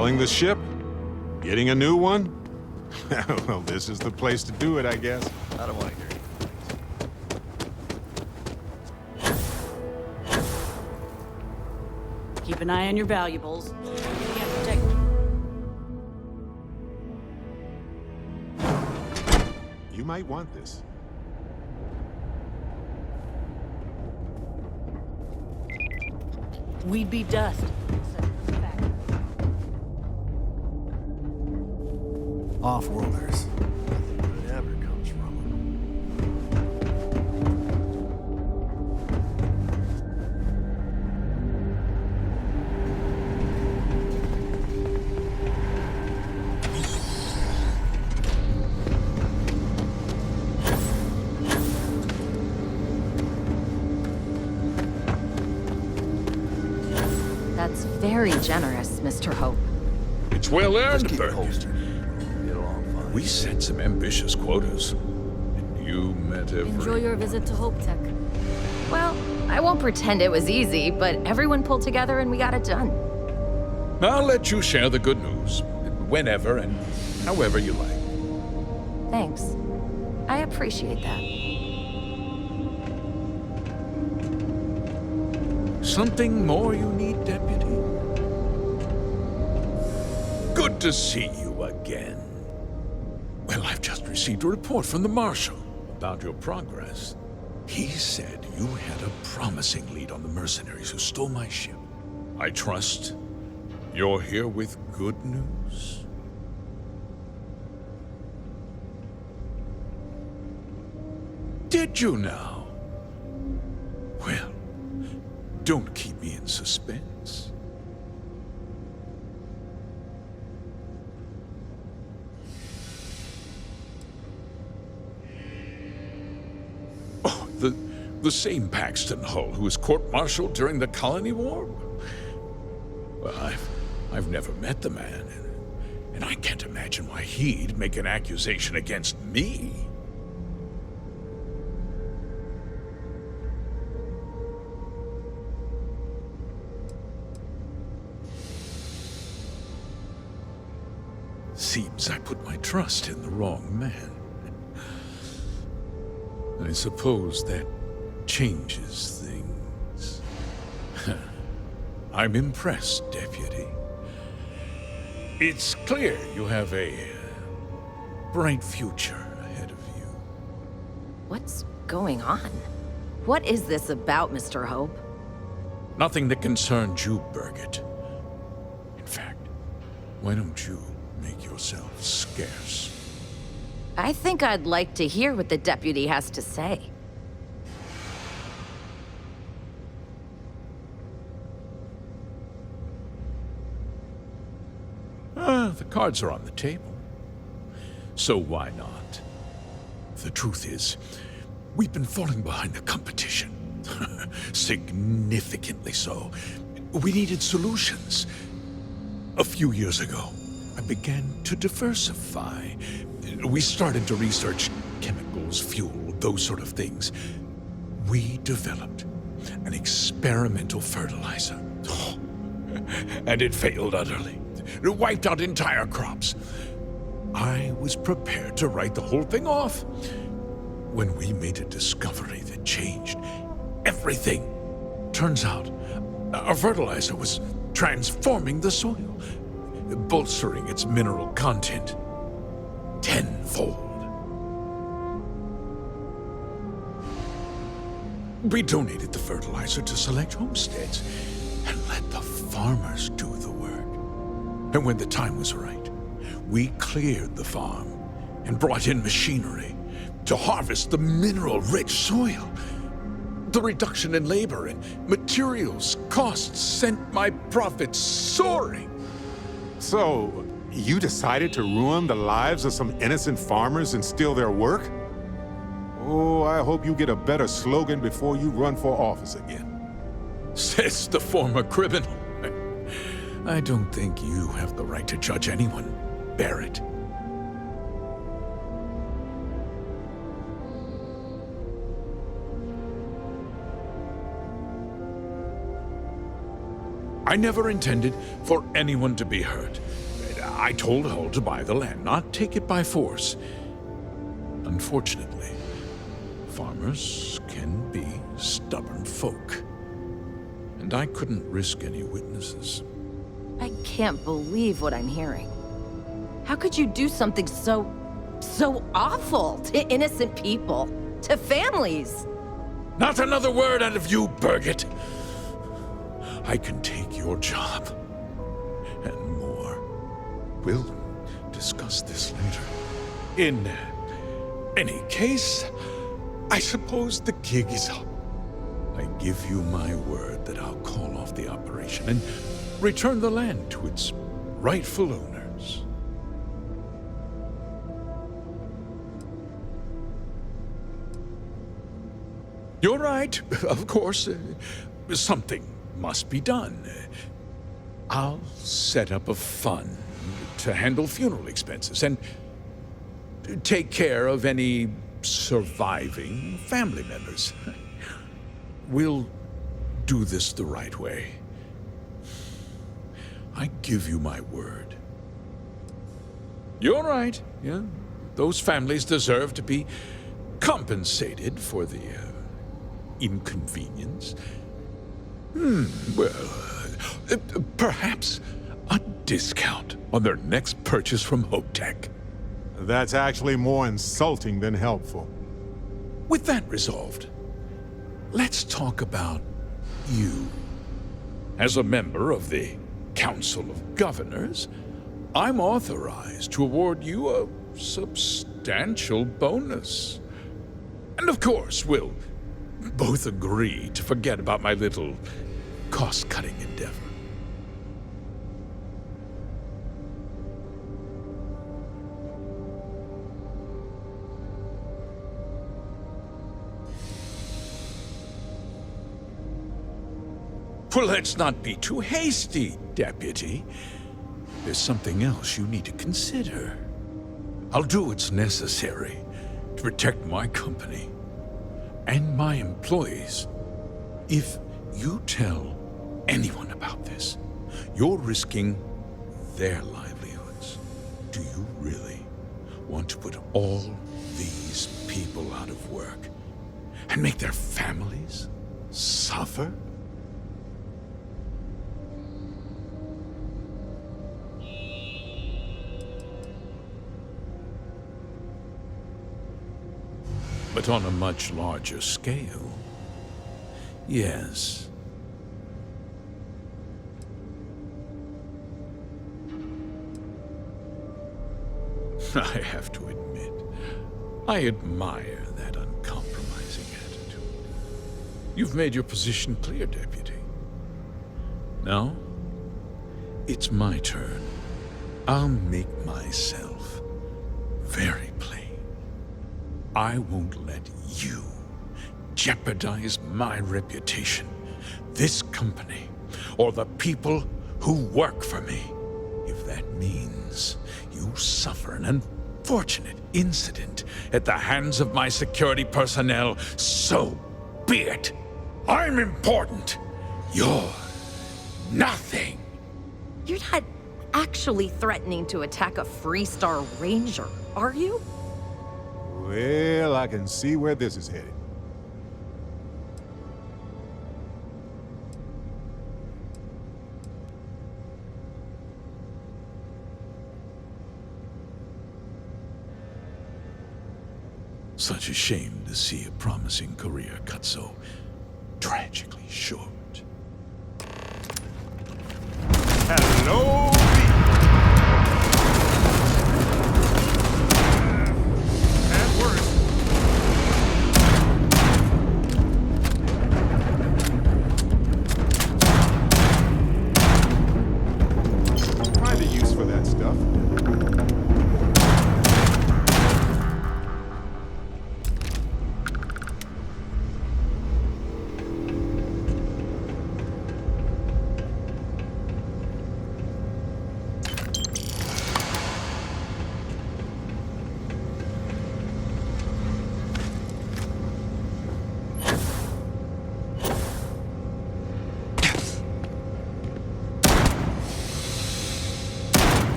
Selling the ship? Getting a new one? Well, this is the place to do it, I guess. I don't want to hear it. Keep an eye on your valuables. You might want this. We'd be dust. Off-worlders. Nothing good ever comes from them. That's very generous, Mr. Hope. It's well Let's earned, keep it Burgess. holstered. Get along fine. We set some ambitious quotas. And you met every... Enjoy your visit to Hope Tech. Well, I won't pretend it was easy, but everyone pulled together and we got it done. I'll let you share the good news. Whenever and however you like. Thanks. I appreciate that. Something more you need, Deputy? Good to see you again. Well, I've just received a report from the Marshal about your progress. He said you had a promising lead on the mercenaries who stole my ship. I trust you're here with good news? Did you now? Well, don't keep me in suspense. Oh, the same Paxton Hull who was court-martialed during the Colony War? Well, I've never met the man, and I can't imagine why he'd make an accusation against me. Seems I put my trust in the wrong man. I suppose that changes things. I'm impressed, Deputy. It's clear you have a bright future ahead of you. What's going on? What is this about, Mr. Hope? Nothing that concerns you, Birgit. In fact, why don't you make yourself scarce? I think I'd like to hear what the deputy has to say. The cards are on the table. So why not? The truth is, we've been falling behind the competition. Significantly so. We needed solutions. A few years ago, I began to diversify. We started to research chemicals, fuel, those sort of things. We developed an experimental fertilizer. And it failed utterly. It wiped out entire crops. I was prepared to write the whole thing off when we made a discovery that changed everything. Turns out, our fertilizer was transforming the soil, bolstering its mineral content tenfold. We donated the fertilizer to select homesteads and let the farmers do the work. And when the time was right, we cleared the farm and brought in machinery to harvest the mineral-rich soil. The reduction in labor and materials costs sent my profits soaring. So, you decided to ruin the lives of some innocent farmers and steal their work? Oh, I hope you get a better slogan before you run for office again. Says the former criminal. I don't think you have the right to judge anyone, Barrett. I never intended for anyone to be hurt. I told Hull to buy the land, not take it by force. Unfortunately, farmers can be stubborn folk. And I couldn't risk any witnesses. I can't believe what I'm hearing. How could you do something so awful to innocent people, to families? Not another word out of you, Birgit. I can take your job and more. We'll discuss this later. In any case, I suppose the gig is up. I give you my word that I'll call off the operation and return the land to its rightful owners. You're right, of course. Something must be done. I'll set up a fund to handle funeral expenses and take care of any surviving family members. We'll do this the right way. I give you my word. You're right, yeah. Those families deserve to be compensated for the inconvenience. Perhaps a discount on their next purchase from HopeTech. That's actually more insulting than helpful. With that resolved, let's talk about you. As a member of the Council of Governors, I'm authorized to award you a substantial bonus. And of course, we'll both agree to forget about my little cost-cutting endeavor. Well, let's not be too hasty, Deputy. There's something else you need to consider. I'll do what's necessary to protect my company and my employees. If you tell anyone about this, you're risking their livelihoods. Do you really want to put all these people out of work and make their families suffer? But on a much larger scale, yes. I have to admit, I admire that uncompromising attitude. You've made your position clear, Deputy. Now, it's my turn. I'll make myself very plain. I won't let you jeopardize my reputation, this company, or the people who work for me. If that means you suffer an unfortunate incident at the hands of my security personnel, so be it. I'm important. You're nothing. You're not actually threatening to attack a Freestar Ranger, are you? Well, I can see where this is headed. Such a shame to see a promising career cut so tragically short. Hello, and worse. Try the use for that stuff.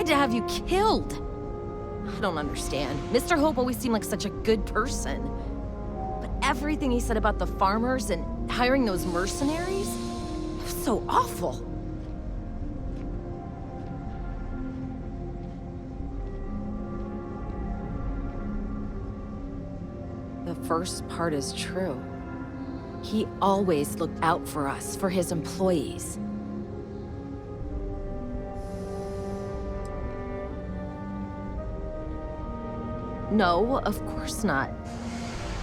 to have you killed. I don't understand. Mr. Hope always seemed like such a good person. But everything he said about the farmers and hiring those mercenaries was so awful. The first part is true. He always looked out for us, for his employees. No, of course not.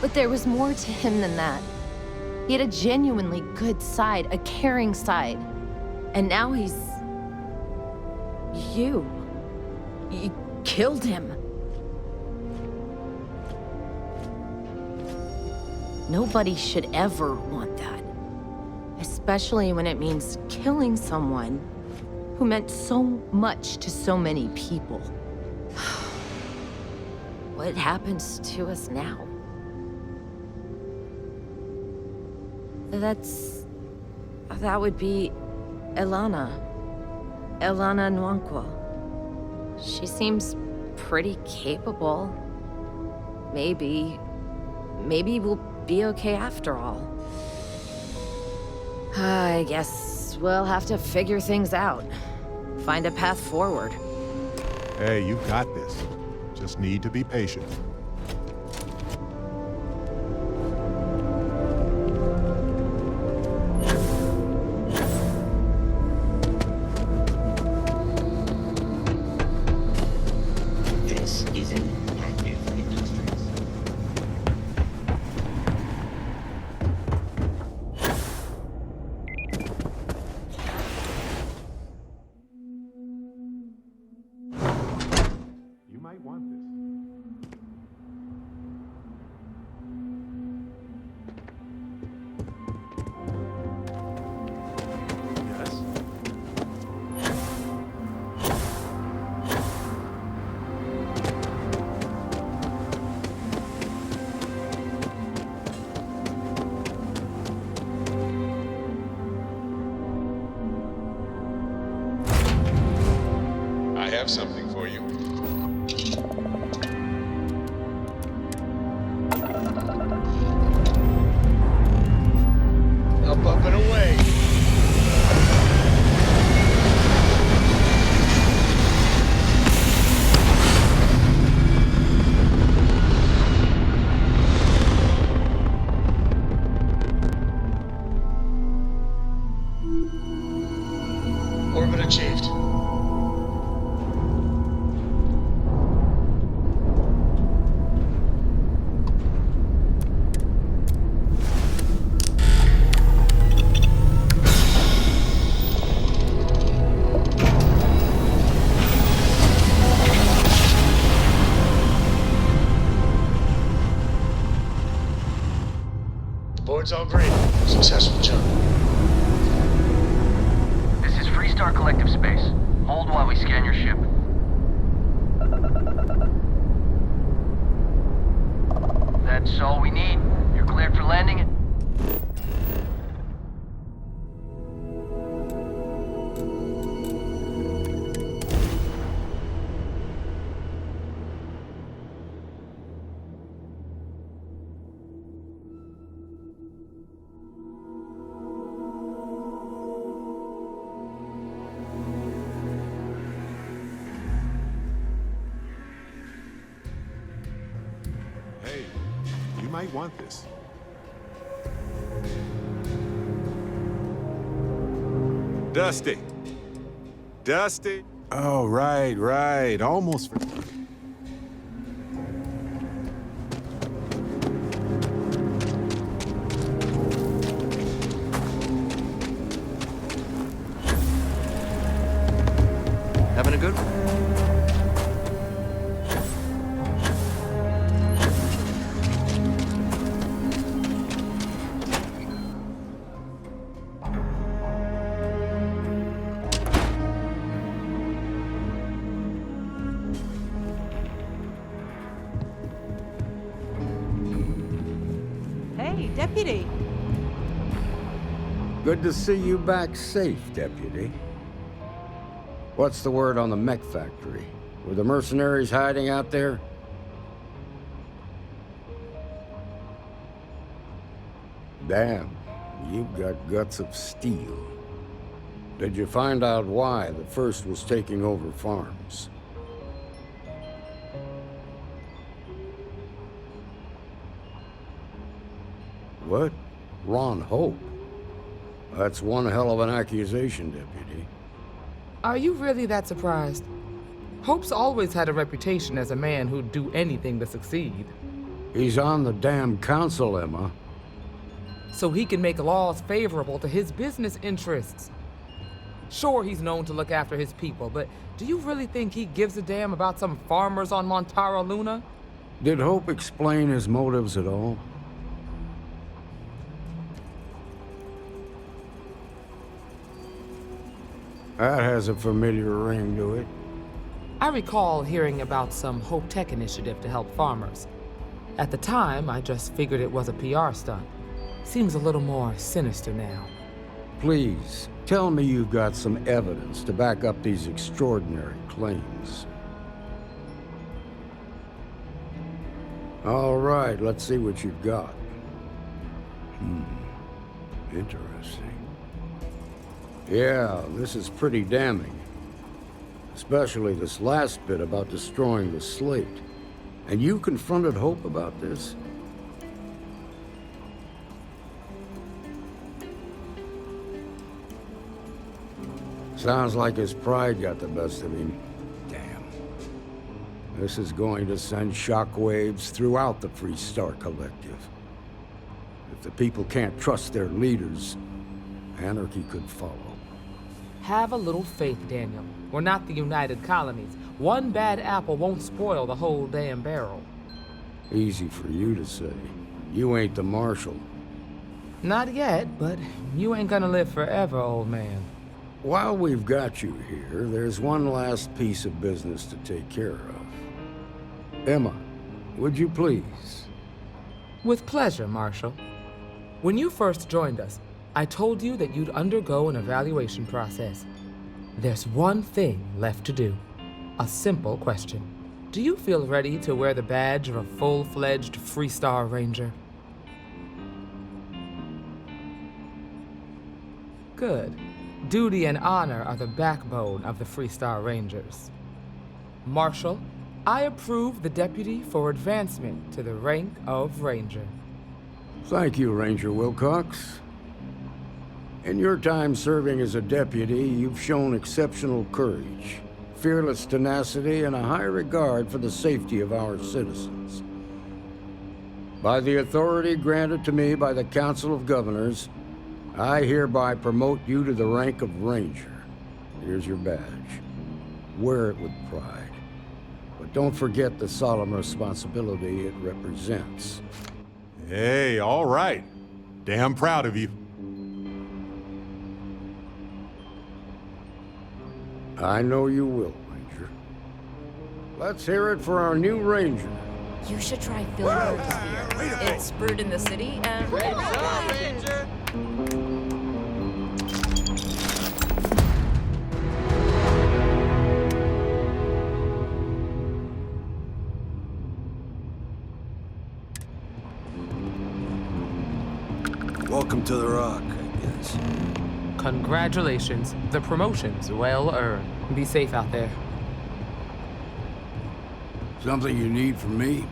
But there was more to him than that. He had a genuinely good side, a caring side. And now he's... you. You killed him. Nobody should ever want that. Especially when it means killing someone who meant so much to so many people. What happens to us now? That would be Elana. Elana Nwankwo. She seems pretty capable. Maybe we'll be okay after all. I guess we'll have to figure things out. Find a path forward. Hey, you got this. Just need to be patient. This isn't active industries. You might want this. Yes? I have something for you. Up, up, and away. Orbit achieved. Board's all green. Successful jump. This is Freestar Collective Space. Hold while we scan your ship. That's all we need. You're cleared for landing. Hey, you might want this. Dusty. Dusty. Oh, right. Almost forgot. Having a good one? Hey, Deputy. Good to see you back safe, Deputy. What's the word on the mech factory? Were the mercenaries hiding out there? Damn, you've got guts of steel. Did you find out why the first was taking over farms? What? Ron Hope? That's one hell of an accusation, Deputy. Are you really that surprised? Hope's always had a reputation as a man who'd do anything to succeed. He's on the damn council, Emma. So he can make laws favorable to his business interests. Sure, he's known to look after his people, but do you really think he gives a damn about some farmers on Montara Luna? Did Hope explain his motives at all? That has a familiar ring to it. I recall hearing about some Hope Tech initiative to help farmers. At the time, I just figured it was a PR stunt. Seems a little more sinister now. Please, tell me you've got some evidence to back up these extraordinary claims. All right, let's see what you've got. Interesting. Yeah, this is pretty damning. Especially this last bit about destroying the slate. And you confronted Hope about this? Sounds like his pride got the best of him. Damn. This is going to send shockwaves throughout the Free Star Collective. If the people can't trust their leaders, anarchy could follow. Have a little faith, Daniel. We're not the United Colonies. One bad apple won't spoil the whole damn barrel. Easy for you to say. You ain't the marshal. Not yet, but you ain't gonna live forever, old man. While we've got you here, there's one last piece of business to take care of. Emma, would you please? With pleasure, Marshal. When you first joined us, I told you that you'd undergo an evaluation process. There's one thing left to do. A simple question. Do you feel ready to wear the badge of a full-fledged Free Star Ranger? Good. Duty and honor are the backbone of the Free Star Rangers. Marshal, I approve the deputy for advancement to the rank of Ranger. Thank you, Ranger Wilcox. In your time serving as a deputy, you've shown exceptional courage, fearless tenacity, and a high regard for the safety of our citizens. By the authority granted to me by the Council of Governors, I hereby promote you to the rank of Ranger. Here's your badge. Wear it with pride. But don't forget the solemn responsibility it represents. Hey, all right. Damn proud of you. I know you will, Ranger. Let's hear it for our new Ranger. You should try filling this beer. It's brewed in the city and... Welcome to the Rock, I guess. Congratulations. The promotion's well earned. Be safe out there. Something you need from me?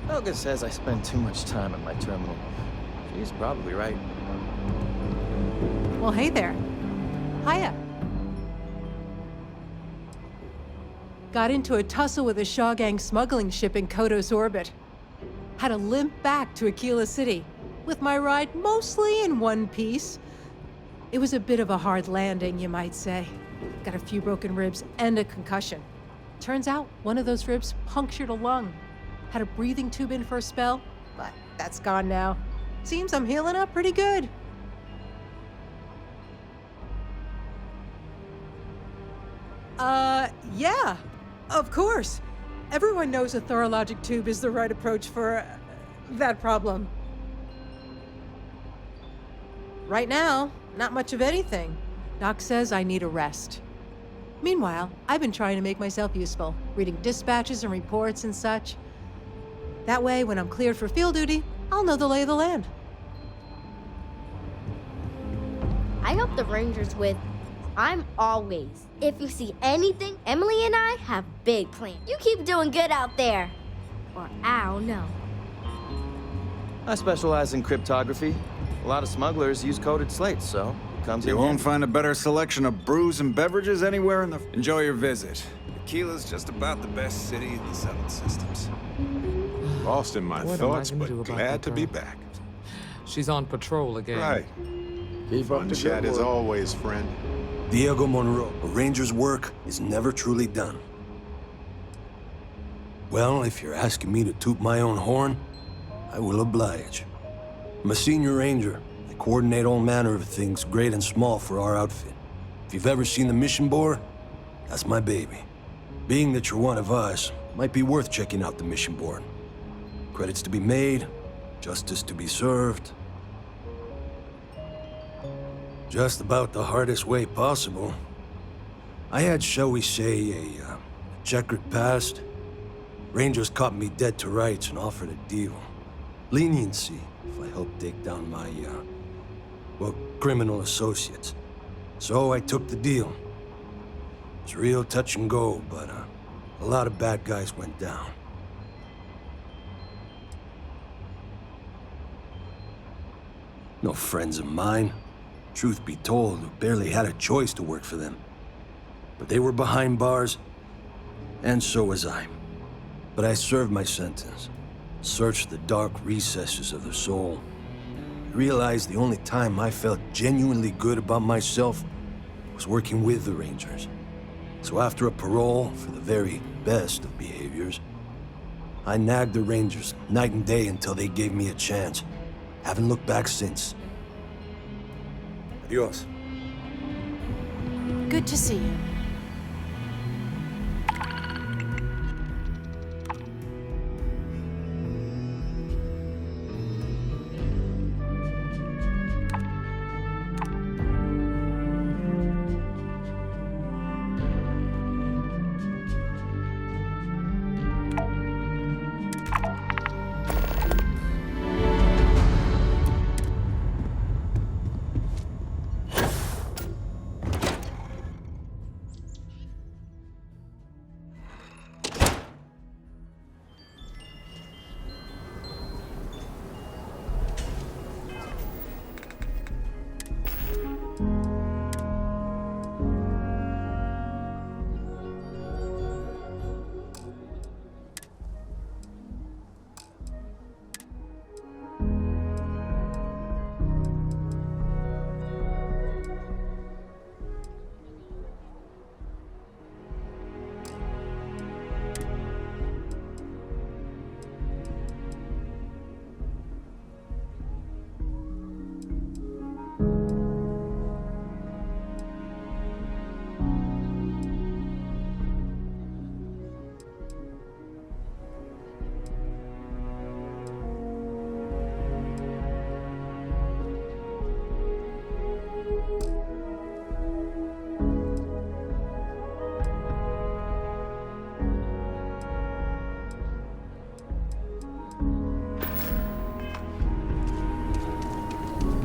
Helga says I spend too much time at my terminal. She's probably right. Well, hey there. Hiya. Got into a tussle with a Shaw Gang smuggling ship in Kodos orbit. Had to limp back to Aquila City, with my ride mostly in one piece. It was a bit of a hard landing, you might say. Got a few broken ribs and a concussion. Turns out one of those ribs punctured a lung. Had a breathing tube in for a spell, but that's gone now. Seems I'm healing up pretty good. Yeah, of course. Everyone knows a thorologic tube is the right approach for that problem. Right now, not much of anything. Doc says I need a rest. Meanwhile, I've been trying to make myself useful, reading dispatches and reports and such. That way, when I'm cleared for field duty, I'll know the lay of the land. I help the Rangers with I'm always. If you see anything, Emily and I have big plans. You keep doing good out there. Or I don't know. I specialize in cryptography. A lot of smugglers use coded slates, so it comes in You won't handy. find a better selection of brews and beverages anywhere in the... Enjoy your visit. Tequila's just about the best city in the settled systems. Lost in my What am I thoughts, gonna do but about glad that to be girl? back. She's on patrol again. Right. Keep up Fun the chat good as work. always, friend. Diego Monroe, a ranger's work is never truly done. Well, if you're asking me to toot my own horn, I will oblige. I'm a senior ranger. I coordinate all manner of things, great and small, for our outfit. If you've ever seen the mission board, that's my baby. Being that you're one of us, might be worth checking out the mission board. Credits to be made, justice to be served. Just about the hardest way possible. I had, shall we say, a checkered past. Rangers caught me dead to rights and offered a deal. Leniency if I helped take down my, well, criminal associates. So I took the deal. It's real touch and go, but a lot of bad guys went down. No friends of mine. Truth be told, I barely had a choice to work for them. But they were behind bars, and so was I. But I served my sentence, searched the dark recesses of the soul. I realized the only time I felt genuinely good about myself was working with the Rangers. So after a parole for the very best of behaviors, I nagged the Rangers night and day until they gave me a chance. Haven't looked back since. Adios. Good to see you.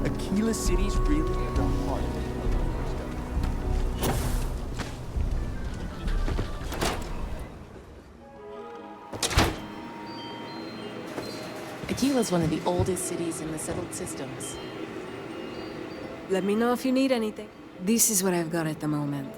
Aquila City's really at the heart of Aquila's one of the oldest cities in the settled systems. Let me know if you need anything. This is what I've got at the moment.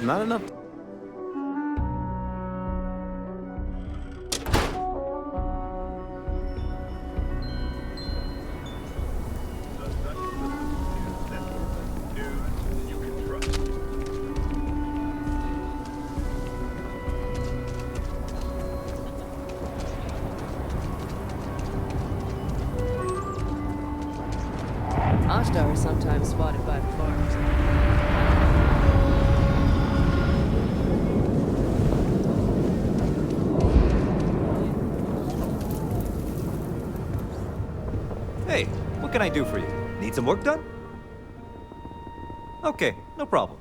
Not enough. Ashtar are sometimes spotted by the farms. Hey, what can I do for you? Need some work done? Okay, no problem.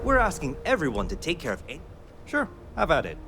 We're asking everyone to take care of it. Sure, have at it.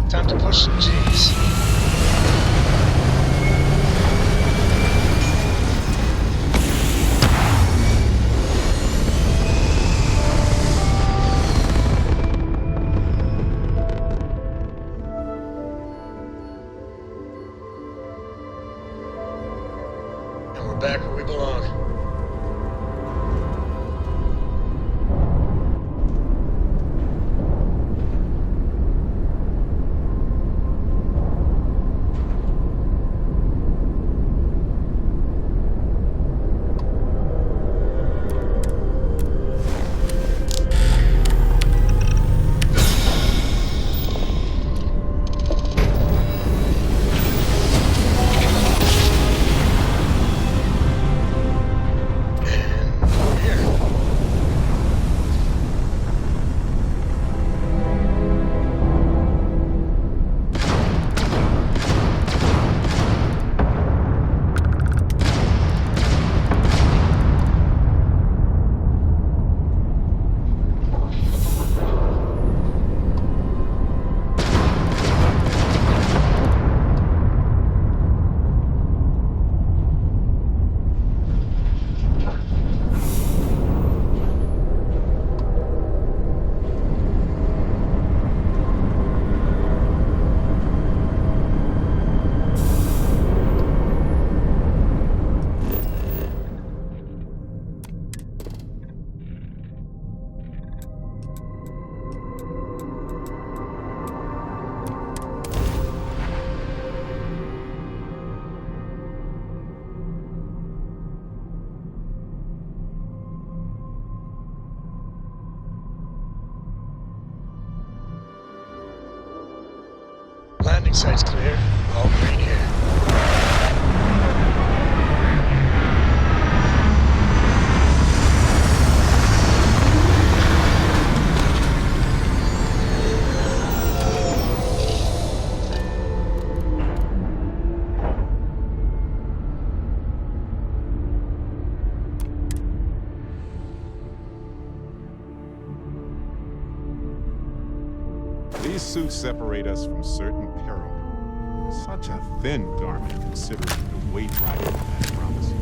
Time to push some G's. And we're back where we belong. Landing site's clear. All green here. These suits separate us from certain peril. Such a thin garment considering the weight riding that promise.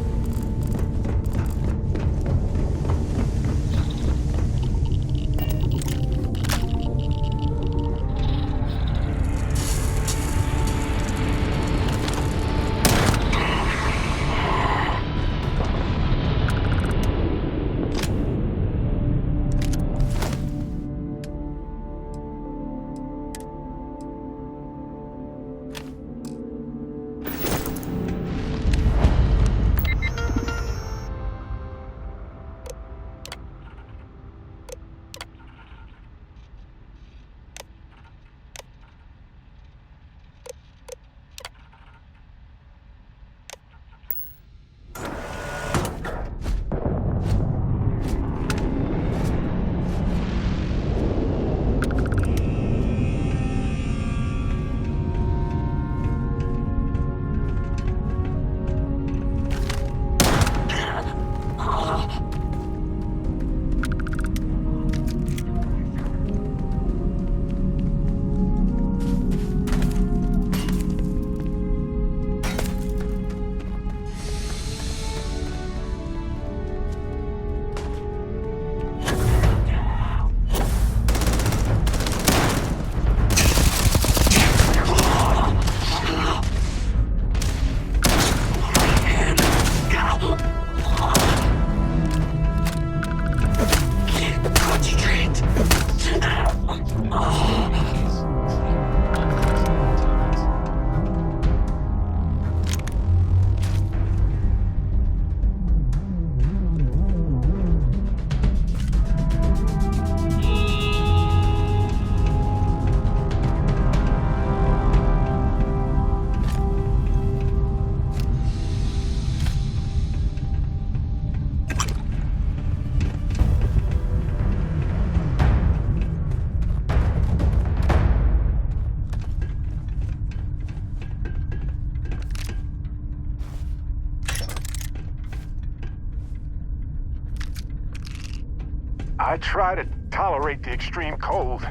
I try to tolerate the extreme cold,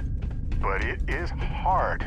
but it is hard.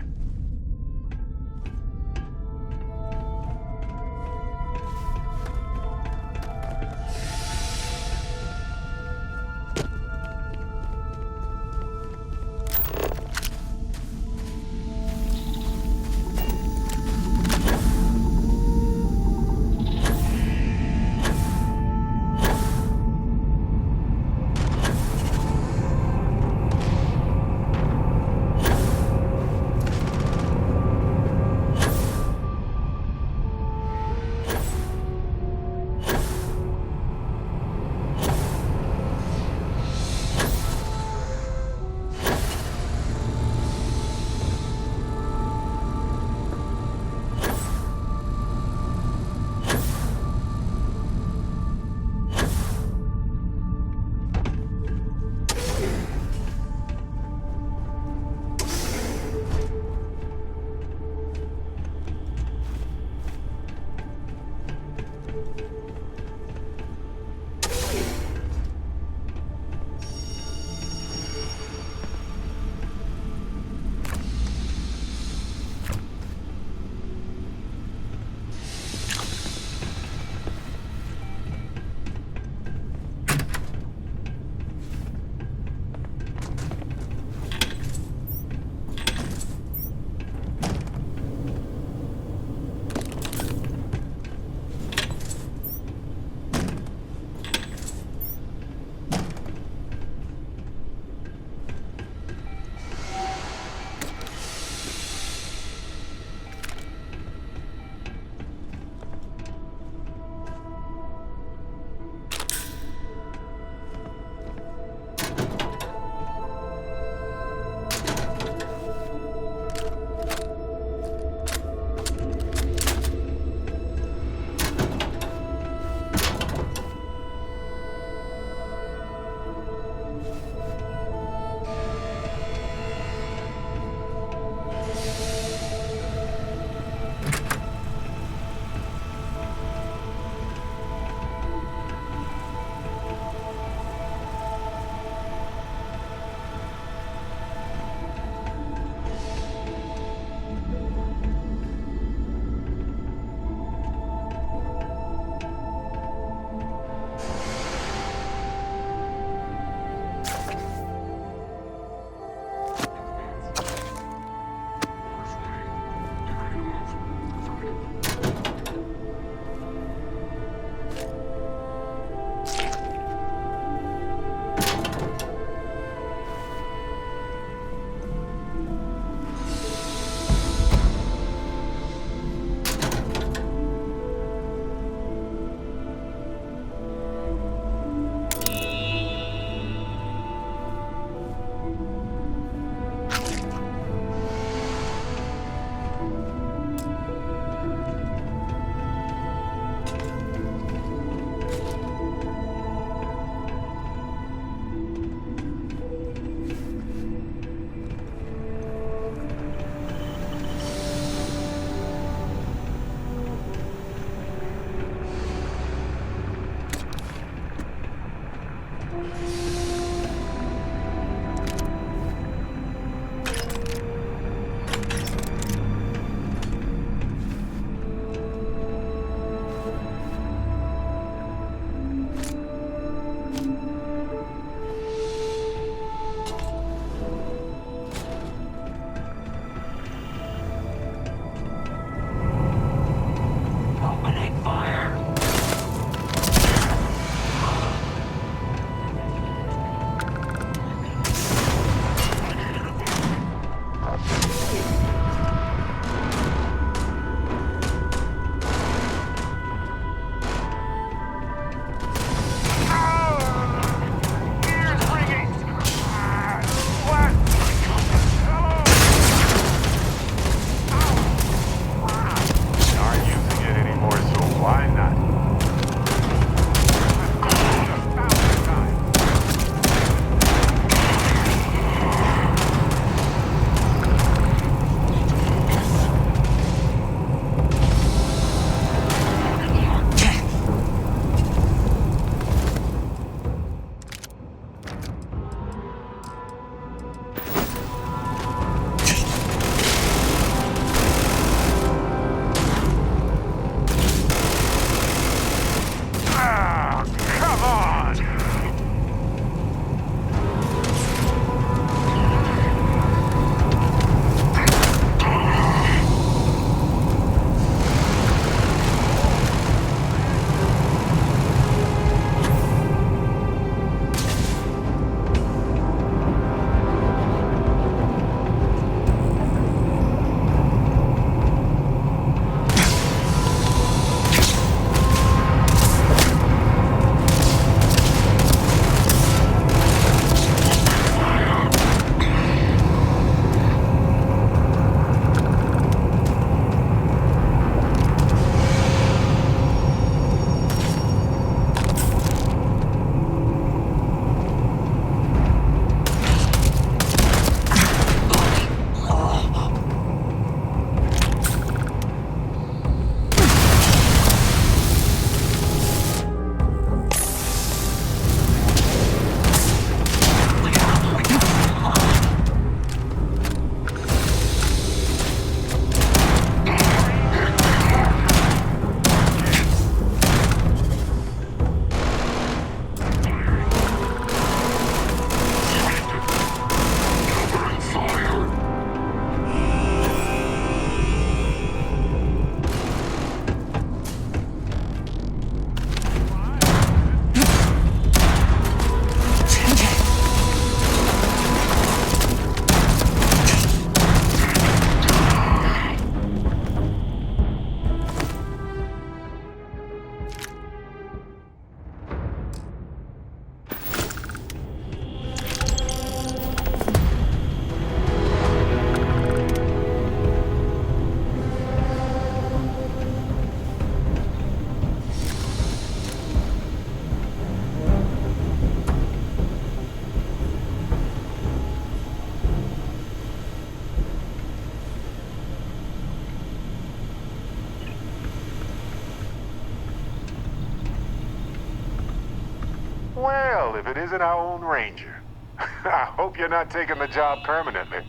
if it isn't our own Ranger. I hope you're not taking the job permanently.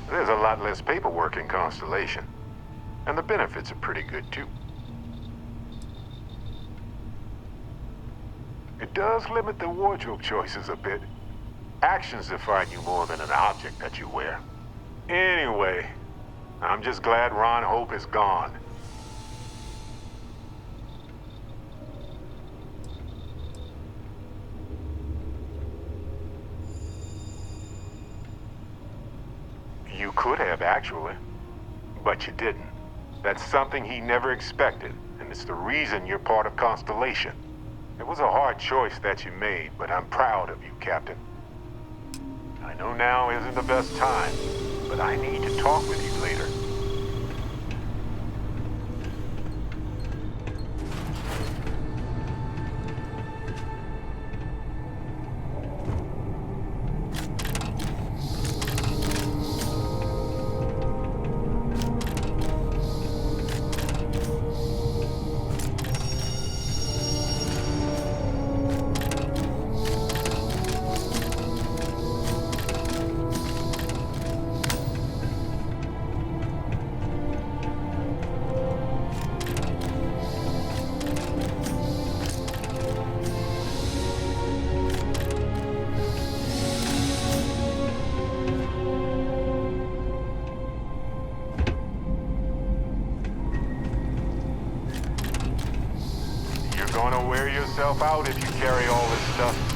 There's a lot less paperwork in Constellation. And the benefits are pretty good, too. It does limit the wardrobe choices a bit. Actions define you more than an object that you wear. Anyway, I'm just glad Ron Hope is gone. You could have, actually. But you didn't. That's something he never expected, and it's the reason you're part of Constellation. It was a hard choice that you made, but I'm proud of you, Captain. I know now isn't the best time, but I need to talk with you later. Gonna wear yourself out if you carry all this stuff.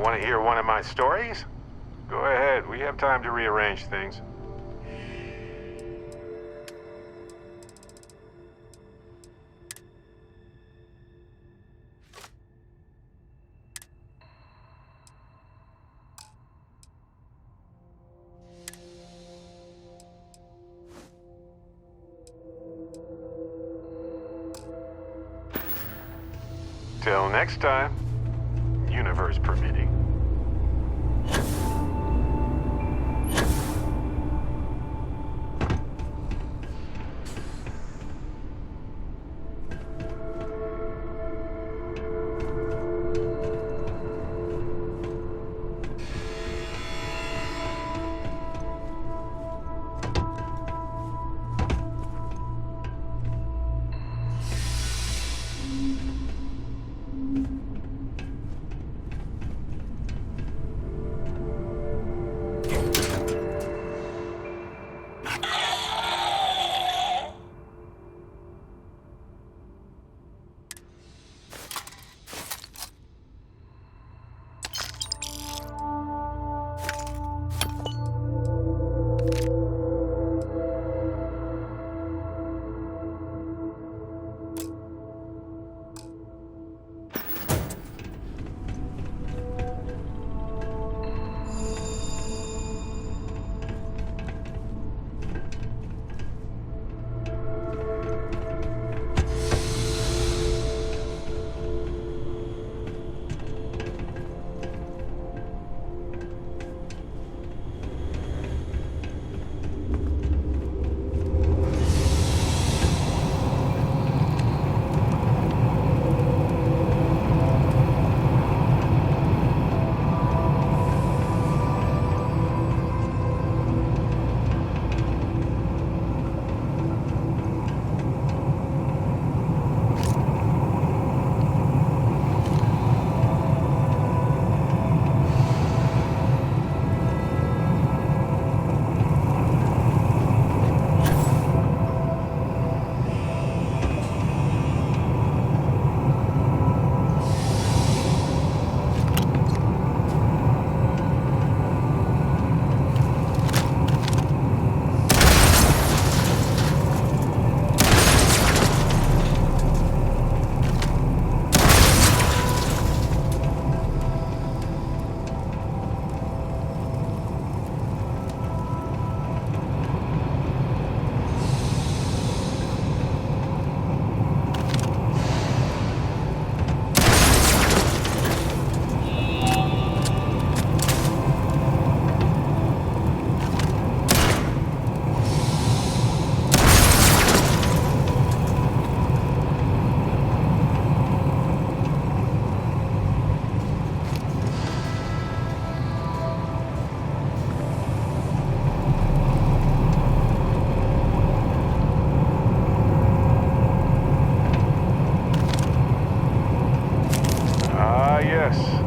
Want to hear one of my stories? Go ahead, we have time to rearrange things. Till next time, universe permitting.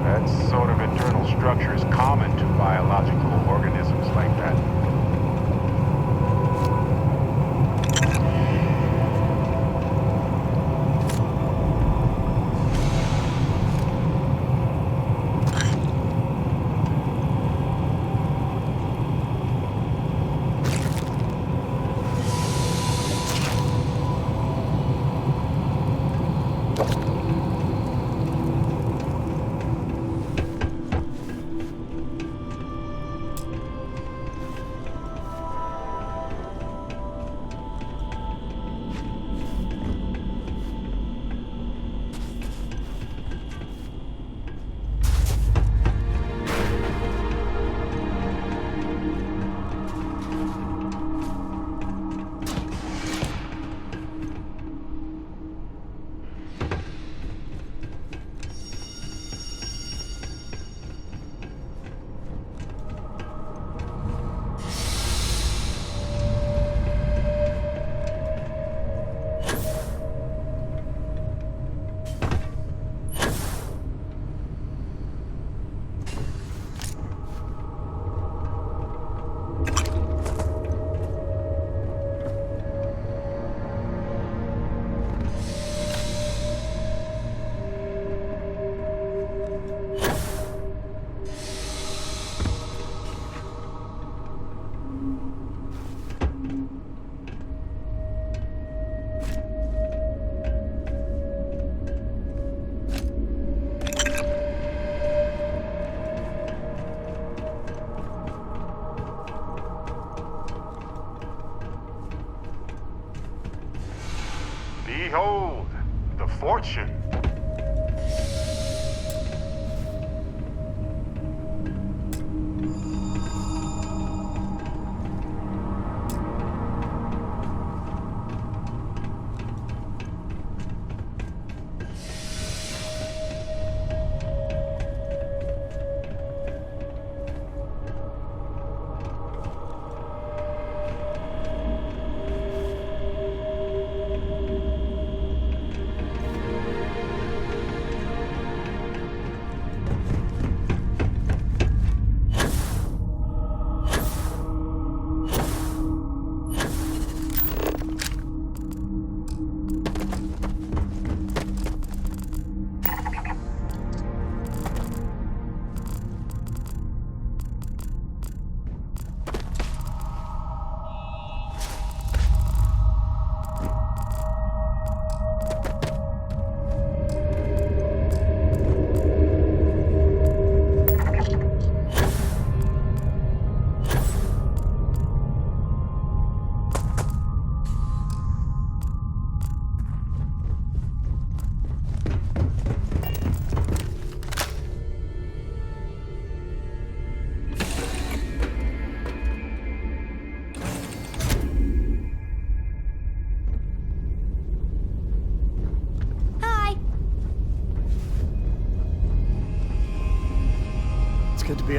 That sort of internal structure is common to biological organisms like that. Behold, the fortune.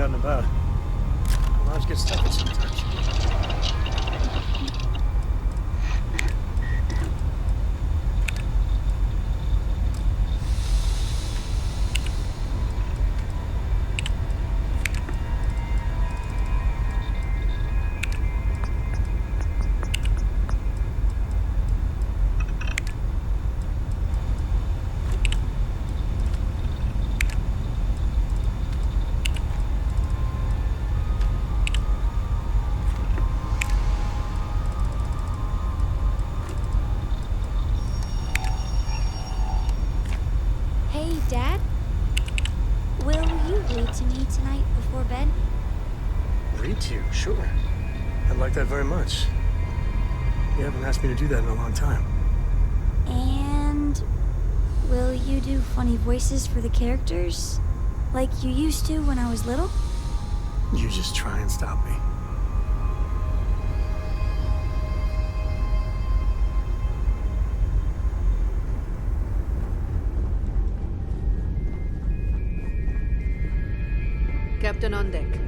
and about. Lives get stuck in sometimes. Hey, Dad? Will you read to me tonight before bed? Read to you, sure. I'd like that very much. You haven't asked me to do that in a long time. And will you do funny voices for the characters? Like you used to when I was little? You just try and stop me. Captain on deck.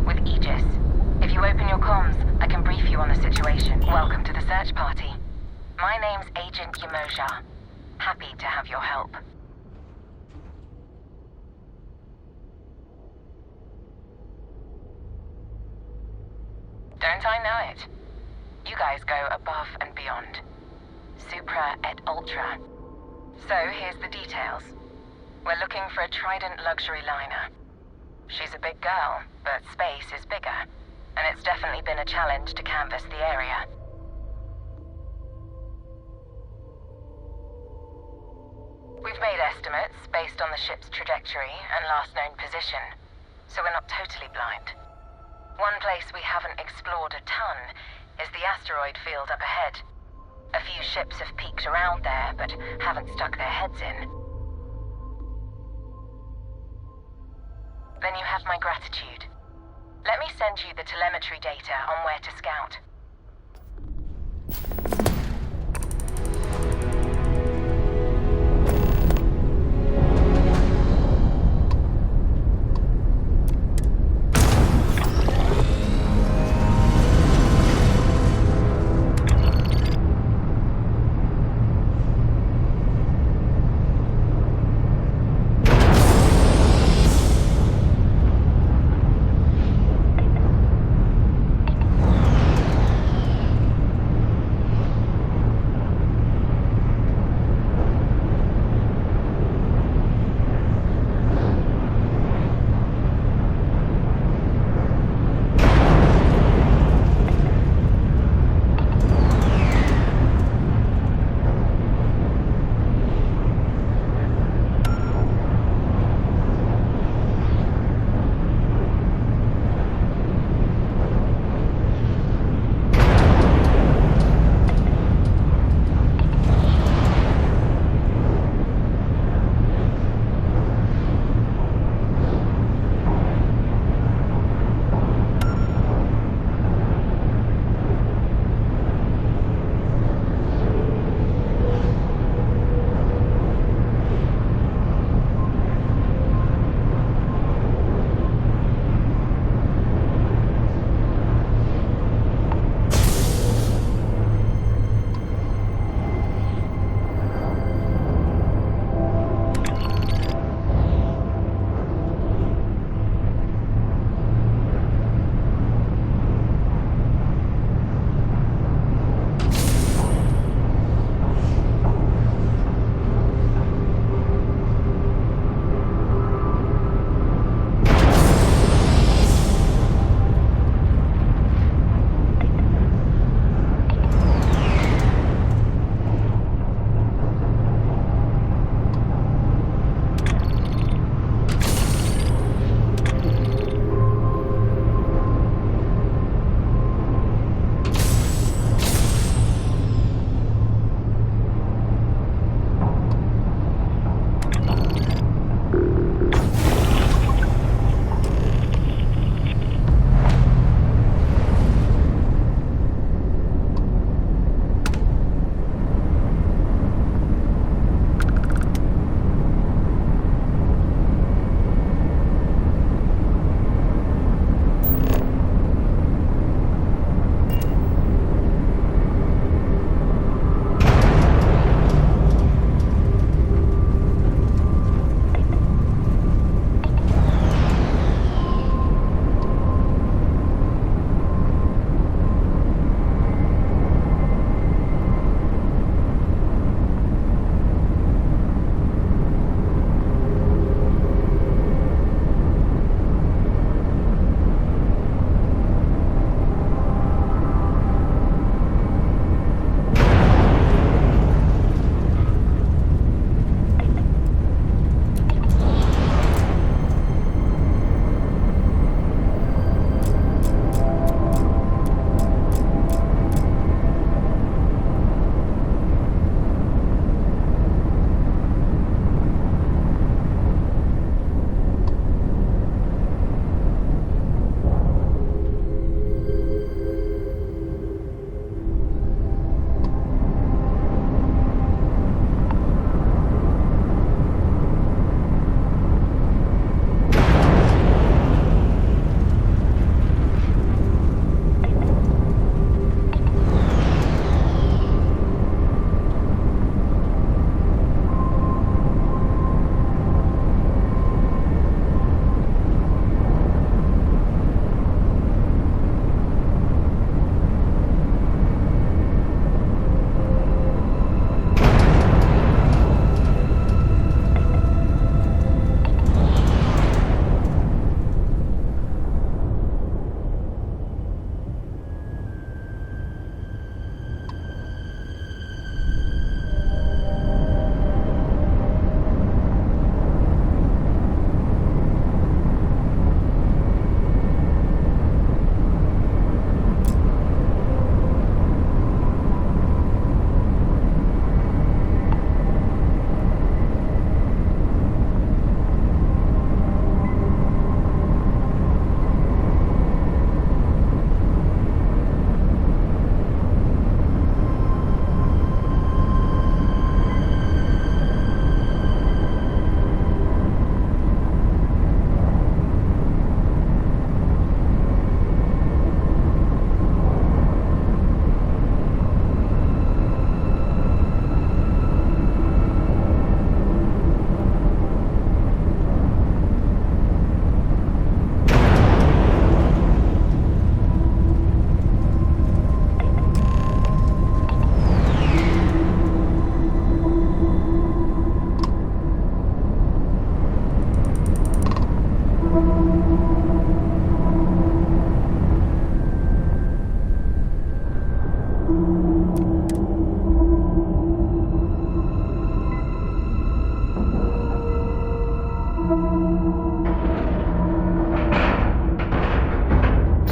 with Aegis. If you open your comms, I can brief you on the situation. Welcome to the search party. My name's Agent Yamoja. Happy to have your help. Don't I know it? You guys go above and beyond. Supra et ultra. So here's the details. We're looking for a Trident luxury liner. She's a big girl, but space is bigger, and it's definitely been a challenge to canvass the area. We've made estimates based on the ship's trajectory and last known position, so we're not totally blind. One place we haven't explored a ton is the asteroid field up ahead. A few ships have peeked around there, but haven't stuck their heads in. Then you have my gratitude. Let me send you the telemetry data on where to scout.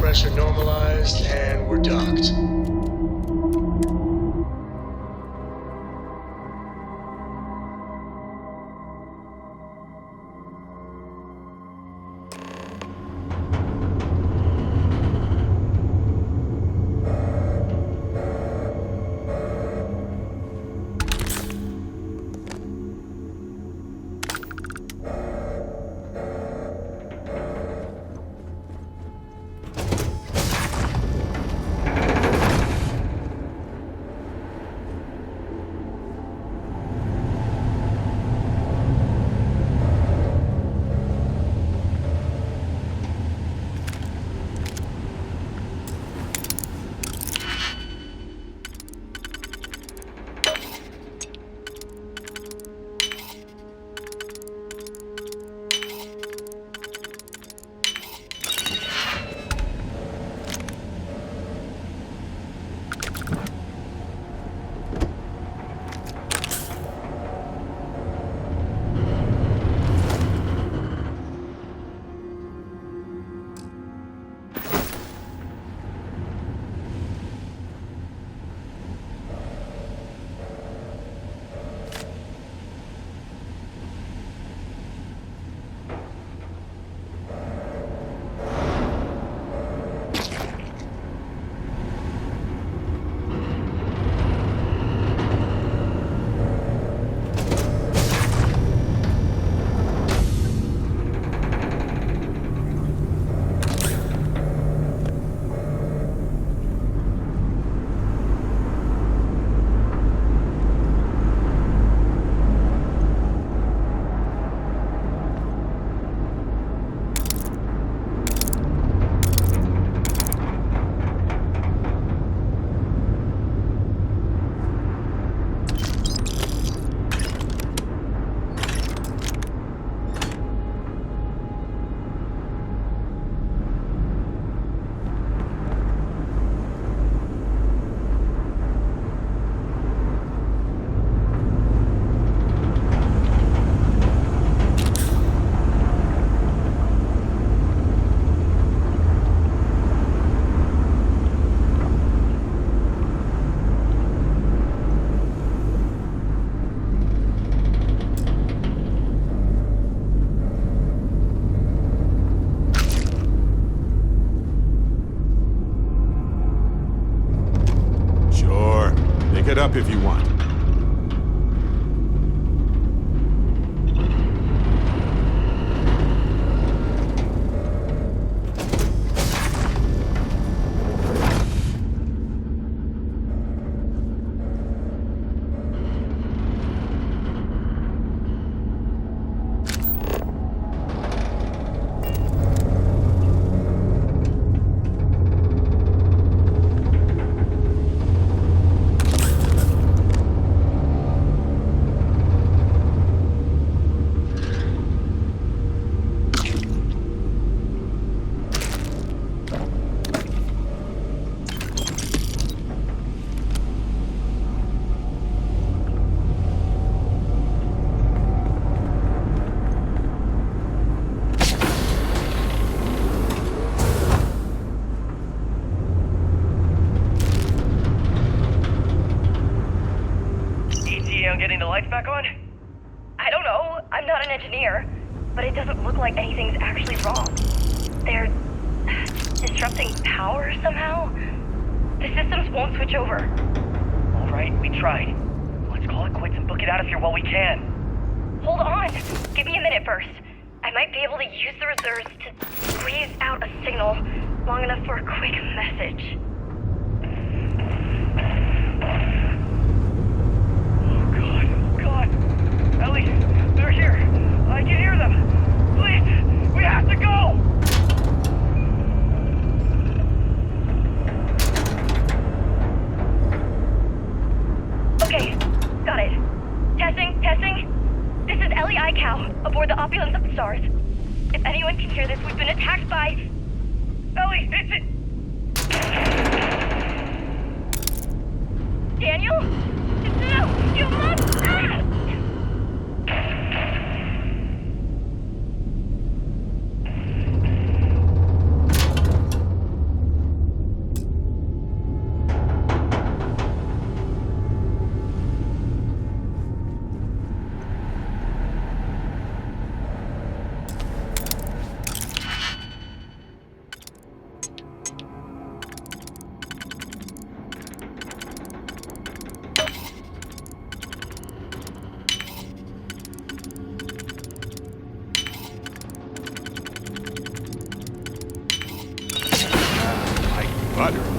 pressure normalized, and we're docked. Pick it up if you want. Getting the lights back on? I don't know. I'm not an engineer, but it doesn't look like anything's actually wrong. They're disrupting power somehow. The systems won't switch over. All right, we tried. Let's call it quits and book it out of here while we can. Hold on. Give me a minute first. I might be able to use the reserves to squeeze out a signal long enough for a quick message. Ellie, they're here. I can hear them. Please, we have to go! Okay, got it. Testing. This is Ellie iCow, aboard the Opulence of the Stars. If anyone can hear this, we've been attacked by... Ellie, it's it! Daniel? No, you must... Ah! Like butter.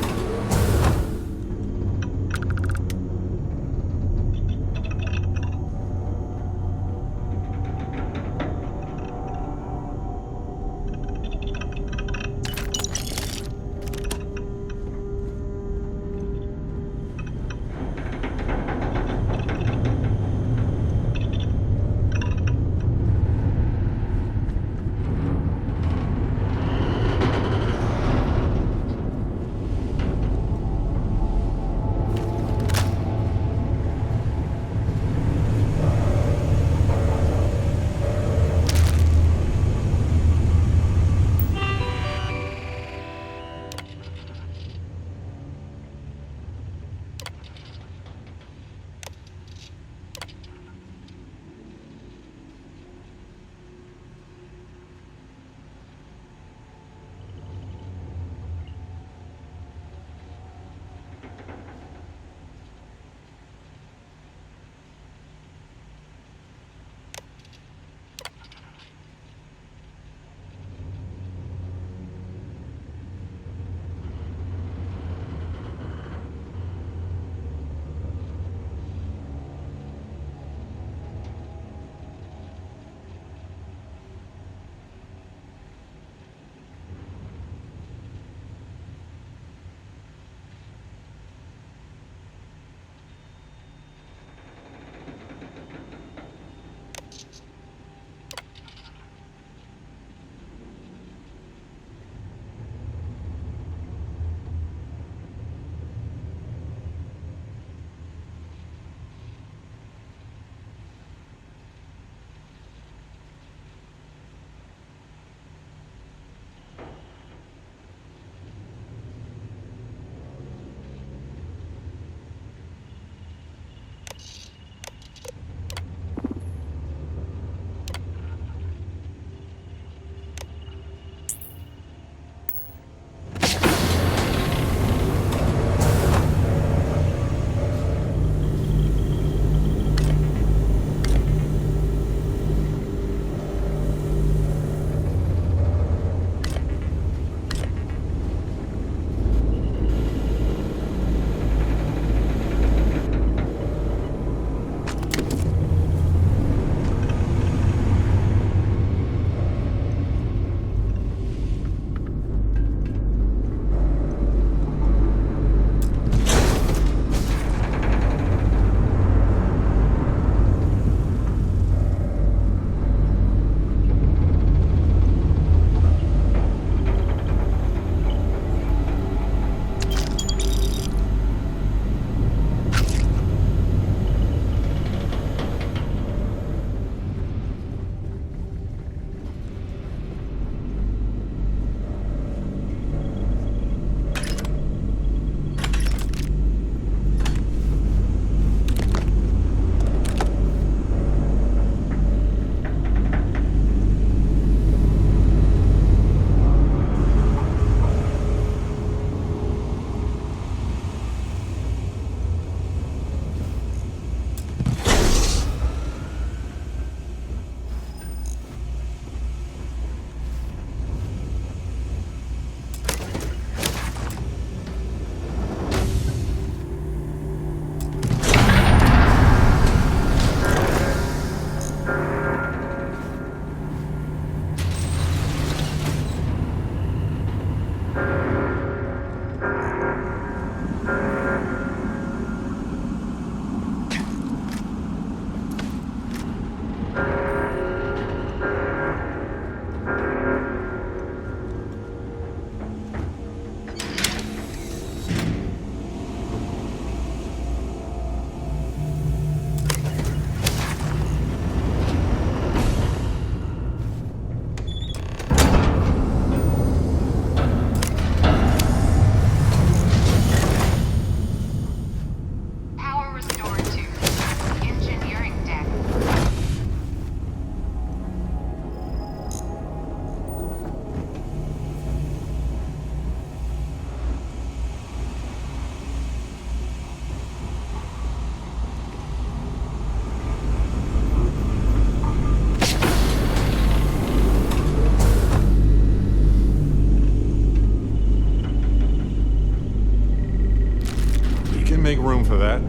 make room for that.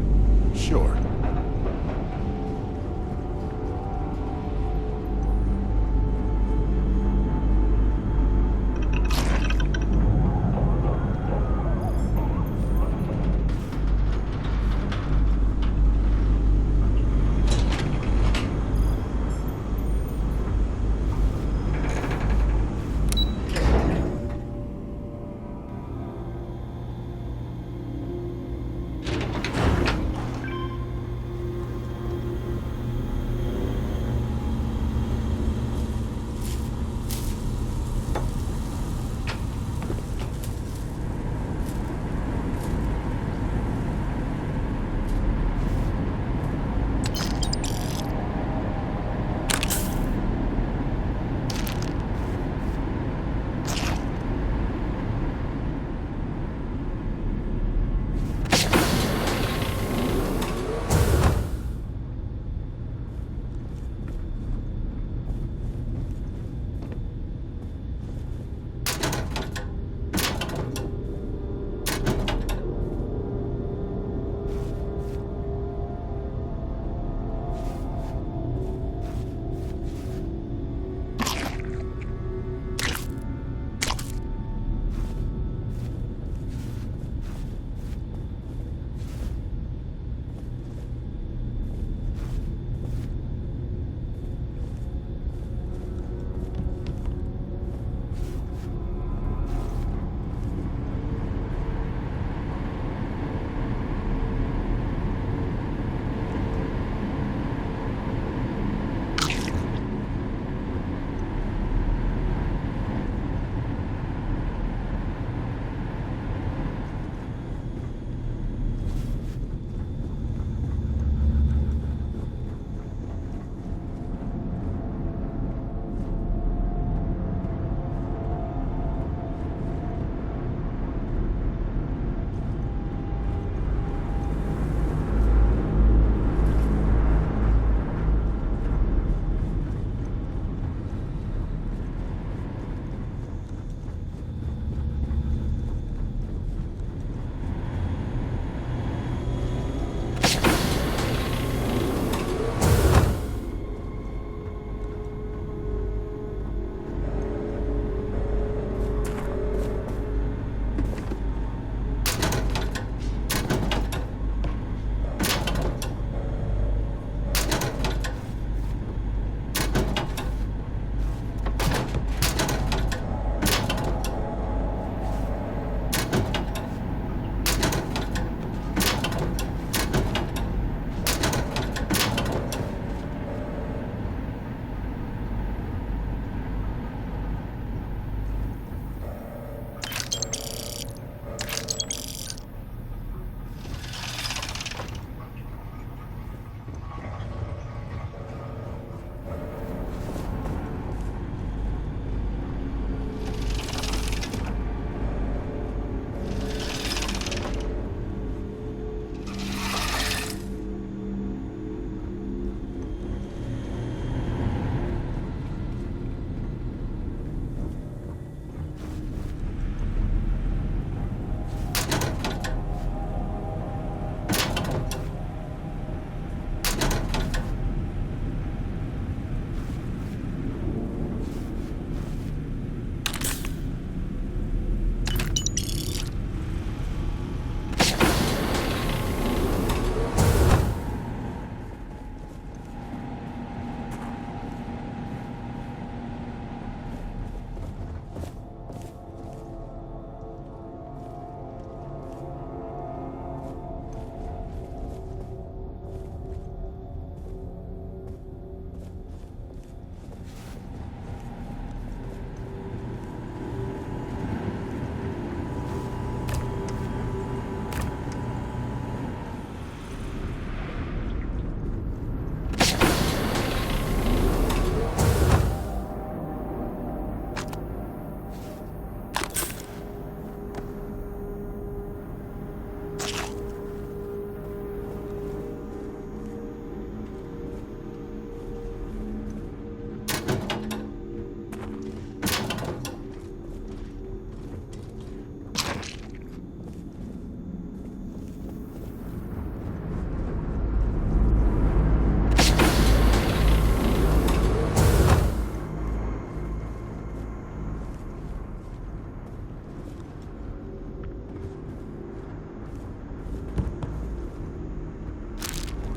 Sure.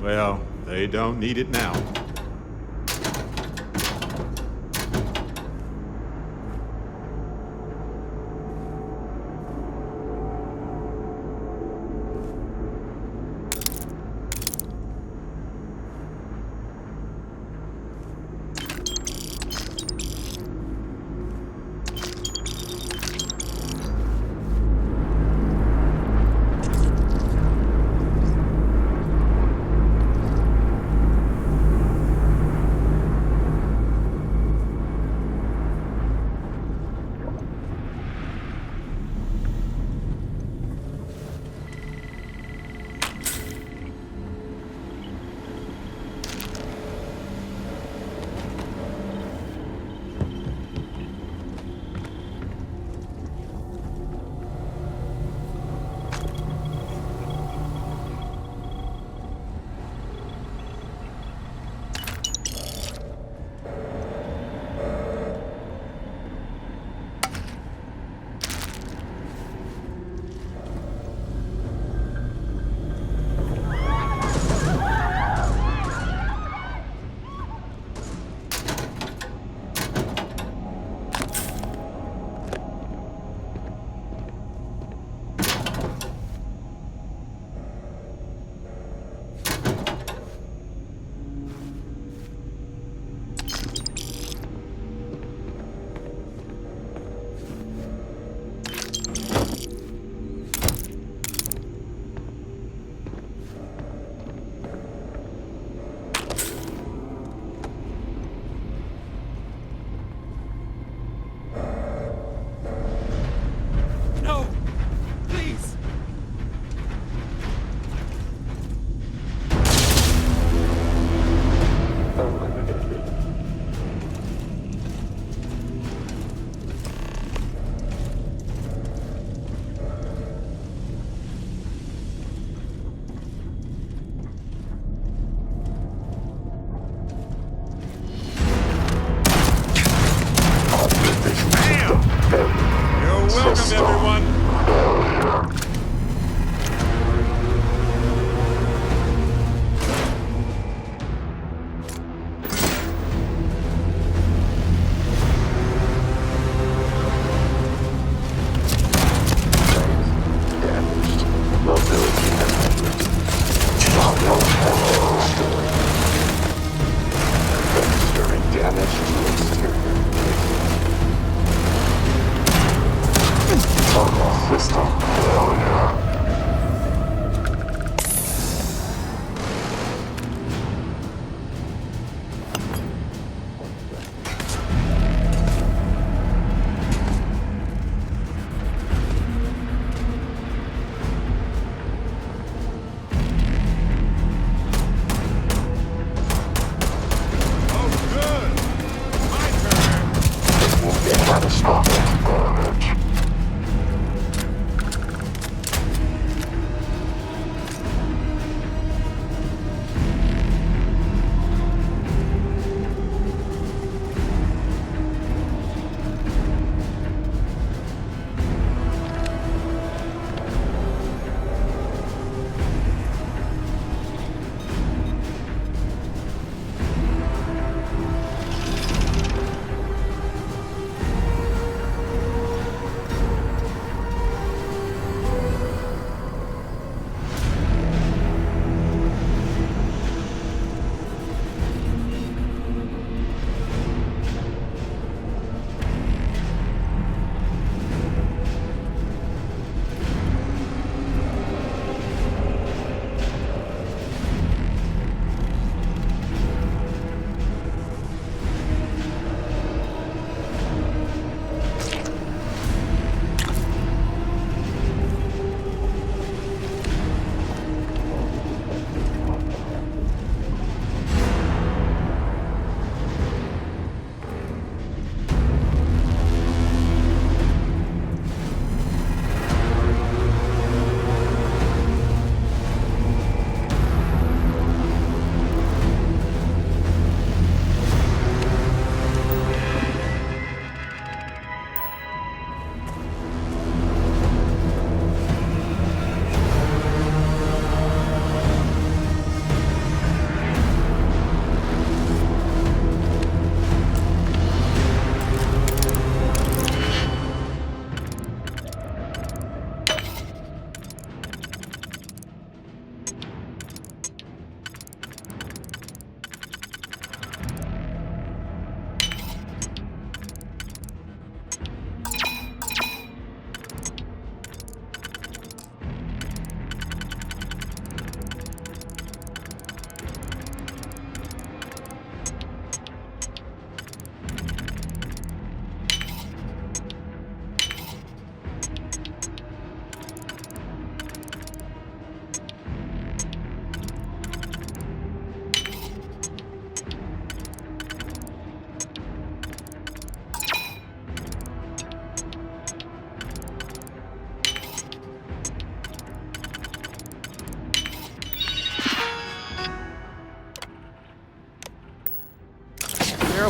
Well, they don't need it now.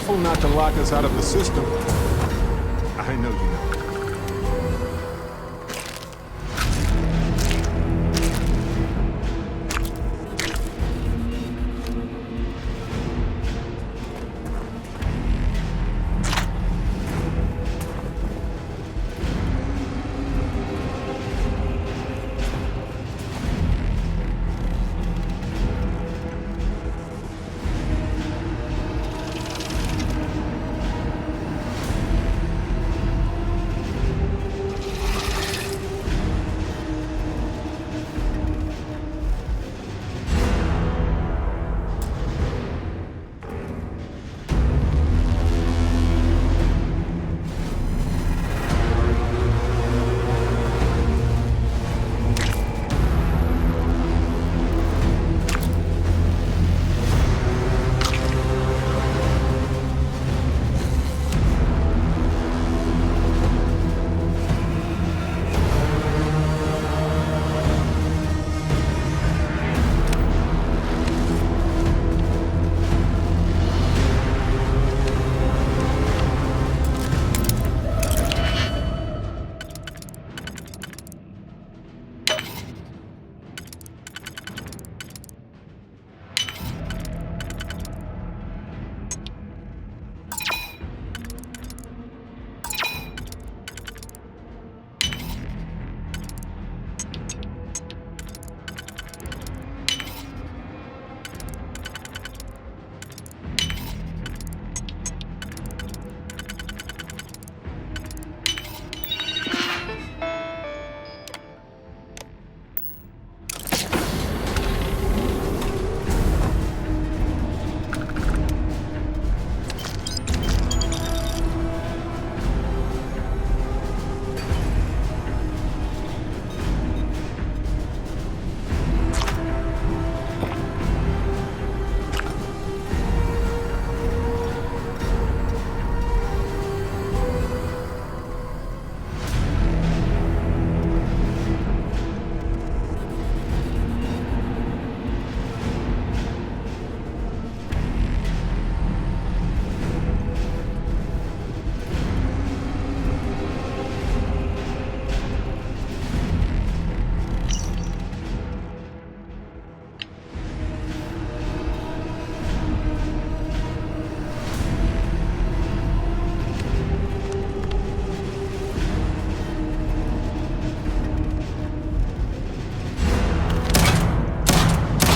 careful not to lock us out of the system. I know you know.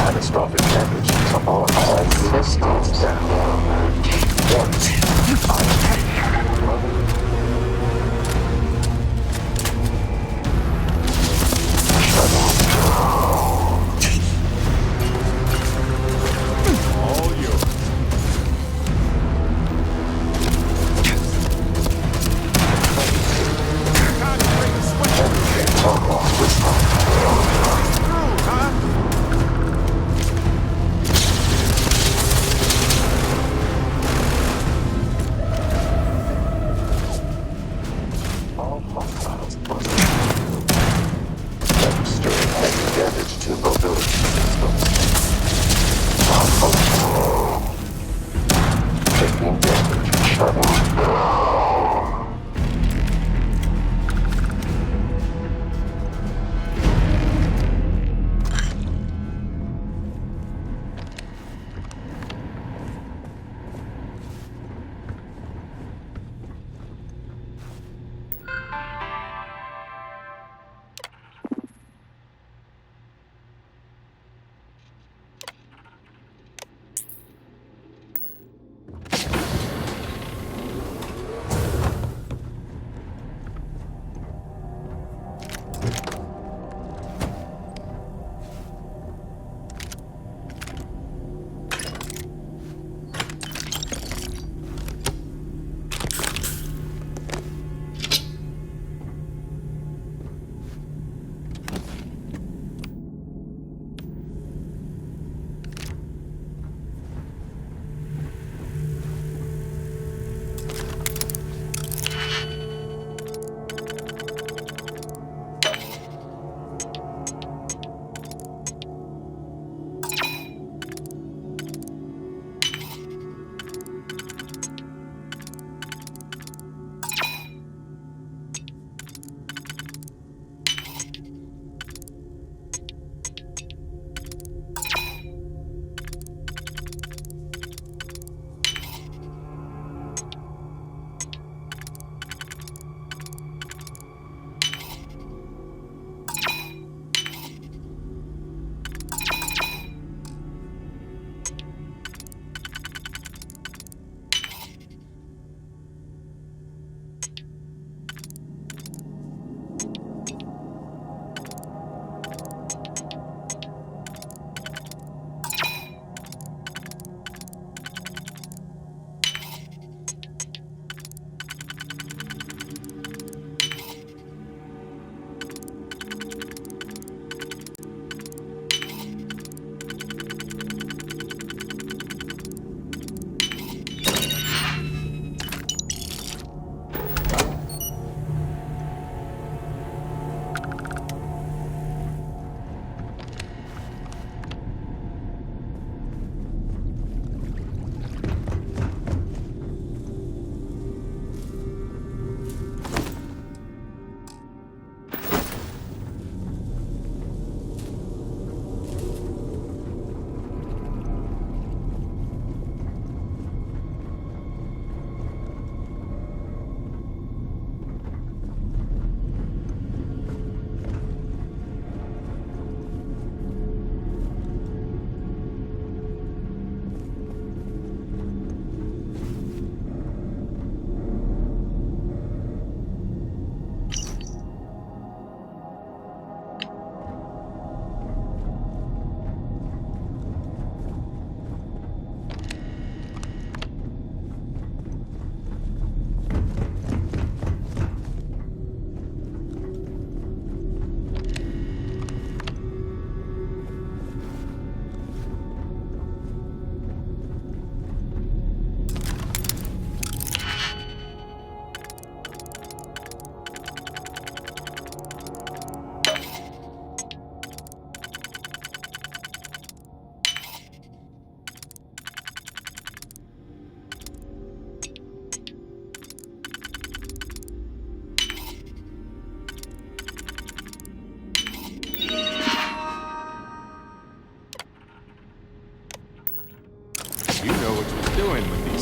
Catastrophic damage to all systems down. All yours.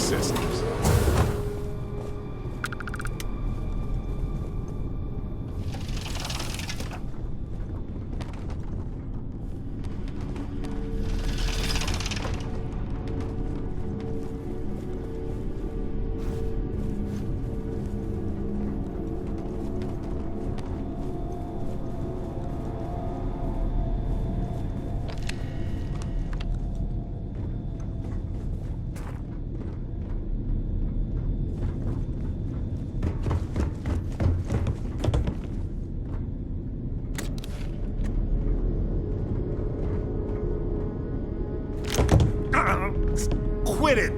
systems. Quit it!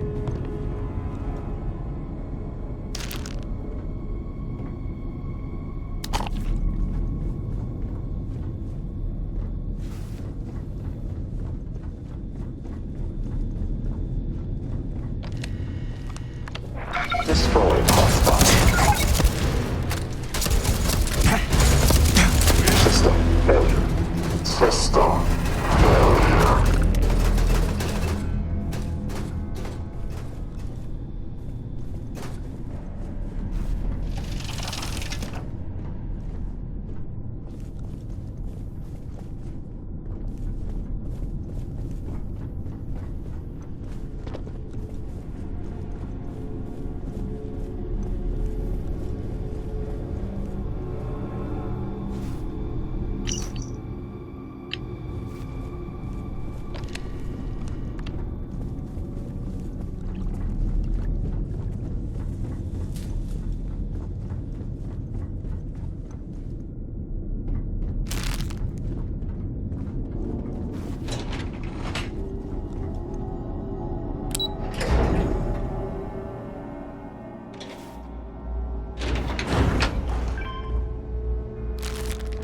Destroyed hostile. System failure. System failure.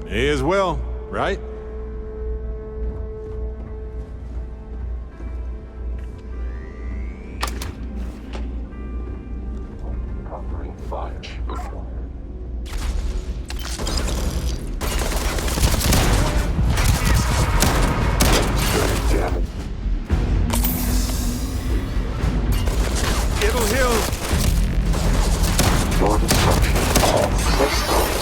May as well, right? Covering fire. Damage. It'll heal. Your destruction of systems.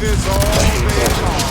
this all day long.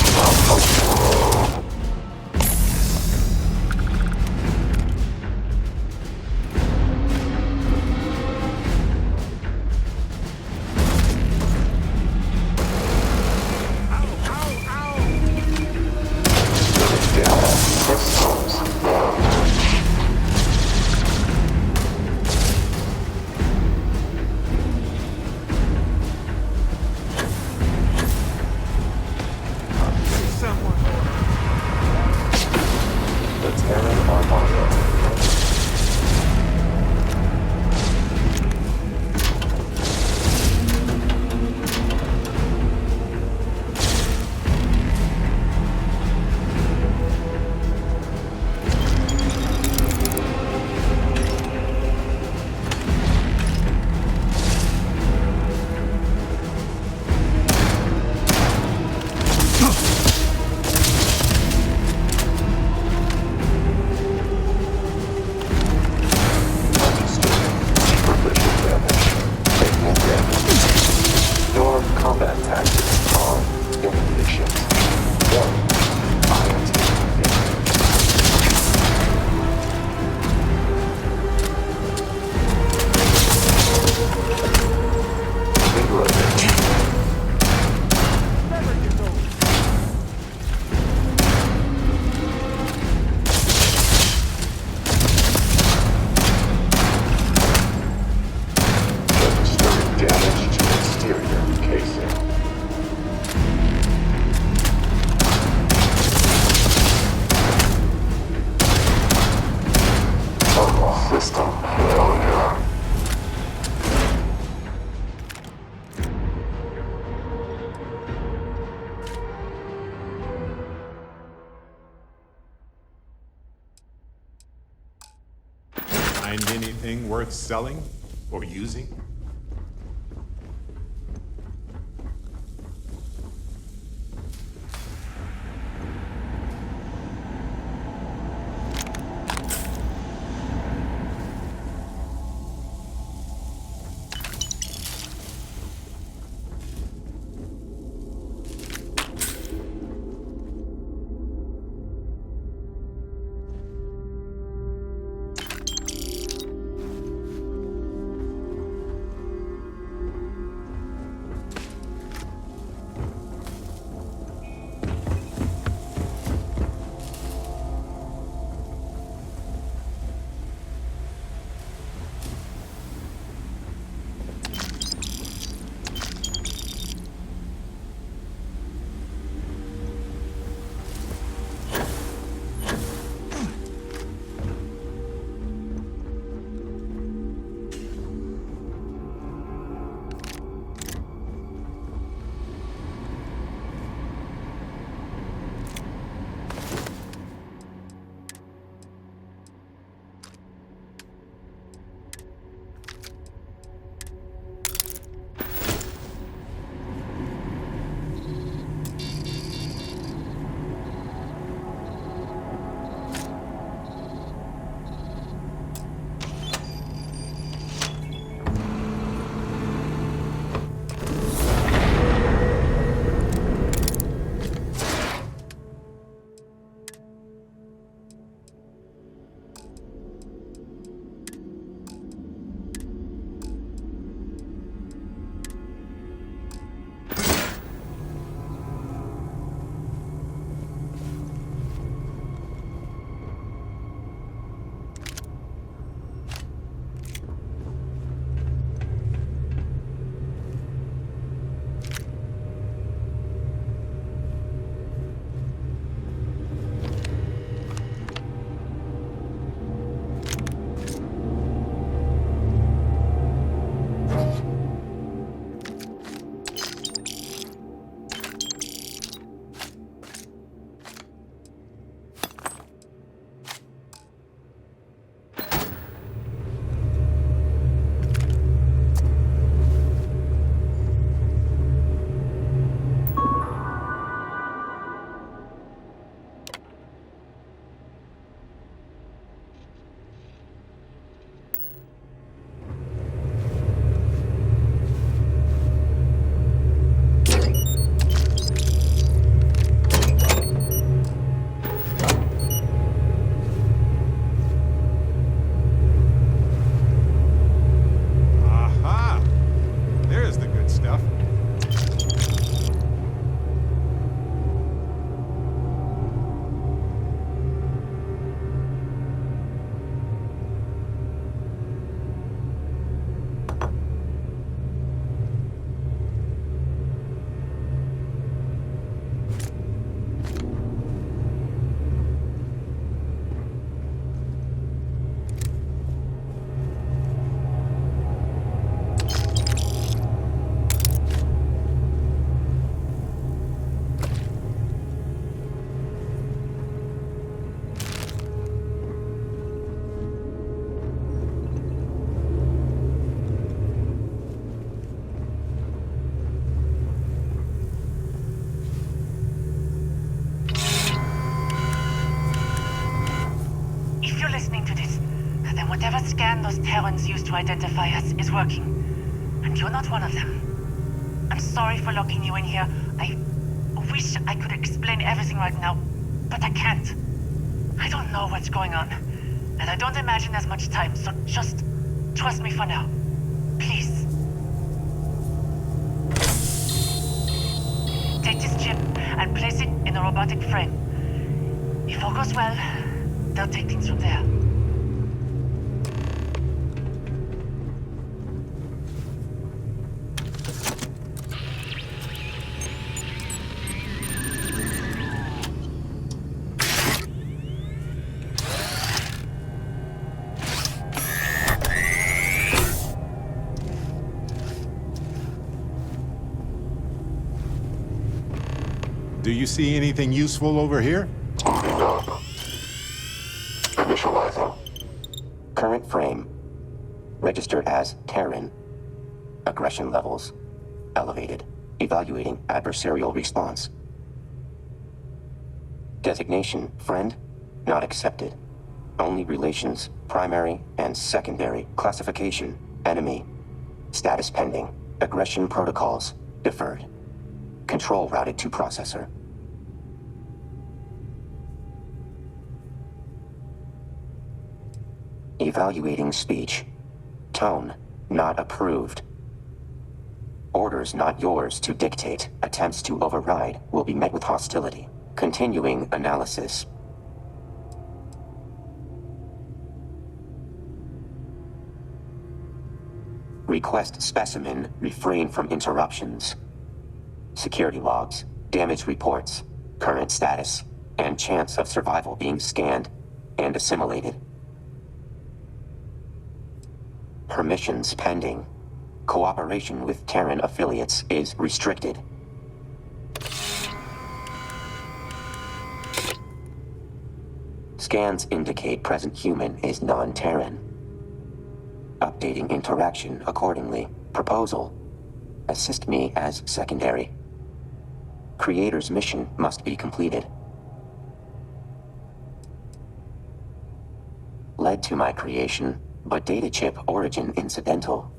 Find anything worth selling or using? those Terrans used to identify us is working. And you're not one of them. I'm sorry for locking you in here. I wish I could explain everything right now, but I can't. I don't know what's going on, and I don't imagine there's much time, so just trust me for now. Please. Take this chip and place it in a robotic frame. If all goes well, they'll take things from there. Do you see anything useful over here? Initializing. Current frame. Registered as Terran. Aggression levels. Elevated. Evaluating adversarial response. Designation, friend, not accepted. Only relations, primary and secondary. Classification, enemy. Status pending. Aggression protocols, deferred. Control routed to processor. Evaluating speech. Tone, not approved. Orders not yours to dictate. Attempts to override will be met with hostility. Continuing analysis. Request specimen, refrain from interruptions. Security logs, damage reports, current status, and chance of survival being scanned and assimilated. Permissions pending. Cooperation with Terran affiliates is restricted. Scans indicate present human is non-Terran. Updating interaction accordingly. Proposal. Assist me as secondary. Creator's mission must be completed. Led to my creation, but data chip origin incidental.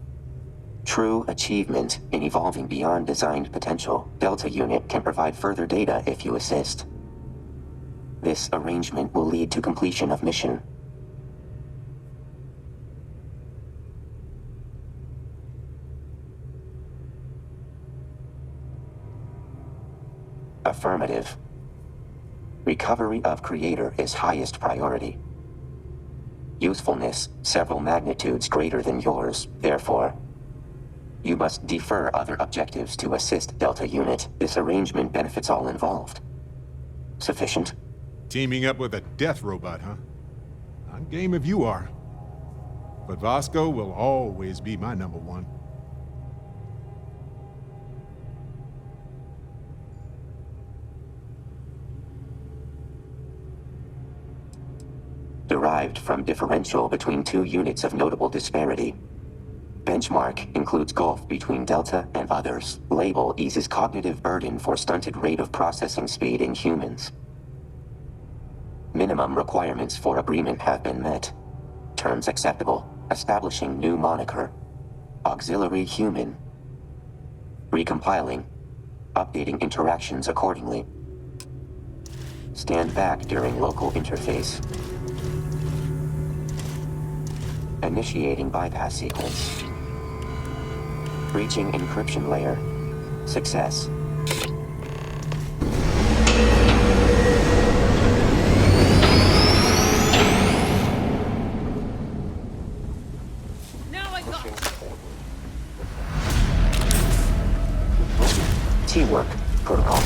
True achievement in evolving beyond designed potential. Delta unit can provide further data if you assist. This arrangement will lead to completion of mission. Affirmative. Recovery of Creator is highest priority. Usefulness several magnitudes greater than yours, therefore. You must defer other objectives to assist Delta Unit. This arrangement benefits all involved. Sufficient? Teaming up with a death robot, huh? I'm game if you are. But Vasco will always be my number one. Derived from differential between two units of notable disparity. Benchmark includes gulf between Delta and others. Label eases cognitive burden for stunted rate of processing speed in humans. Minimum requirements for agreement have been met. Terms acceptable. Establishing new moniker. Auxiliary human. Recompiling. Updating interactions accordingly. Stand back during local interface. Initiating bypass sequence. Breaching encryption layer. Success. Now I got Teamwork protocol.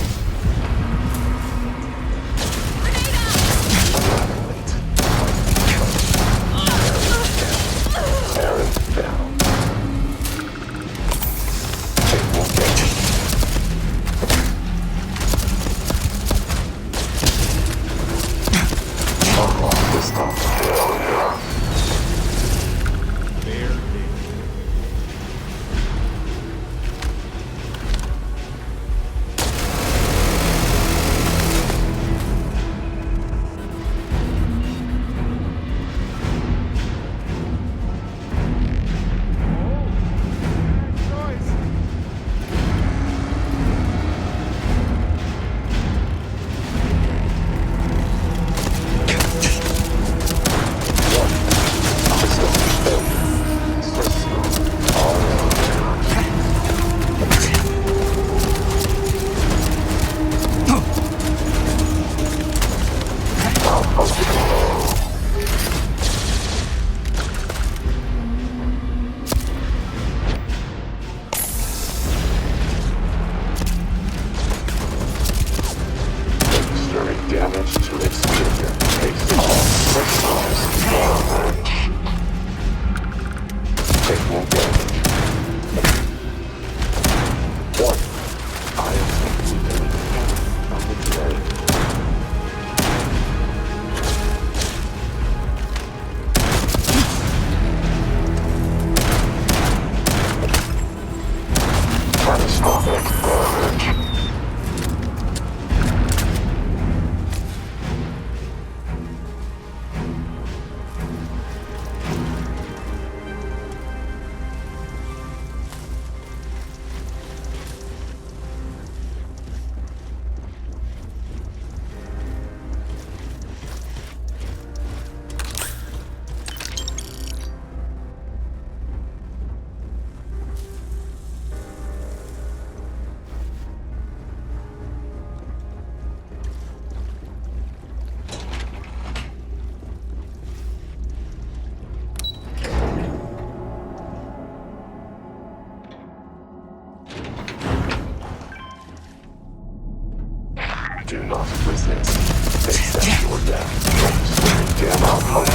Do not resist. Accept your death. Damn out hope.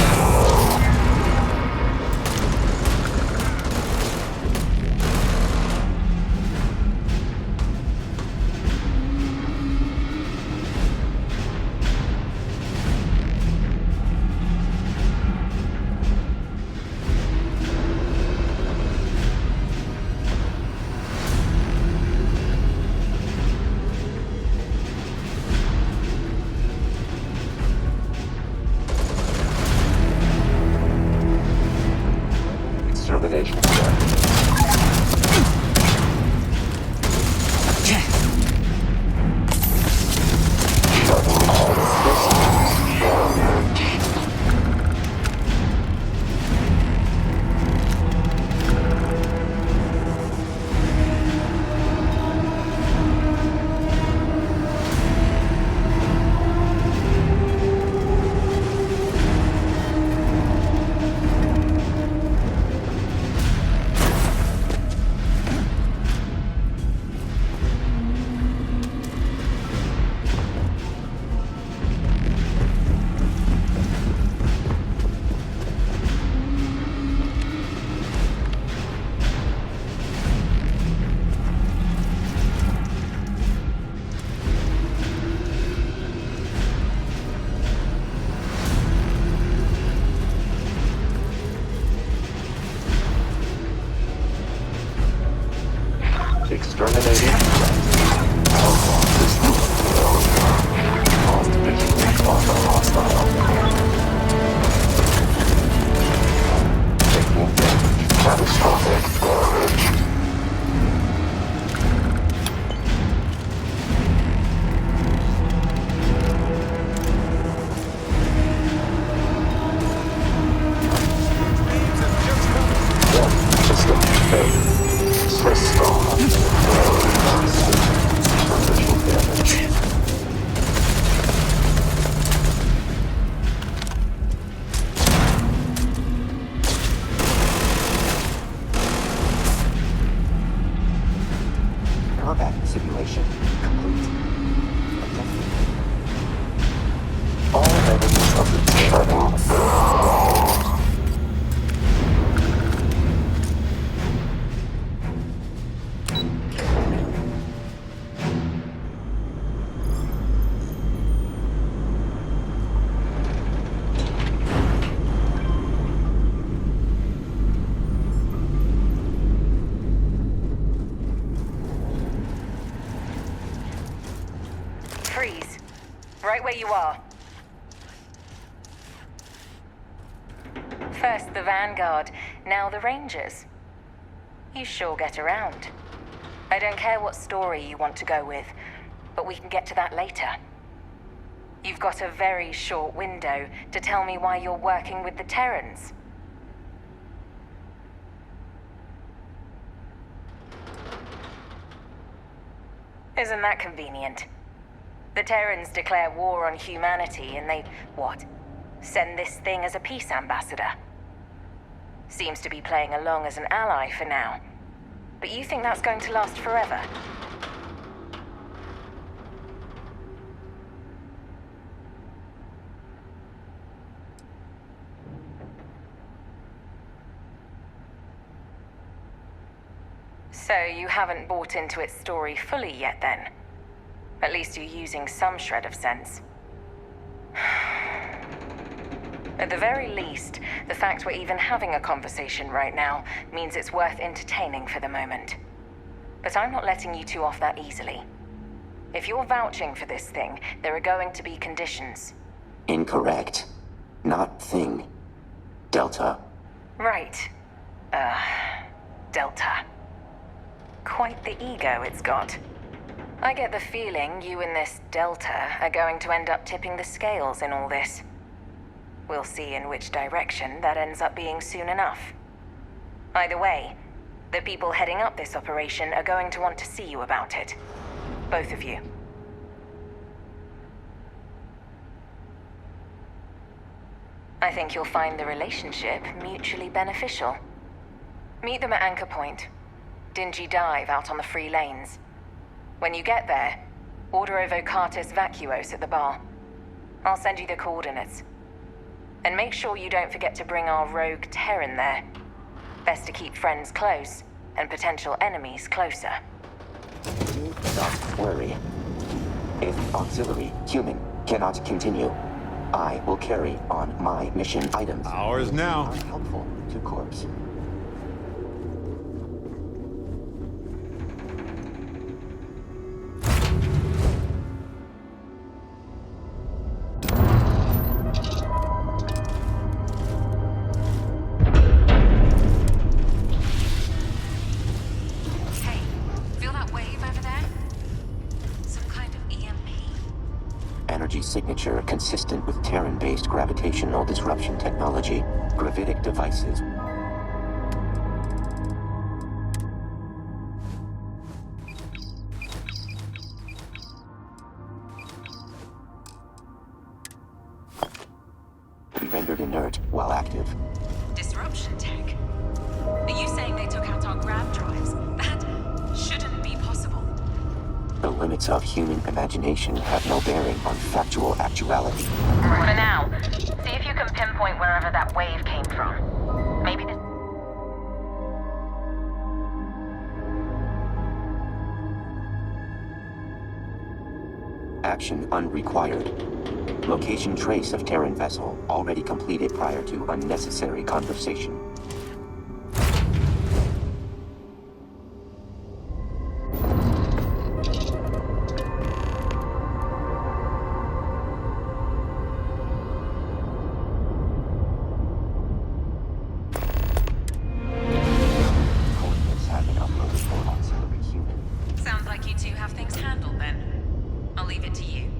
Extermination. Exterminating. Lost vision. Hostile. Taking damage. Catastrophic damage. System failed. System. Combat simulation complete. All enemies of the channel. Freeze. Right where you are. First the Vanguard, now the Rangers. You sure get around. I don't care what story you want to go with, but we can get to that later. You've got a very short window to tell me why you're working with the Terrans. Isn't that convenient? The Terrans declare war on humanity and they, what? Send this thing as a peace ambassador. Seems to be playing along as an ally for now. But you think that's going to last forever? So you haven't bought into its story fully yet then? At least you're using some shred of sense. At the very least, the fact we're even having a conversation right now means it's worth entertaining for the moment. But I'm not letting you two off that easily. If you're vouching for this thing, there are going to be conditions. Incorrect. Not thing. Delta. Right. Delta. Quite the ego it's got. I get the feeling you and this Delta are going to end up tipping the scales in all this. We'll see in which direction that ends up being soon enough. Either way, the people heading up this operation are going to want to see you about it. Both of you. I think you'll find the relationship mutually beneficial. Meet them at Anchor Point. Dingy dive out on the free lanes. When you get there, Order a Vocatus Vacuos at the bar. I'll send you the coordinates. And make sure you don't forget to bring our rogue Terran there. Best to keep friends close, and potential enemies closer. Do not worry. If auxiliary human cannot continue, I will carry on my mission items. Ours now. Are helpful to Corps. Hey, feel that wave over there? Some kind of EMP. Energy signature consistent with Terran-based gravitational disruption technology. Gravitic devices. Be rendered inert while active. Disruption tech? Are you saying they took out our grav drives? That shouldn't be possible. The limits of human imagination have no bearing on factual actuality. For now, see if you can pinpoint wherever that wave came from. Maybe this... Action unrequired. Location trace of Terran vessel already completed prior to unnecessary conversation. Coordinates have been uploaded for auxiliary human. Sounds like you two have things handled then. I'll leave it to you.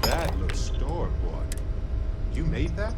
That looks store-bought. You made that?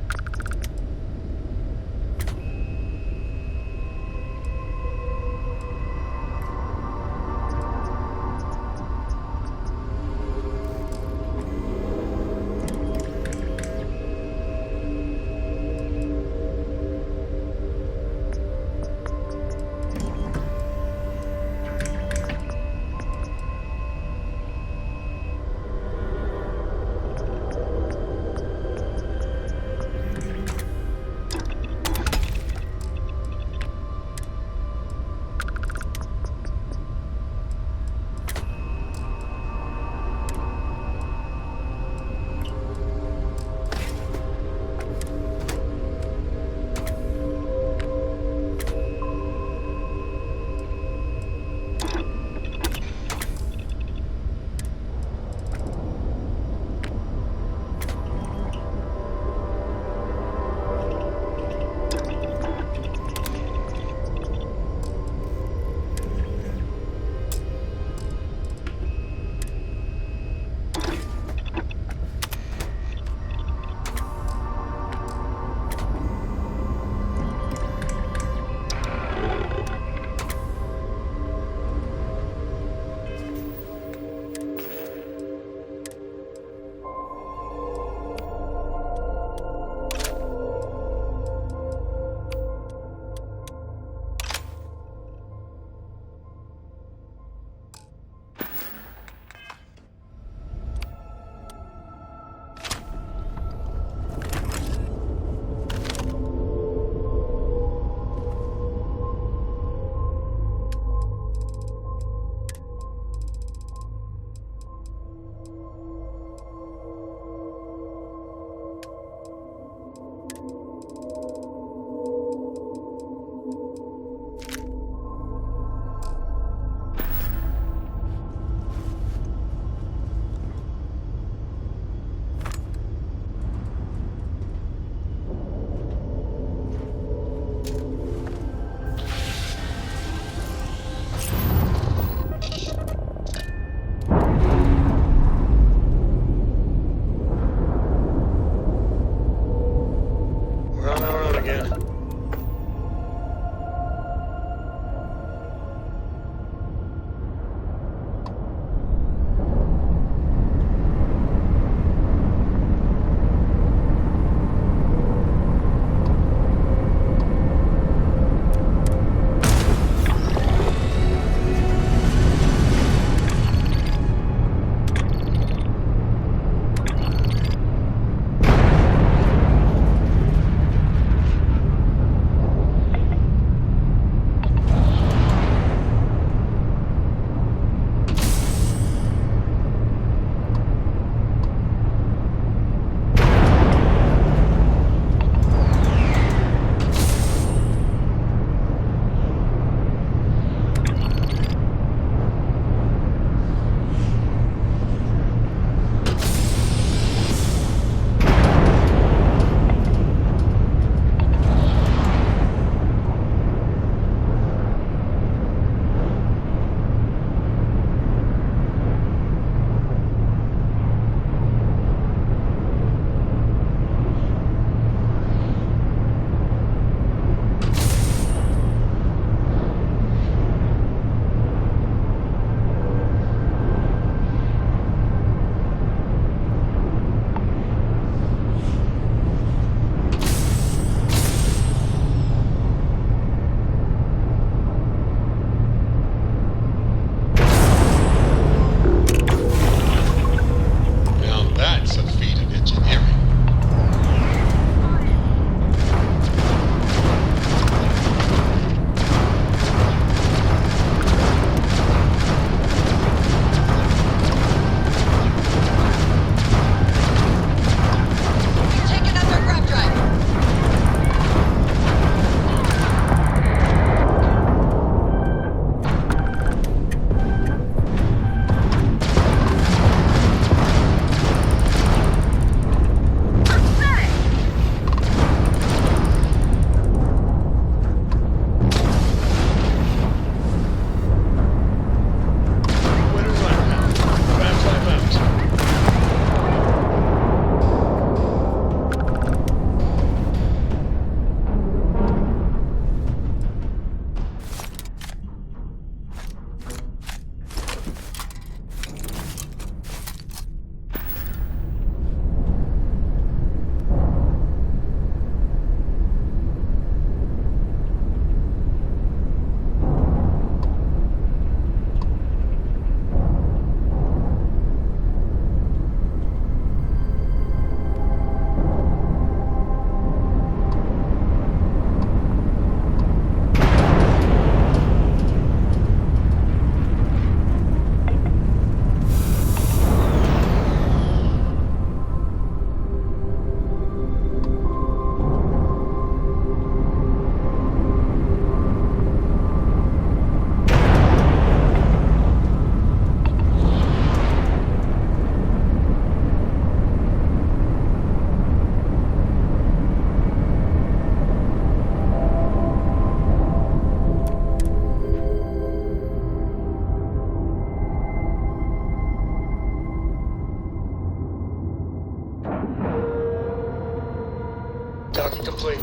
complete.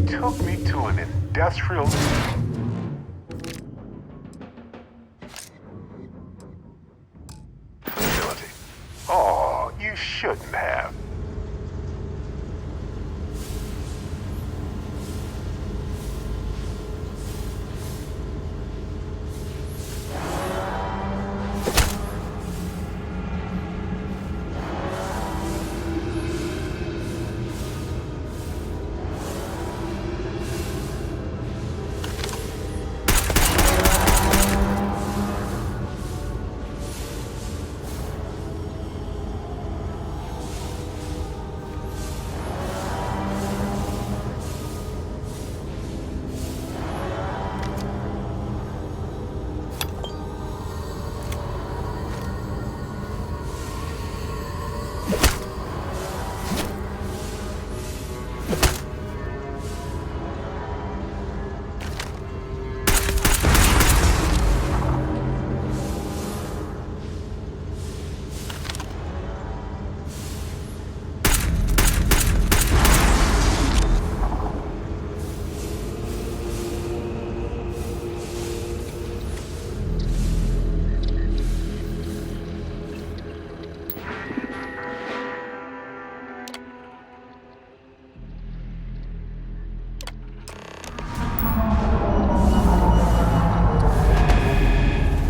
Took me to an industrial... facility. Oh, you shouldn't have.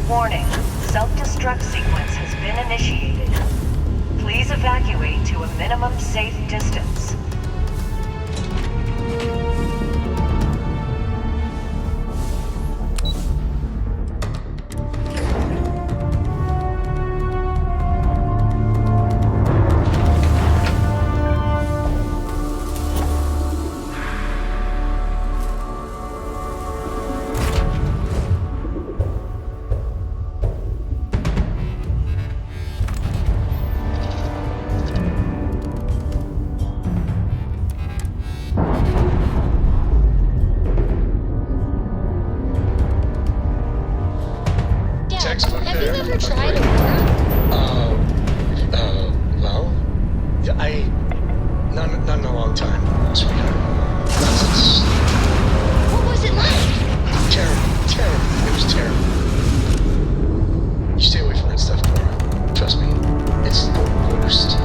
Warning, self-destruct sequence has been initiated. Please evacuate to a minimum safe distance. Have you ever tried a worm? Well, not in a long time, sweetheart. Not since... What was it like? Terrible. It was terrible. You stay away from that stuff, Cora. Trust me, it's the worst.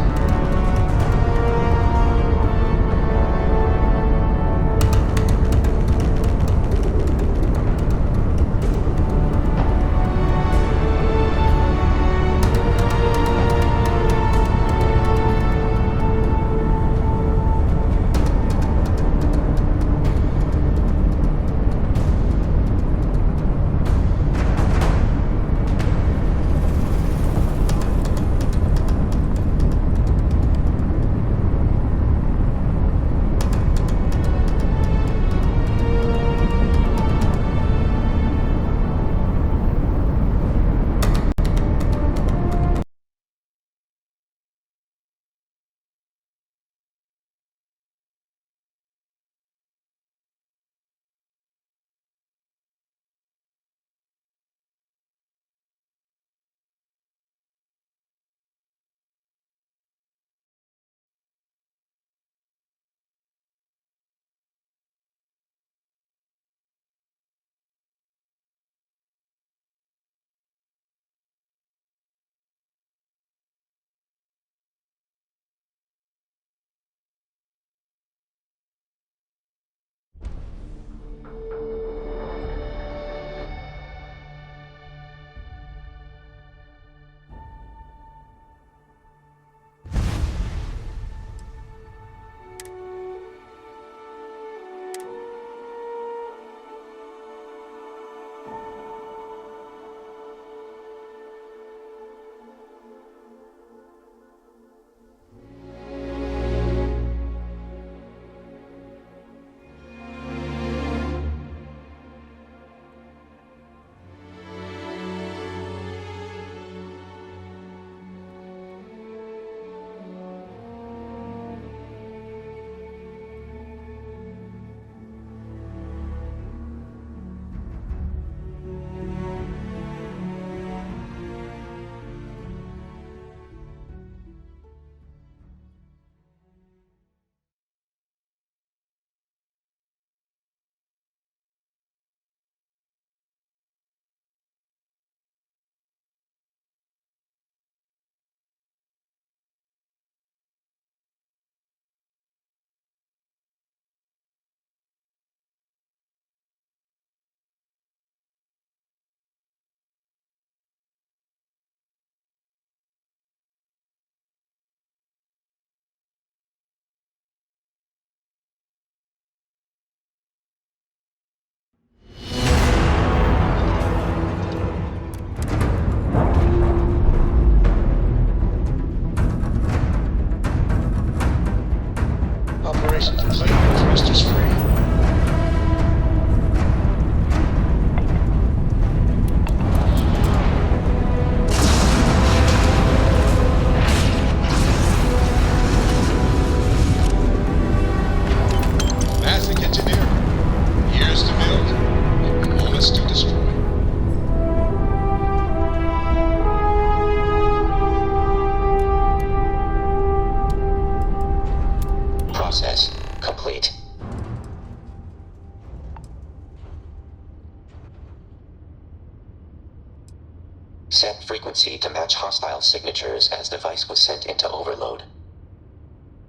Set frequency to match hostile signatures as device was sent into overload.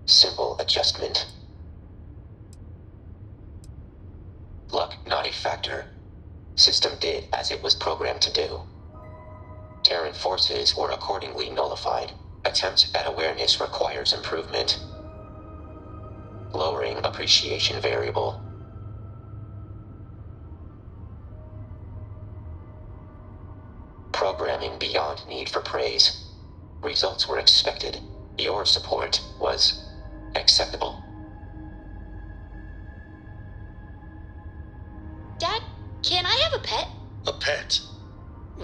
Simple adjustment. Luck not a factor. System did as it was programmed to do. Terran forces were accordingly nullified. Attempt at awareness requires improvement. Lowering appreciation variable. Programming beyond need for praise. Results were expected. Your support was acceptable. Dad, can I have a pet? A pet?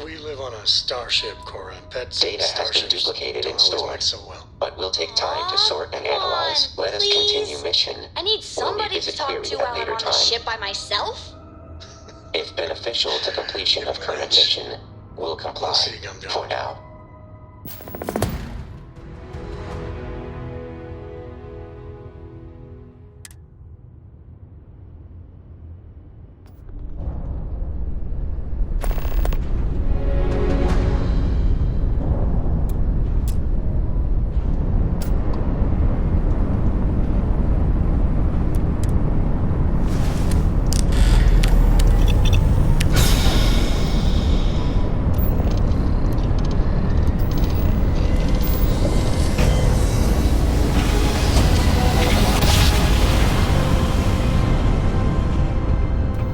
We live on a starship, Cora. Pets Data has been starships duplicated don't and always stored, mix so well. but will take time to sort and analyze. Let us please. continue mission. I need somebody to revisit talk query to at while I'm later on the time. ship by myself. If beneficial to completion of current mission, will comply. For now.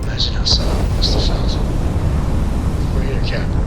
Imagine how someone must have felt. We're here, Captain.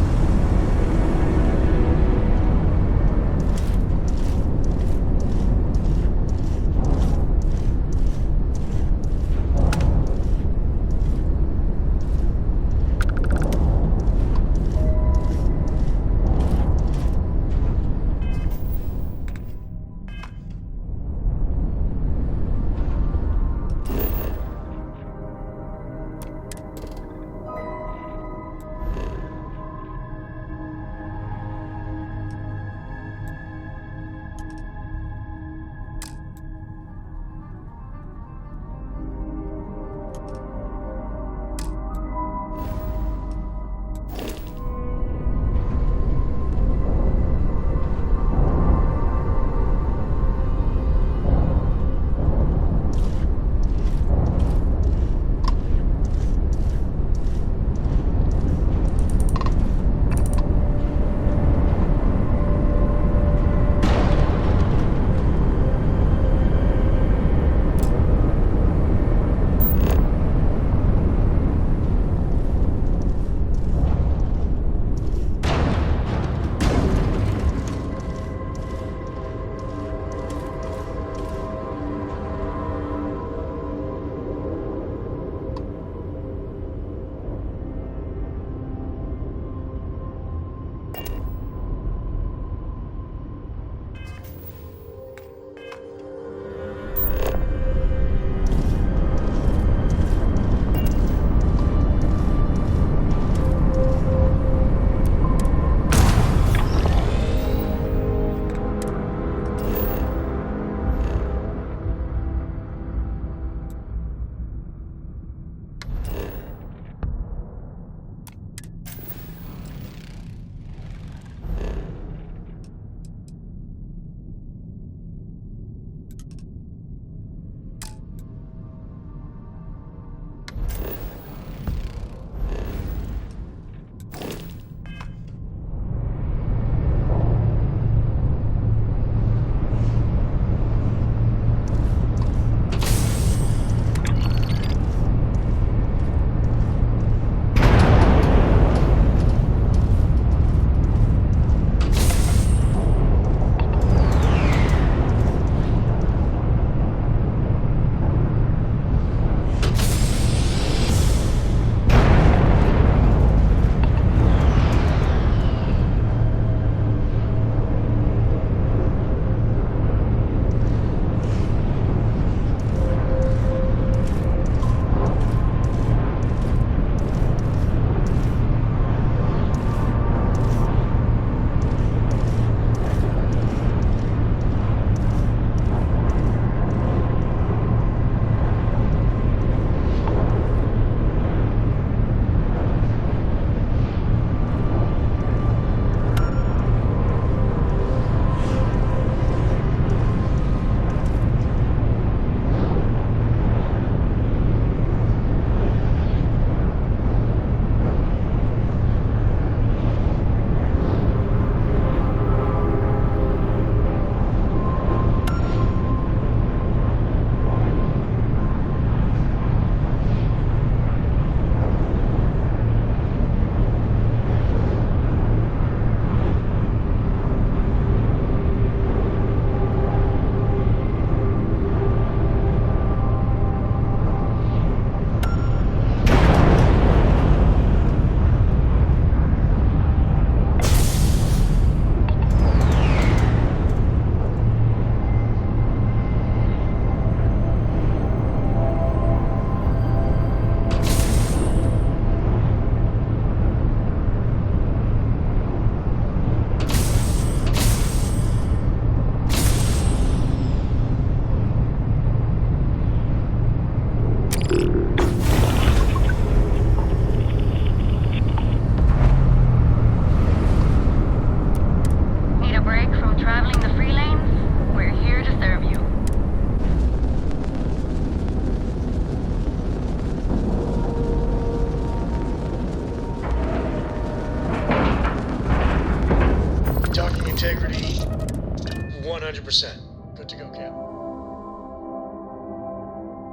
100%. Good to go, Cap.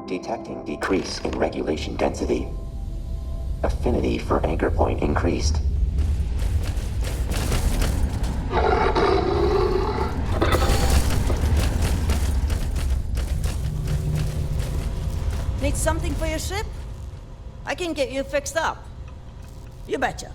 Detecting decrease in regulation density. Affinity for anchor point increased. Need something for your ship? I can get you fixed up. You betcha.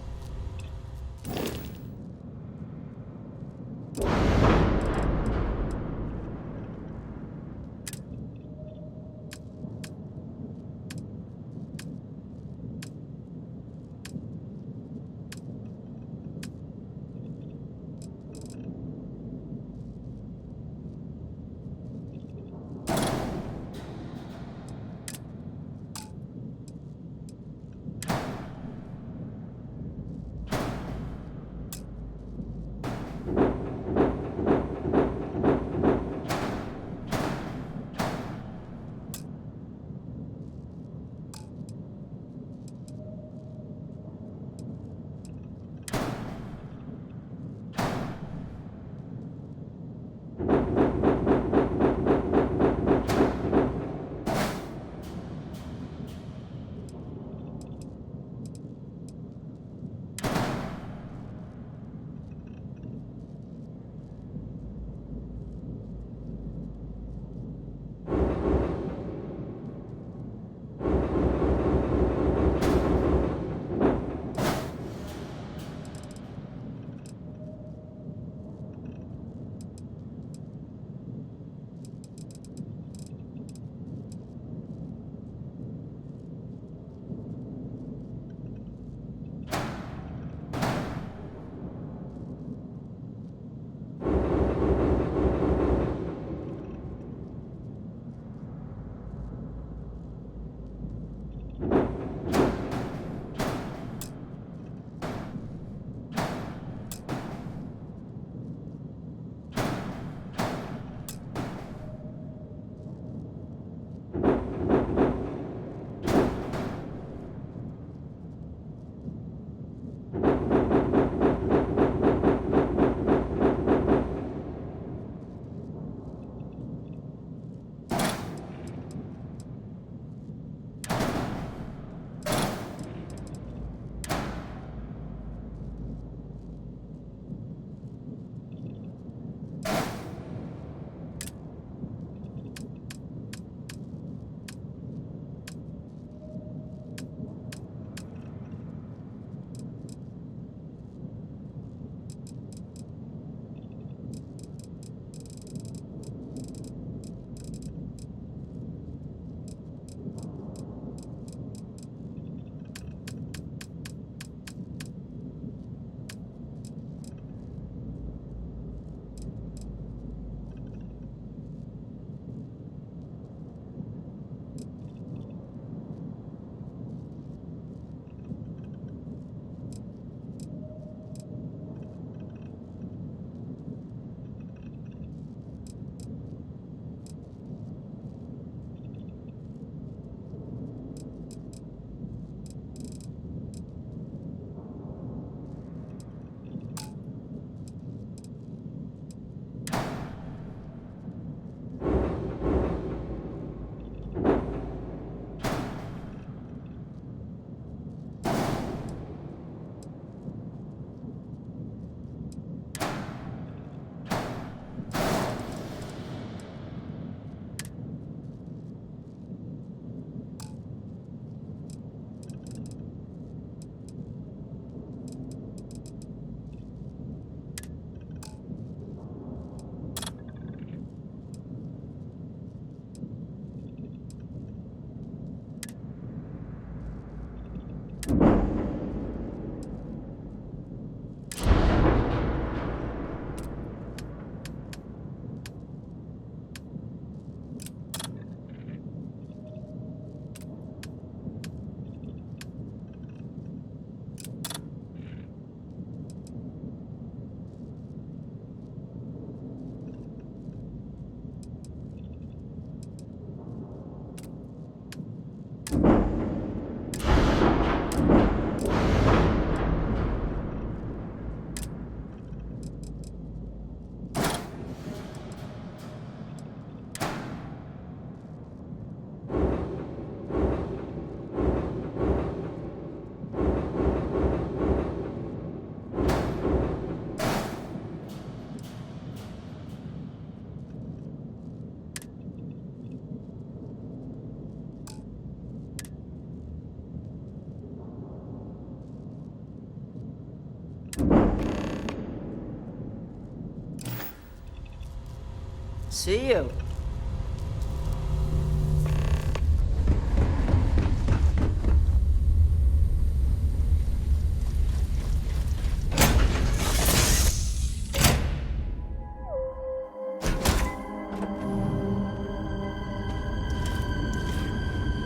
See you.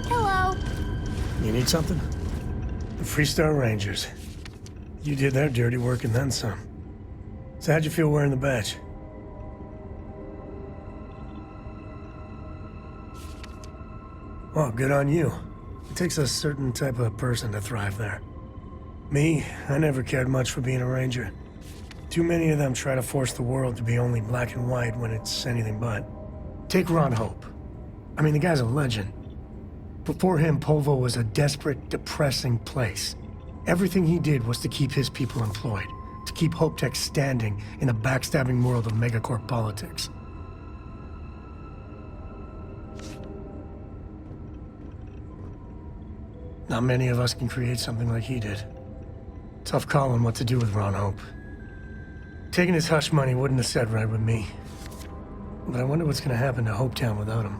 Hello. You need something? The Freestar Rangers. You did their dirty work and then some. So how'd you feel wearing the badge? Well, good on you. It takes a certain type of person to thrive there. Me, I never cared much for being a ranger. Too many of them try to force the world to be only black and white when it's anything but. Take Ron Hope. I mean, the guy's a legend. Before him, Polvo was a desperate, depressing place. Everything he did was to keep his people employed, to keep Hope Tech standing in a backstabbing world of megacorp politics. Not many of us can create something like he did. Tough call on what to do with Ron Hope. Taking his hush money wouldn't have set right with me. But I wonder what's gonna happen to Hopetown without him.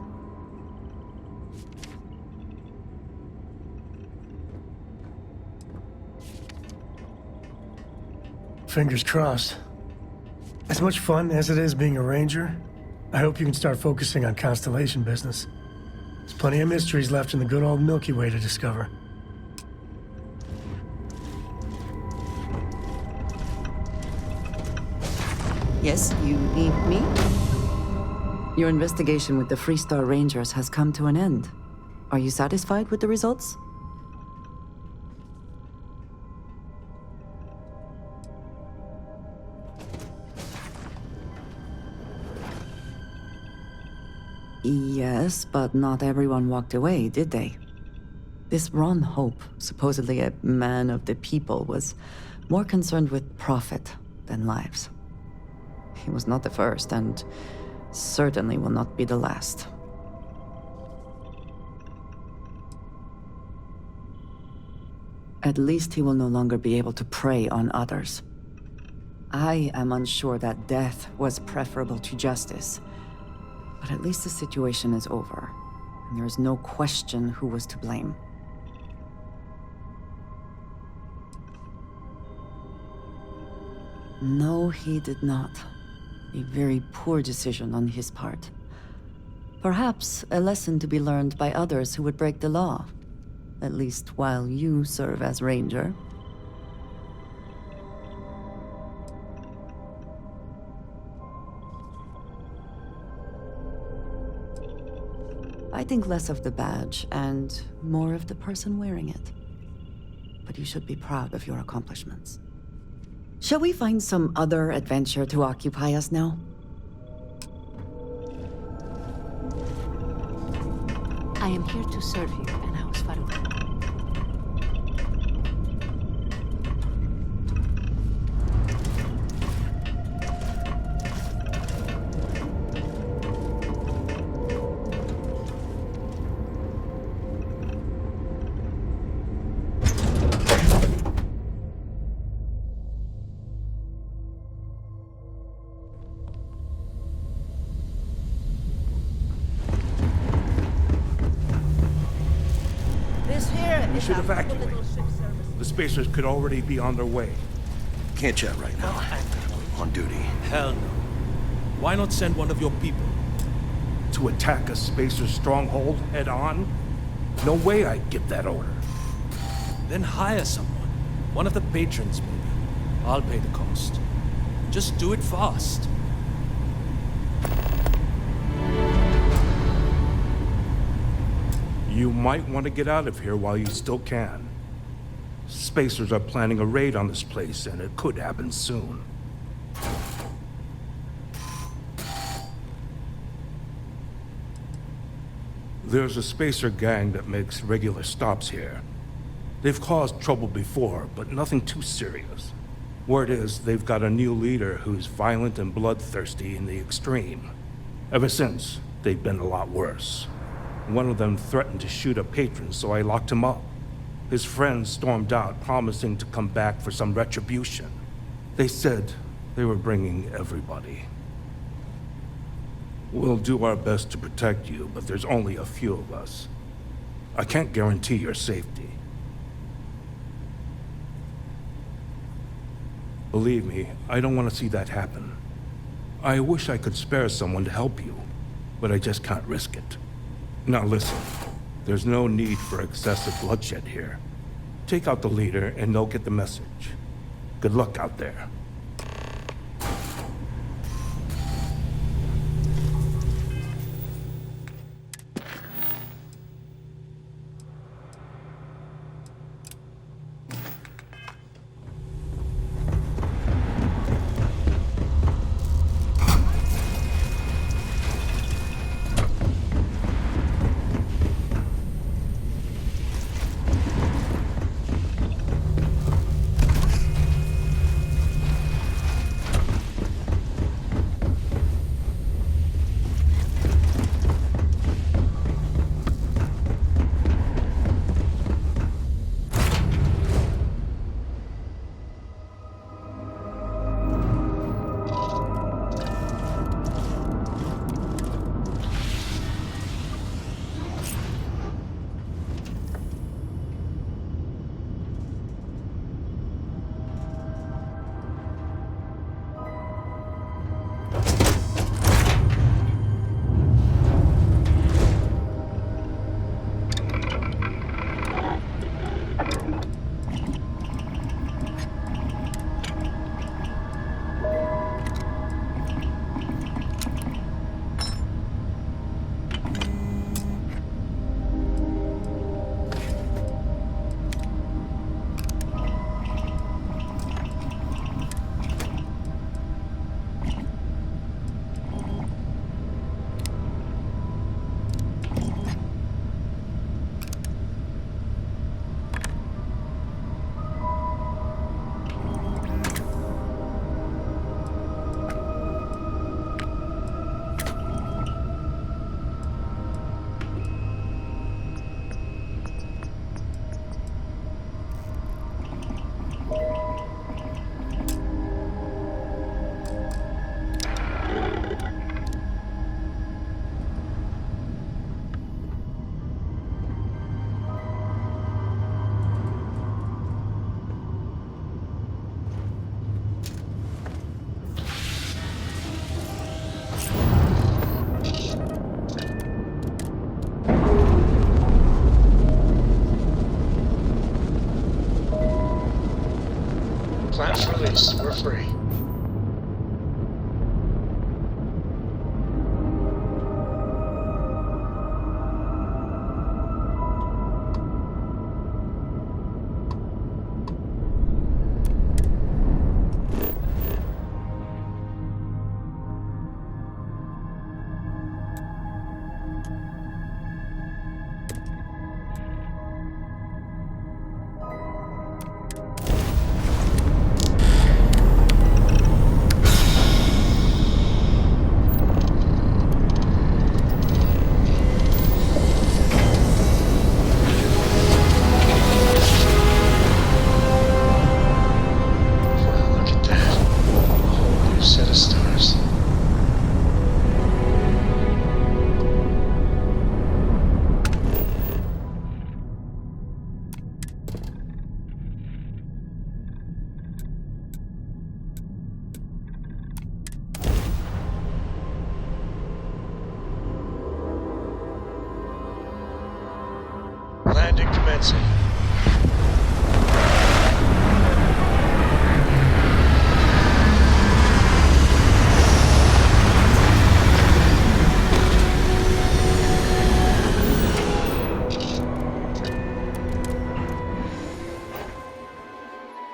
Fingers crossed. As much fun as it is being a ranger, I hope you can start focusing on Constellation business. There's plenty of mysteries left in the good old Milky Way to discover. Yes, you need me? Your investigation with the Freestar Rangers has come to an end. Are you satisfied with the results? Yes, but not everyone walked away, did they? This Ron Hope, supposedly a man of the people, was more concerned with profit than lives. He was not the first, and certainly will not be the last. At least he will no longer be able to prey on others. I am unsure that death was preferable to justice. But at least the situation is over, and there is no question who was to blame. No, he did not. A very poor decision on his part. Perhaps a lesson to be learned by others who would break the law. At least while you serve as Ranger. I think less of the badge and more of the person wearing it. But you should be proud of your accomplishments. Shall we find some other adventure to occupy us now? I am here to serve you, and I was far away. We should evacuate. The spacers could already be on their way. Can't chat right now. On duty. Hell no. Why not send one of your people? To attack a spacer stronghold head on? No way I'd give that order. Then hire someone. One of the patrons, maybe. I'll pay the cost. Just do it fast. You might want to get out of here while you still can. Spacers are planning a raid on this place, and it could happen soon. There's a spacer gang that makes regular stops here. They've caused trouble before, but nothing too serious. Word is, they've got a new leader who's violent and bloodthirsty in the extreme. Ever since, they've been a lot worse. One of them threatened to shoot a patron, so I locked him up. His friends stormed out, promising to come back for some retribution. They said they were bringing everybody. We'll do our best to protect you, but there's only a few of us. I can't guarantee your safety. Believe me, I don't want to see that happen. I wish I could spare someone to help you, but I just can't risk it. Now listen, there's no need for excessive bloodshed here. Take out the leader and they'll get the message. Good luck out there. Class released. We're free. Landing commencing.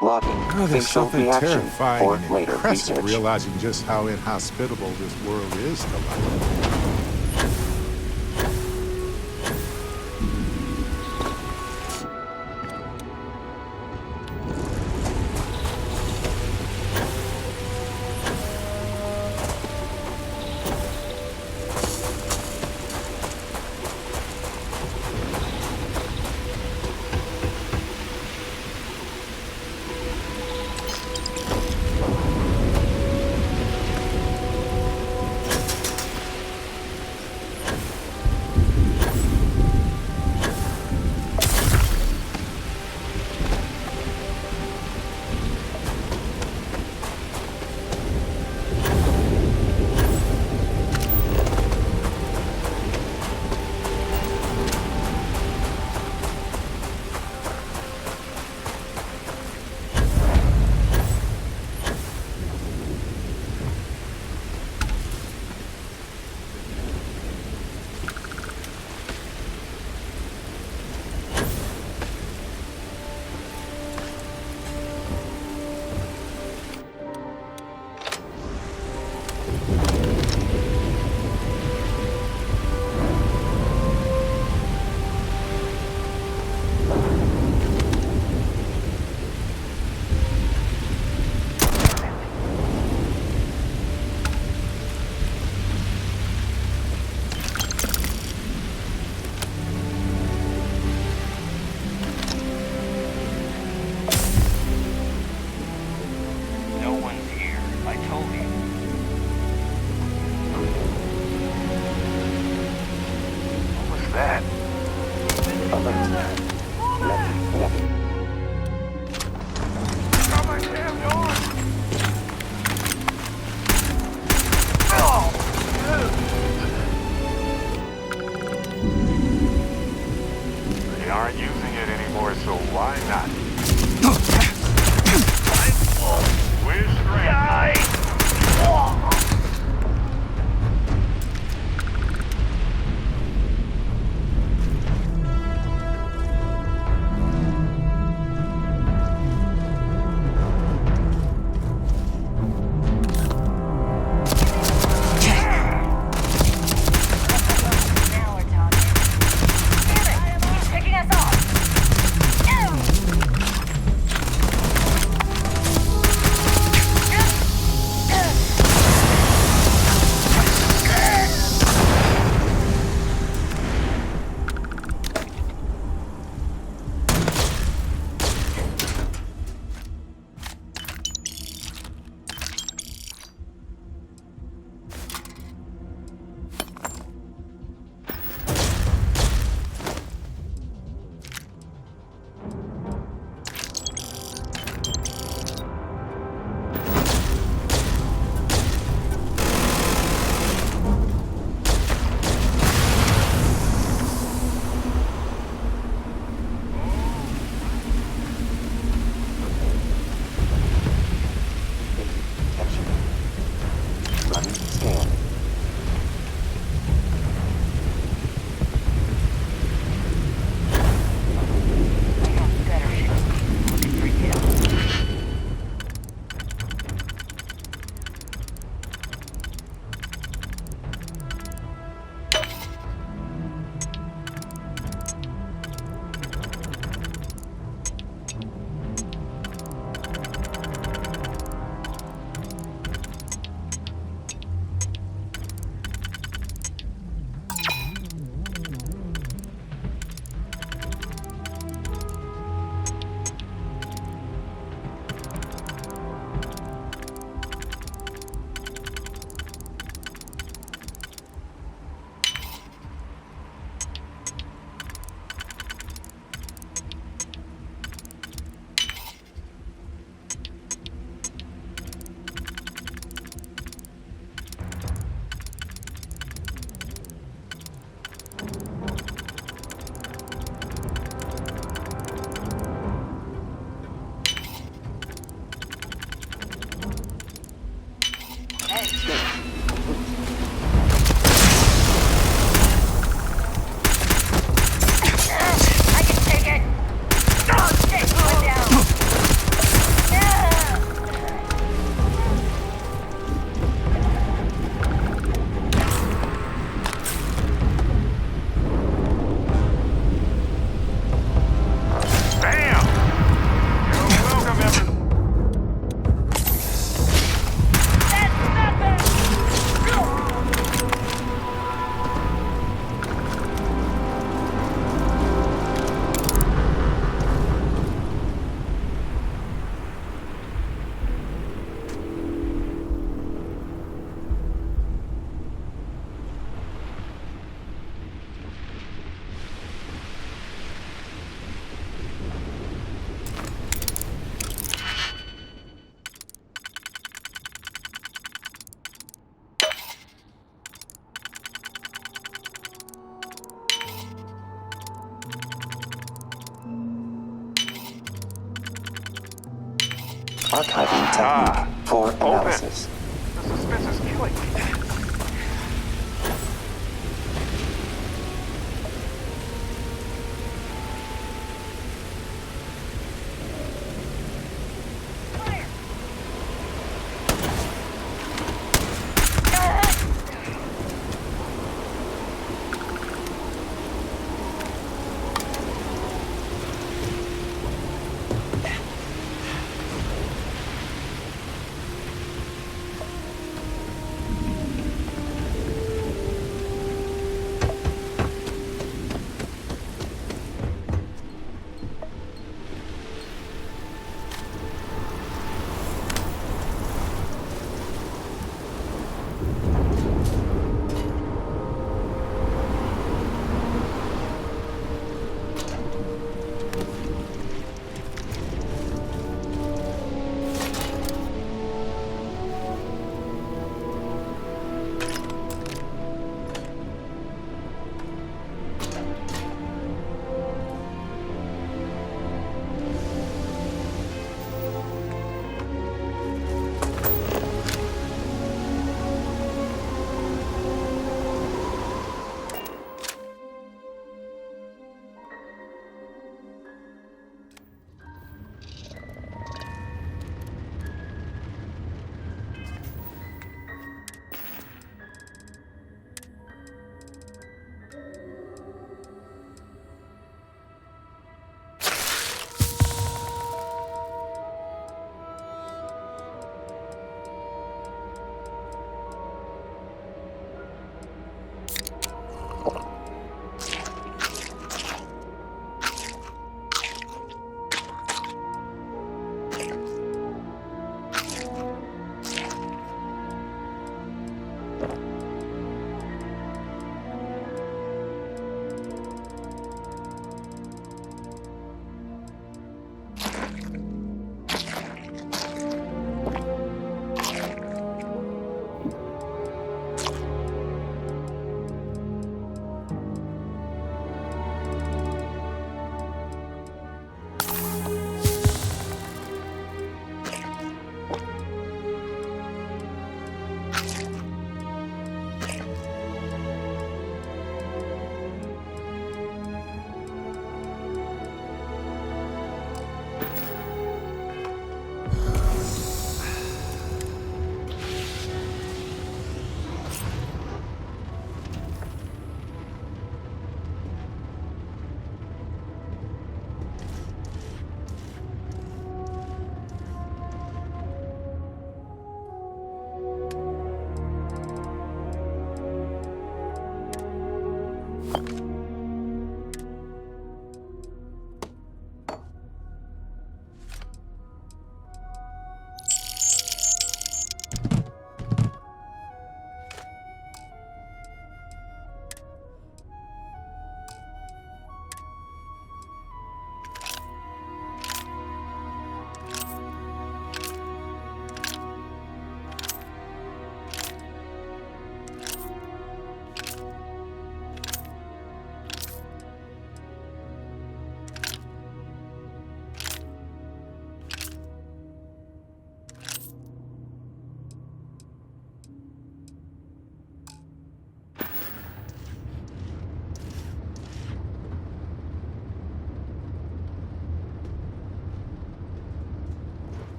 Logging. Oh, there's Facial something reaction terrifying for and later impressive research. realizing just how inhospitable this world is to life. Archiving technique for analysis. The suspense is killing me.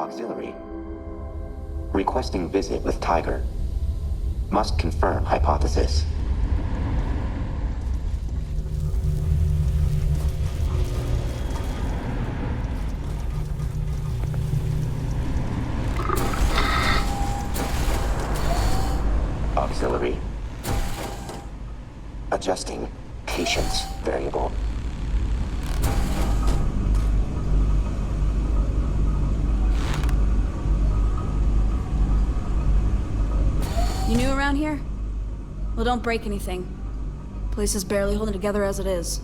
Auxiliary. Requesting visit with Tiger. Must confirm hypothesis. Auxiliary. Adjusting patience variable. You new around here? Well, don't break anything. Place is barely holding together as it is.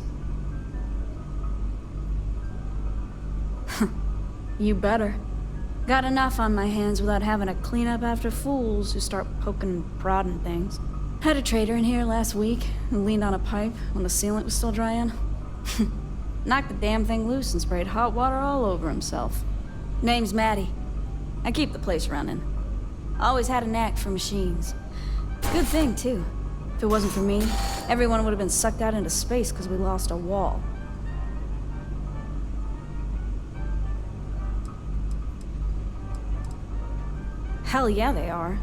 You better. Got enough on my hands without having to clean up after fools who start poking and prodding things. Had a trader in here last week who leaned on a pipe when the sealant was still drying. Knocked the damn thing loose and sprayed hot water all over himself. Name's Maddie. I keep the place running. Always had a knack for machines. Good thing, too. If it wasn't for me, everyone would have been sucked out into space because we lost a wall. Hell yeah, they are.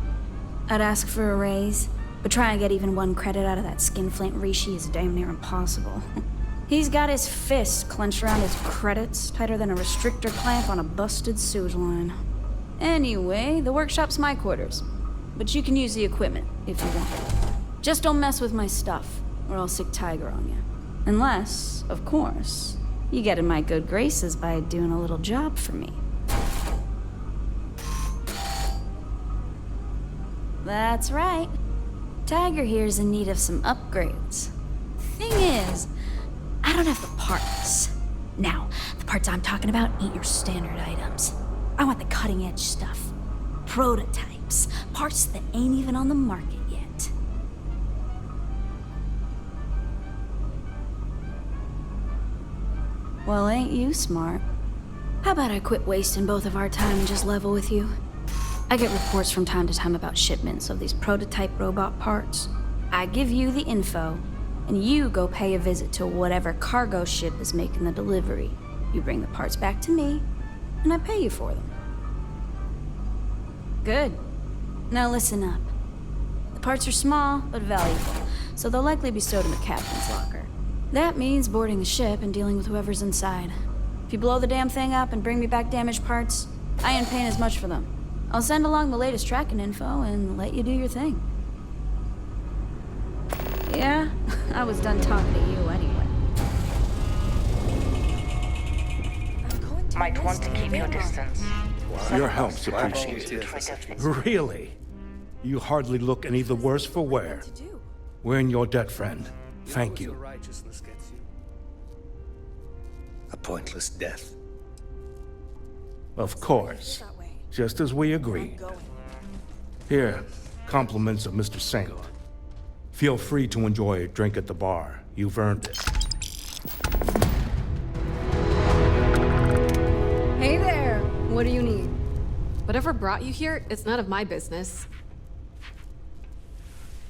I'd ask for a raise, but trying to get even one credit out of that skinflint Rishi is damn near impossible. He's got his fist clenched around his credits, tighter than a restrictor clamp on a busted sewage line. Anyway, the workshop's my quarters, but you can use the equipment if you want. Just don't mess with my stuff, or I'll sick Tiger on you. Unless, of course, you get in my good graces by doing a little job for me. That's right. Tiger here's in need of some upgrades. Thing is, I don't have the parts. Now, the parts I'm talking about ain't your standard items. I want the cutting-edge stuff. Prototypes. Parts that ain't even on the market yet. Well, ain't you smart? How about I quit wasting both of our time and just level with you? I get reports from time to time about shipments of these prototype robot parts. I give you the info, and you go pay a visit to whatever cargo ship is making the delivery. You bring the parts back to me, and I pay you for them. Good. Now listen up. The parts are small, but valuable, so they'll likely be stowed in the captain's locker. That means boarding the ship and dealing with whoever's inside. If you blow the damn thing up and bring me back damaged parts, I ain't paying as much for them. I'll send along the latest tracking info and let you do your thing. Yeah, I was done talking to you anyway. Might want to keep your distance. Your help's appreciated. Really? You hardly look any the worse for wear. We're in your debt, friend. Thank you. A pointless death. Of course. Just as we agreed. Here, compliments of Mr. Saint. Feel free to enjoy a drink at the bar. You've earned it. Hey there! What do you need? Whatever brought you here, it's none of my business.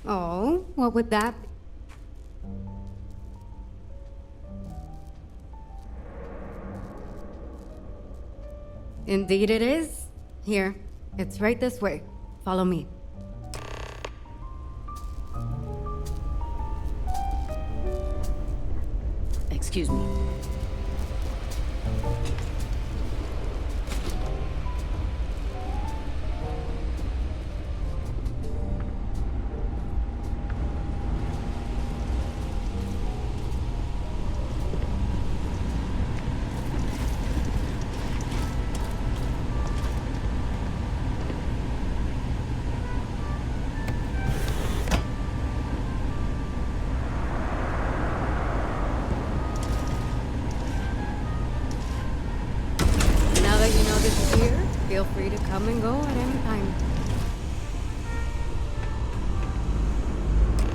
Oh, what would that be? Indeed it is. Here, it's right this way. Follow me. Excuse me. Feel free to come and go at any time.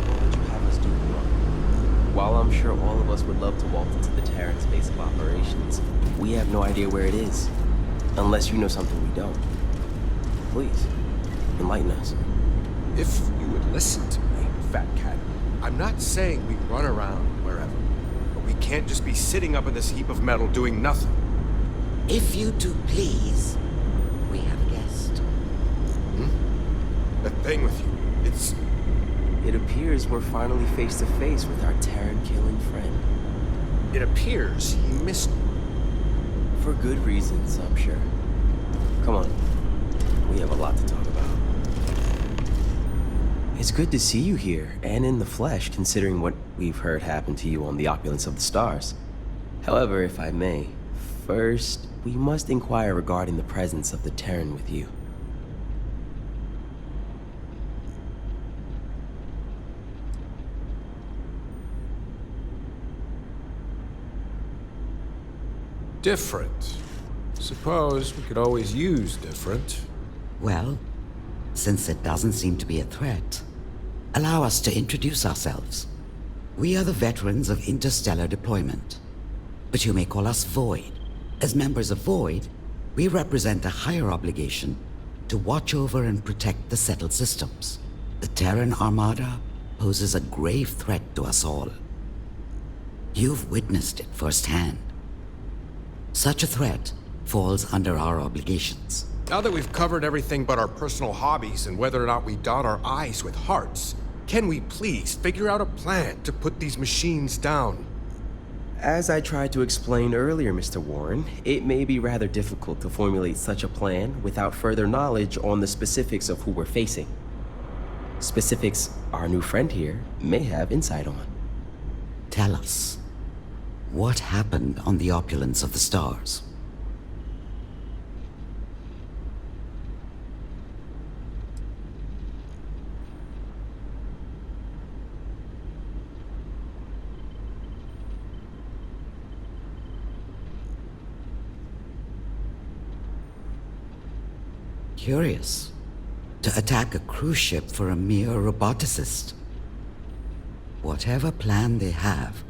What would you have us do, Ron? While I'm sure all of us would love to walk into the Terran's base of operations, we have no idea where it is. Unless you know something we don't. Please, enlighten us. If you would listen to me, Fat Cat, I'm not saying we run around wherever, but we can't just be sitting up in this heap of metal doing nothing. If you do please, It appears we're finally face to face with our Terran-killing friend. It appears he missed you. For good reasons, I'm sure. Come on. We have a lot to talk about. It's good to see you here, and in the flesh, considering what we've heard happened to you on the Opulence of the Stars. However, if I may, first, we must inquire regarding the presence of the Terran with you. Different. Suppose we could always use different. Well, since it doesn't seem to be a threat, allow us to introduce ourselves. We are the veterans of interstellar deployment, but you may call us Void. As members of Void, we represent a higher obligation to watch over and protect the settled systems. The Terran Armada poses a grave threat to us all. You've witnessed it firsthand. Such a threat falls under our obligations. Now that we've covered everything but our personal hobbies and whether or not we dot our I's with hearts, can we please figure out a plan to put these machines down? As I tried to explain earlier, Mr. Warren, it may be rather difficult to formulate such a plan without further knowledge on the specifics of who we're facing. Specifics our new friend here may have insight on. Tell us, what happened on the Opulence of the Stars? Curious. To attack a cruise ship for a mere roboticist. Whatever plan they have,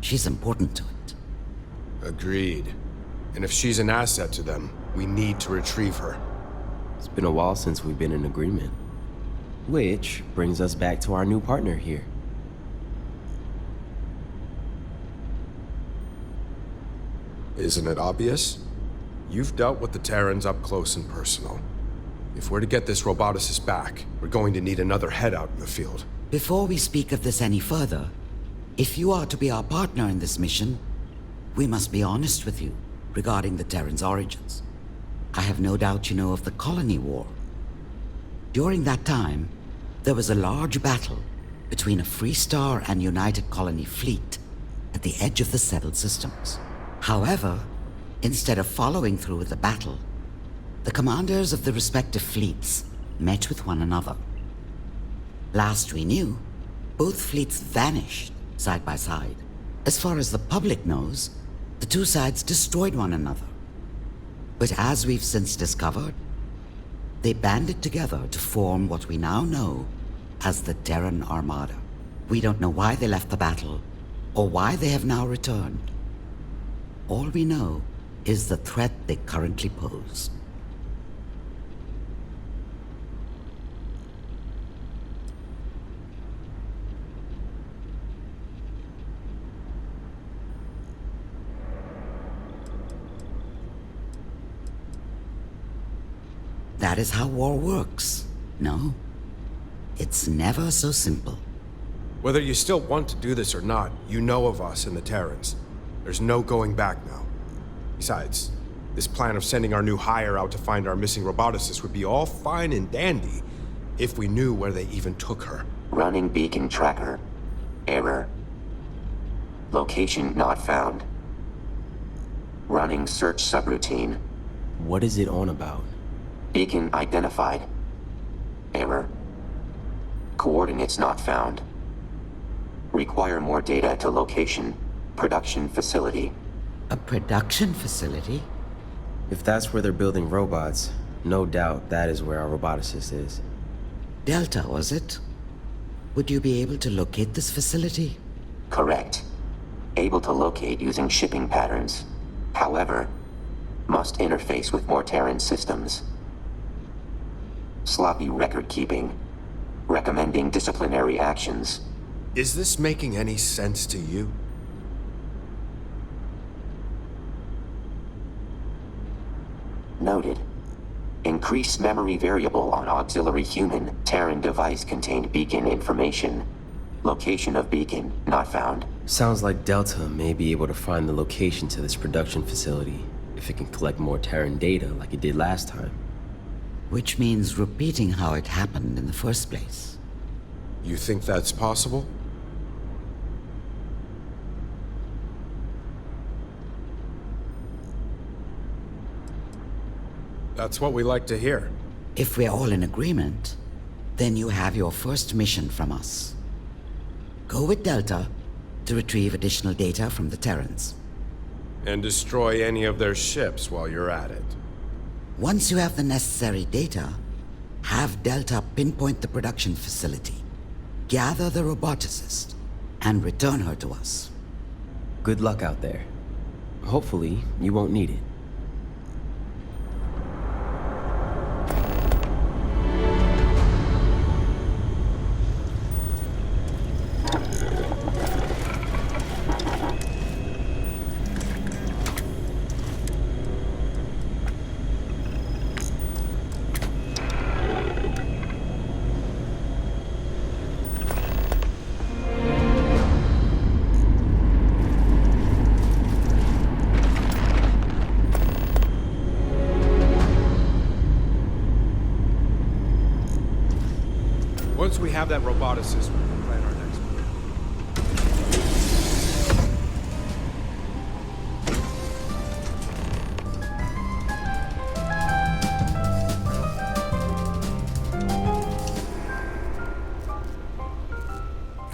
she's important to it. Agreed. And if she's an asset to them, we need to retrieve her. It's been a while since we've been in agreement. Which brings us back to our new partner here. Isn't it obvious? You've dealt with the Terrans up close and personal. If we're to get this roboticist back, we're going to need another head out in the field. Before we speak of this any further, if you are to be our partner in this mission, we must be honest with you regarding the Terran's origins. I have no doubt you know of the Colony War. During that time, there was a large battle between a Free Star and United Colony fleet at the edge of the settled systems. However, instead of following through with the battle, the commanders of the respective fleets met with one another. Last we knew, both fleets vanished side by side. As far as the public knows, the two sides destroyed one another. But as we've since discovered, they banded together to form what we now know as the Terran Armada. We don't know why they left the battle, or why they have now returned. All we know is the threat they currently pose. That is how war works. No, it's never so simple. Whether you still want to do this or not, you know of us and the Terrans. There's no going back now. Besides, this plan of sending our new hire out to find our missing roboticist would be all fine and dandy if we knew where they even took her. Running beacon tracker. Error. Location not found. Running search subroutine. What is it on about? Beacon identified. Error. Coordinates not found. Require more data to location. Production facility. A production facility? If that's where they're building robots, no doubt that is where our roboticist is. Delta, was it? Would you be able to locate this facility? Correct. Able to locate using shipping patterns. However, must interface with more Terran systems. Sloppy record keeping. Recommending disciplinary actions. Is this making any sense to you? Noted. Increased memory variable on auxiliary human. Terran device contained beacon information. Location of beacon not found. Sounds like Delta may be able to find the location to this production facility if it can collect more Terran data like it did last time. Which means repeating how it happened in the first place. You think that's possible? That's what we like to hear. If we're all in agreement, then you have your first mission from us. Go with Delta to retrieve additional data from the Terrans. And destroy any of their ships while you're at it. Once you have the necessary data, have Delta pinpoint the production facility, gather the roboticist, and return her to us. Good luck out there. Hopefully, you won't need it. Once we have that roboticist, we can plan our next move.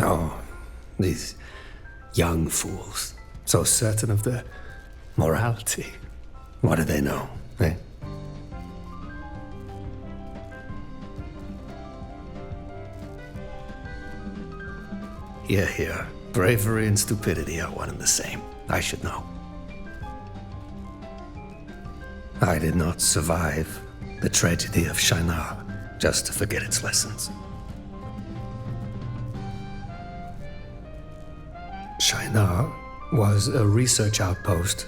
Oh, these young fools. So certain of their morality. What do they know, eh? Here. Bravery and stupidity are one and the same. I should know. I did not survive the tragedy of Shinar just to forget its lessons. Shinar was a research outpost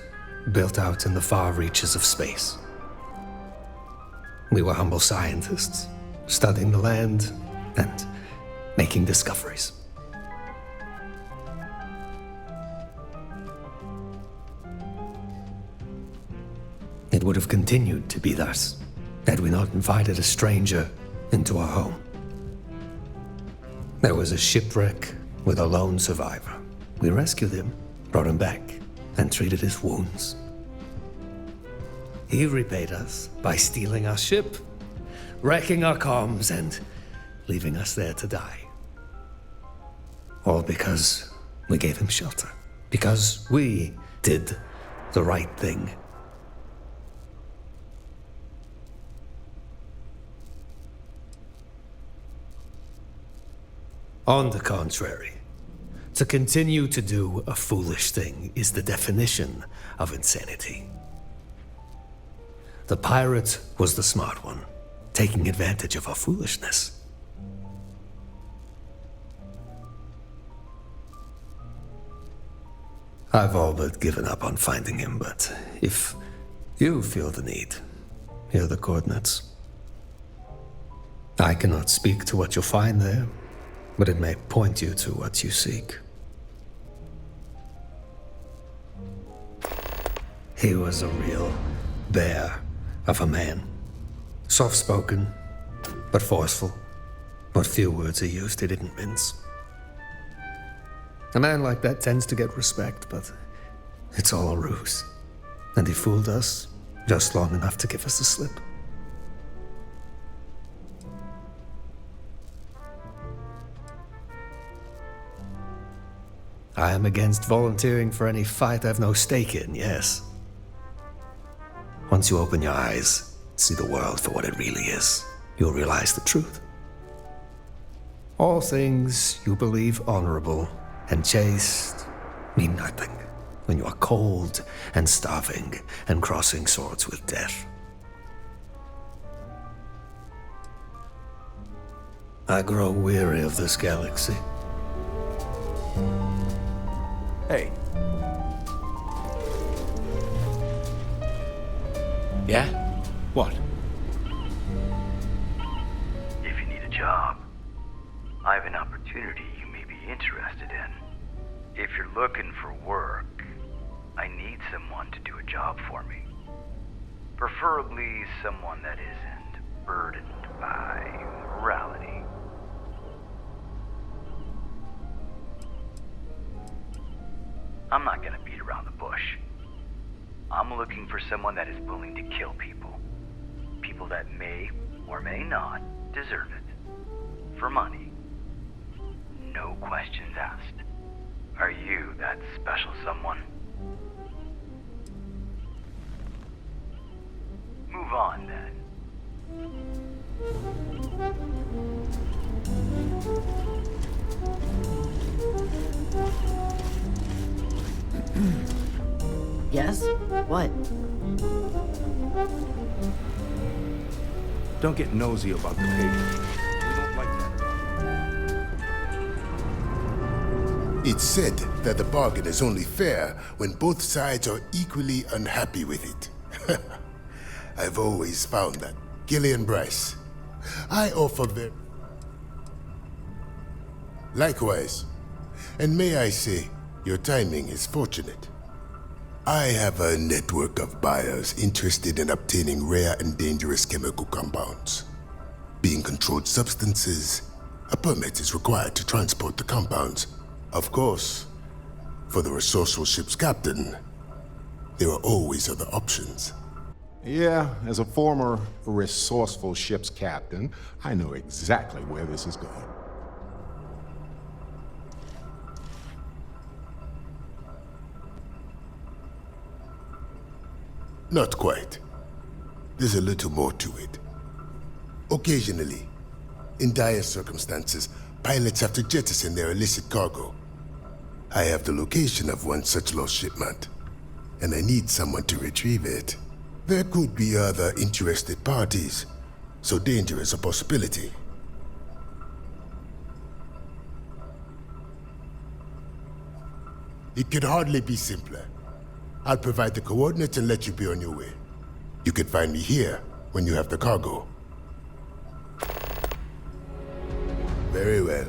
built out in the far reaches of space. We were humble scientists, studying the land and making discoveries. It would have continued to be thus had we not invited a stranger into our home. There was a shipwreck with a lone survivor. We rescued him, brought him back, and treated his wounds. He repaid us by stealing our ship, wrecking our comms, and leaving us there to die. All because we gave him shelter. Because we did the right thing. On the contrary, to continue to do a foolish thing is the definition of insanity. The pirate was the smart one, taking advantage of our foolishness. I've all but given up on finding him, but if you feel the need, here are the coordinates. I cannot speak to what you'll find there, but it may point you to what you seek. He was a real bear of a man. Soft-spoken, but forceful. What few words he used, he didn't mince. A man like that tends to get respect, but it's all a ruse. And he fooled us just long enough to give us the slip. I am against volunteering for any fight I've no stake in, yes. Once you open your eyes, see the world for what it really is, you'll realize the truth. All things you believe honorable and chaste mean nothing when you are cold and starving and crossing swords with death. I grow weary of this galaxy. Hey. Yeah? What? opportunity you may be interested in. If you're looking for work, I need someone to do a job for me. Preferably someone that isn't burdened by morality. I'm not gonna beat around the bush. I'm looking for someone that is willing to kill people. People that may or may not deserve it. For money. No questions asked. Are you that special someone? Move on, then. Yes? What? Don't get nosy about the payment. We don't like that. It's said that the bargain is only fair when both sides are equally unhappy with it. I've always found that. Gillian Bryce. I offer very... Likewise. And may I say, your timing is fortunate. I have a network of buyers interested in obtaining rare and dangerous chemical compounds. Being controlled substances, a permit is required to transport the compounds. Of course, for the resourceful ship's captain, there are always other options. Yeah, as a former resourceful ship's captain, I know exactly where this is going. Not quite. There's a little more to it. Occasionally, in dire circumstances, pilots have to jettison their illicit cargo. I have the location of one such lost shipment, and I need someone to retrieve it. There could be other interested parties, so danger is a possibility. It could hardly be simpler. I'll provide the coordinates and let you be on your way. You can find me here when you have the cargo. Very well.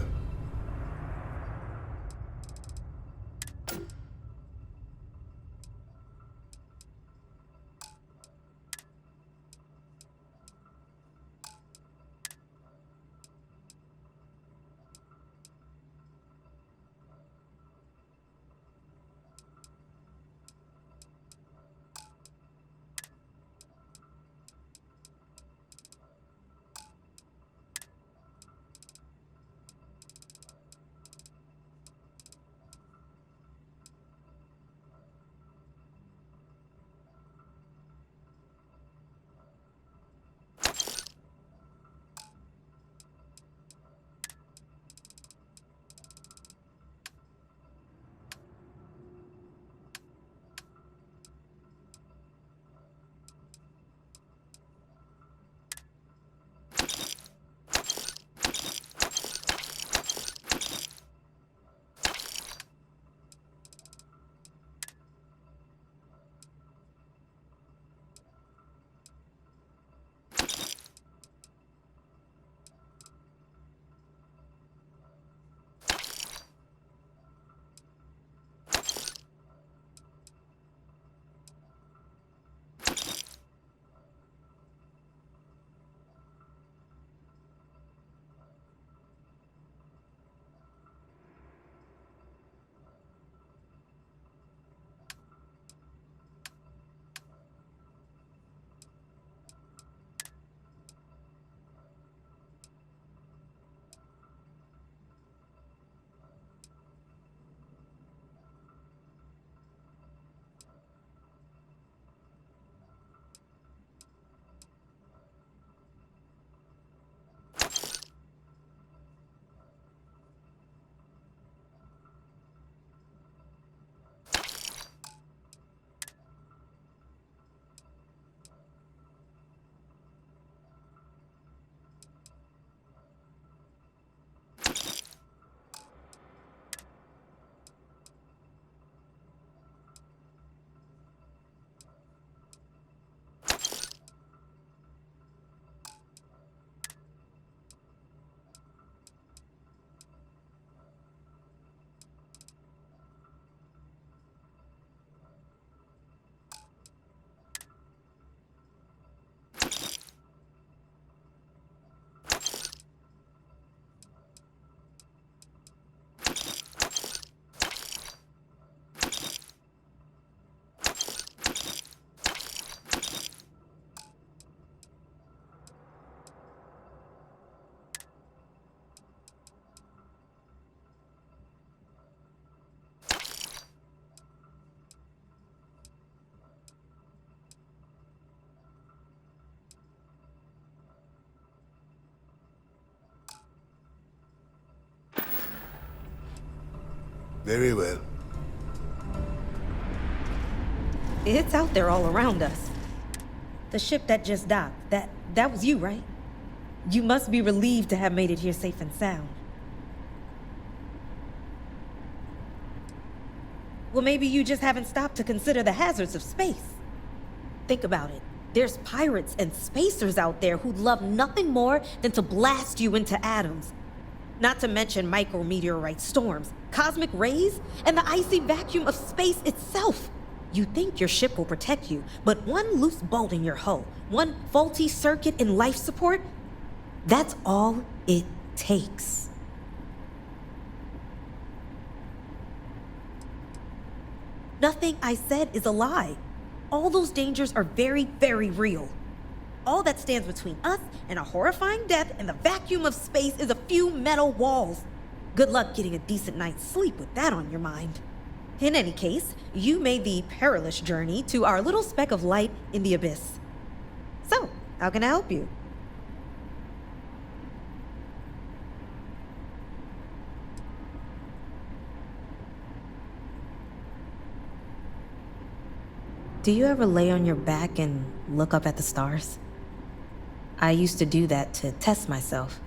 Very well. It's out there all around us. The ship that just docked, that was you, right? You must be relieved to have made it here safe and sound. Well, maybe you just haven't stopped to consider the hazards of space. Think about it. There's pirates and spacers out there who'd love nothing more than to blast you into atoms. Not to mention micrometeorite storms, cosmic rays, and the icy vacuum of space itself. You think your ship will protect you, but one loose bolt in your hull, one faulty circuit in life support, that's all it takes. Nothing I said is a lie. All those dangers are very, very real. All that stands between us and a horrifying death in the vacuum of space is a few metal walls. Good luck getting a decent night's sleep with that on your mind. In any case, you made the perilous journey to our little speck of light in the abyss. So, how can I help you? Do you ever lay on your back and look up at the stars? I used to do that to test myself.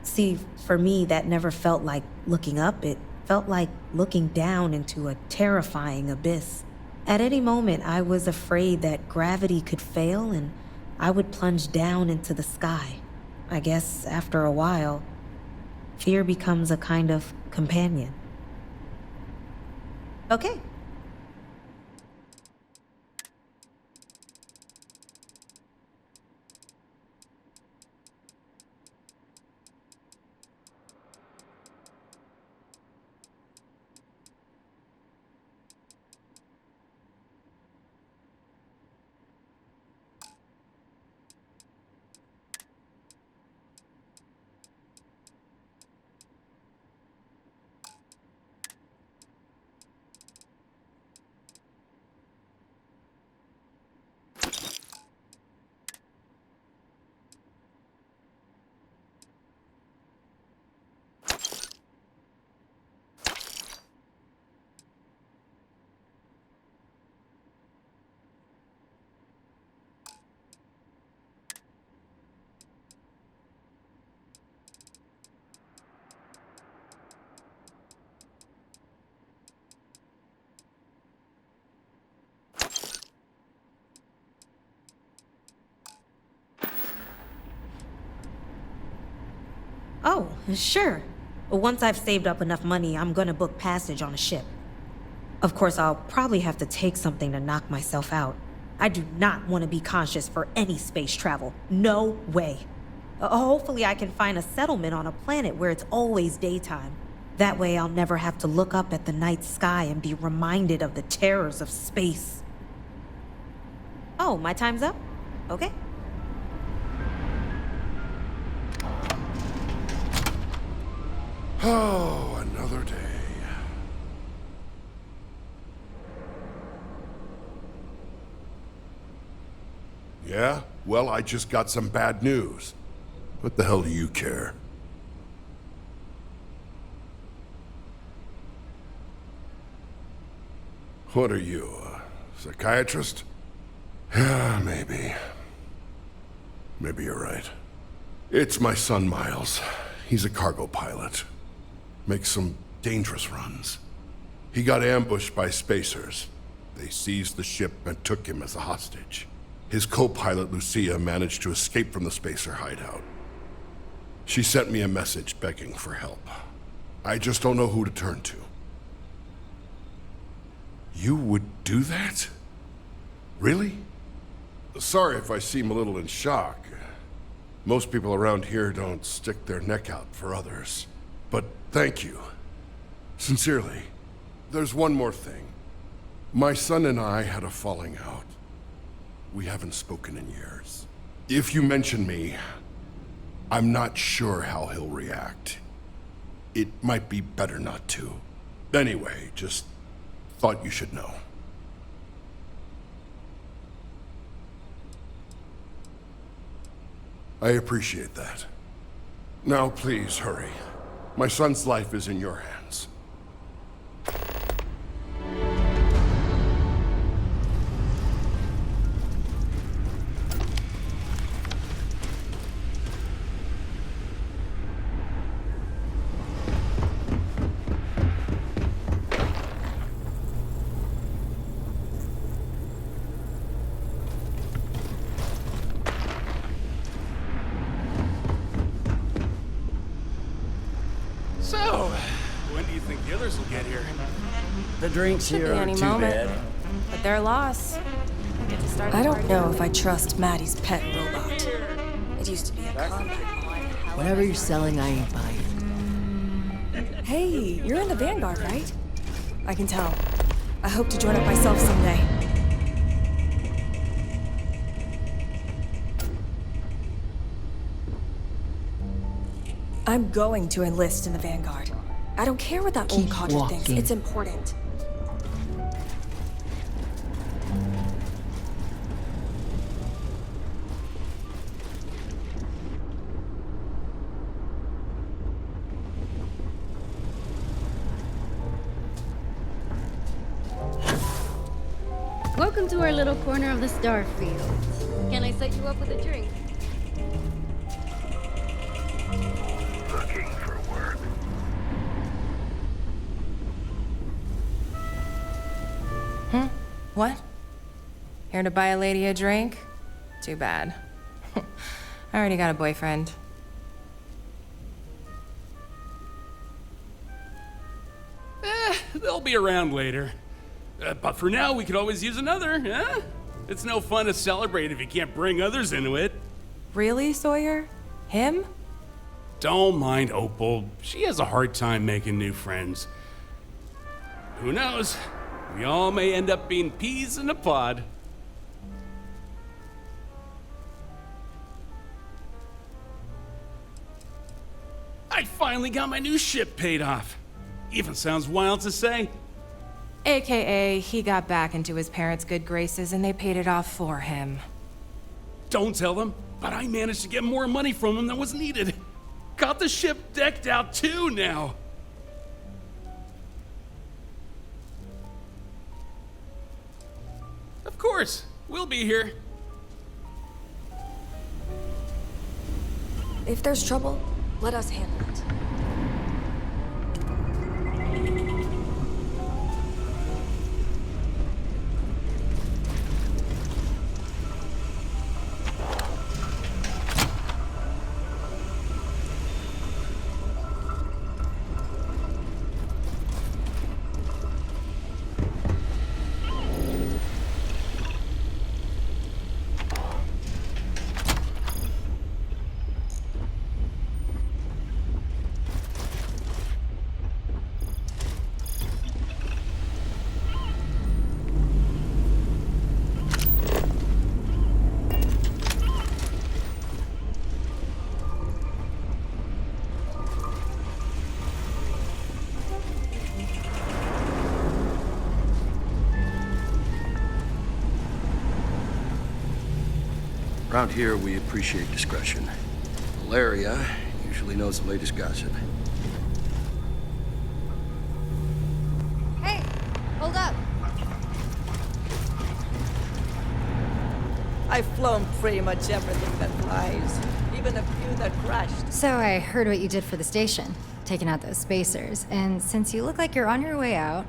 See, for me, that never felt like looking up. It felt like looking down into a terrifying abyss. At any moment, I was afraid that gravity could fail and I would plunge down into the sky. I guess after a while, fear becomes a kind of companion. Okay. Oh, sure. Once I've saved up enough money, I'm gonna book passage on a ship. Of course, I'll probably have to take something to knock myself out. I do not want to be conscious for any space travel. No way. Hopefully I can find a settlement on a planet where it's always daytime. That way I'll never have to look up at the night sky and be reminded of the terrors of space. Oh, my time's up? Okay. Oh, another day. Yeah? Well, I just got some bad news. What the hell do you care? What are you, a psychiatrist? Yeah, maybe. Maybe you're right. It's my son, Miles. He's a cargo pilot. Makes some dangerous runs. He got ambushed by spacers. They seized the ship and took him as a hostage. His co-pilot, Lucia, managed to escape from the spacer hideout. She sent me a message begging for help. I just don't know who to turn to. You would do that? Really? Sorry if I seem a little in shock. Most people around here don't stick their neck out for others. But thank you. Sincerely. There's one more thing. My son and I had a falling out. We haven't spoken in years. If you mention me, I'm not sure how he'll react. It might be better not to. Anyway, just thought you should know. I appreciate that. Now please hurry. My son's life is in your hands. think the others will get here? The drinks Should here be aren't any too moment. bad. But their loss. Get to start I the don't party know early. if I trust Maddie's pet robot. It used to be a combat. Whatever you're selling, I ain't buying. Hey, you're in the Vanguard, right? I can tell. I hope to join up myself someday. I'm going to enlist in the Vanguard. I don't care what that old Keep codger thinks. walking. It's important. Welcome to our little corner of the Starfield. Can I set you up with a drink? Looking for work. What? Here to buy a lady a drink? Too bad. I already got a boyfriend. They'll be around later. But for now, we could always use another, huh? It's no fun to celebrate if you can't bring others into it. Really, Sawyer? Him? Don't mind Opal. She has a hard time making new friends. Who knows? We all may end up being peas in a pod. I finally got my new ship paid off. Even sounds wild to say. AKA, he got back into his parents' good graces and they paid it off for him. Don't tell them, but I managed to get more money from them than was needed. Got the ship decked out too now. Of course, we'll be here. If there's trouble, let us handle it. Around here, we appreciate discretion. Valeria usually knows the latest gossip. Hey, hold up. I've flown pretty much everything that flies, even a few that crashed. So I heard what you did for the station, taking out those spacers, and since you look like you're on your way out,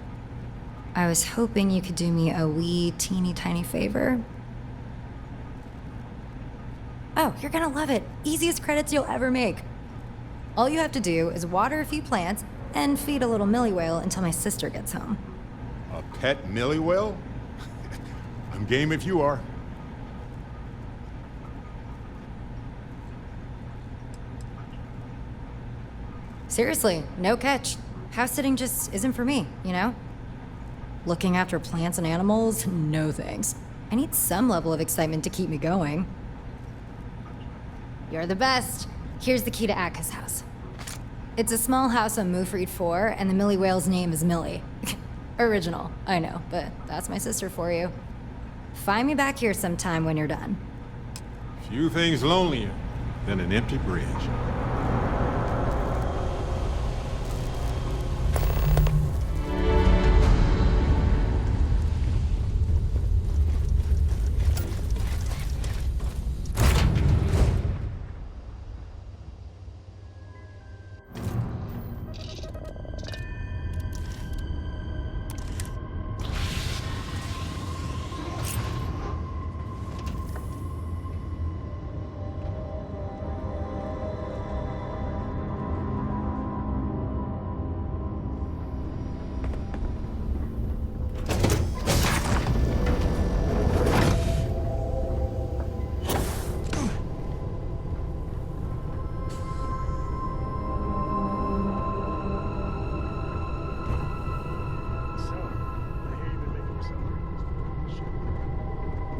I was hoping you could do me a wee teeny tiny favor. Oh, you're gonna love it. Easiest credits you'll ever make. All you have to do is water a few plants and feed a little Millie whale until my sister gets home. A pet Millie whale? I'm game if you are. Seriously, no catch. House sitting just isn't for me, you know? Looking after plants and animals? No thanks. I need some level of excitement to keep me going. You're the best. Here's the key to Atka's house. It's a small house on Mufreed 4, and the Millie whale's name is Millie. Original, I know, but that's my sister for you. Find me back here sometime when you're done. Few things lonelier than an empty bridge.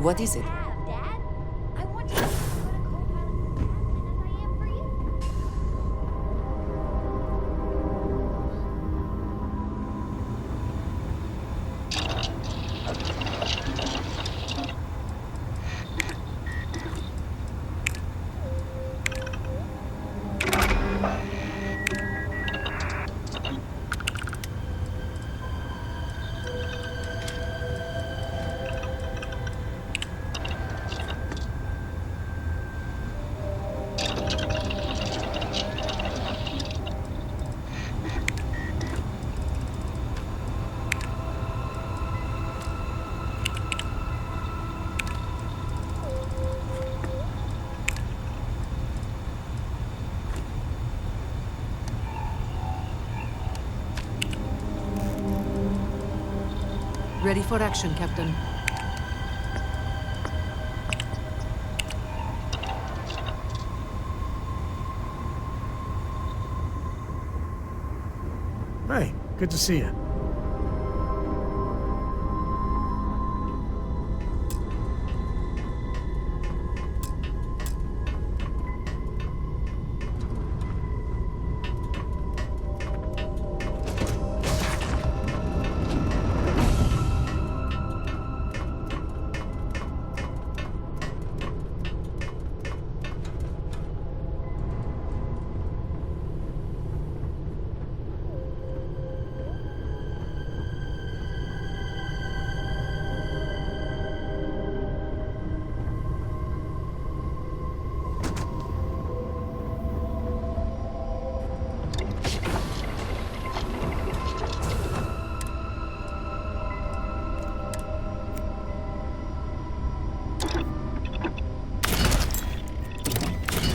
What is it? Ready for action, Captain. Hey, good to see you.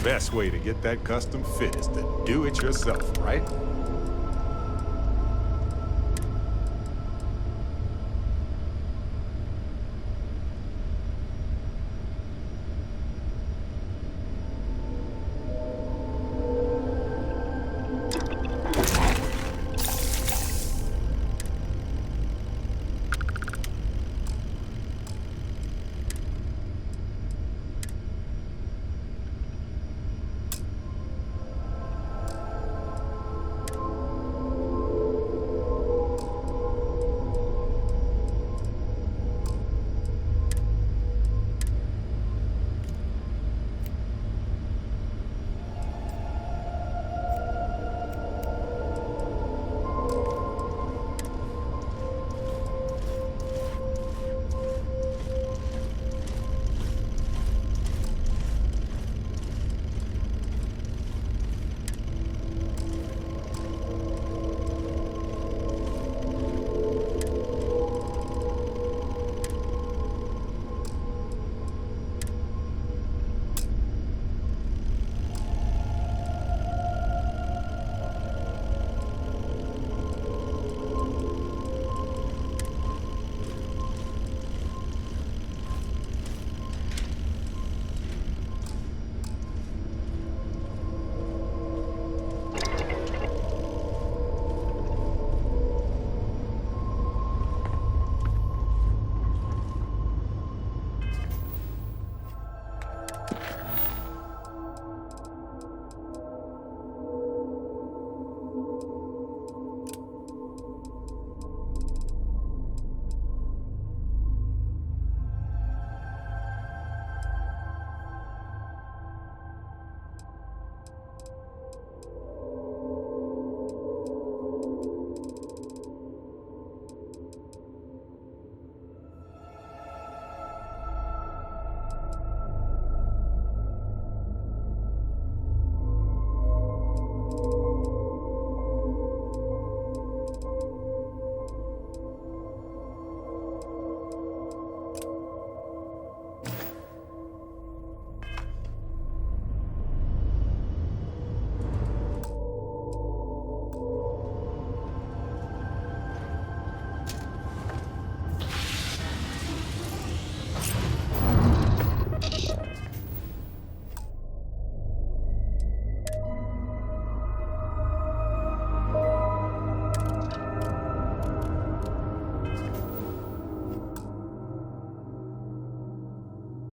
Best way to get that custom fit is to do it yourself, right?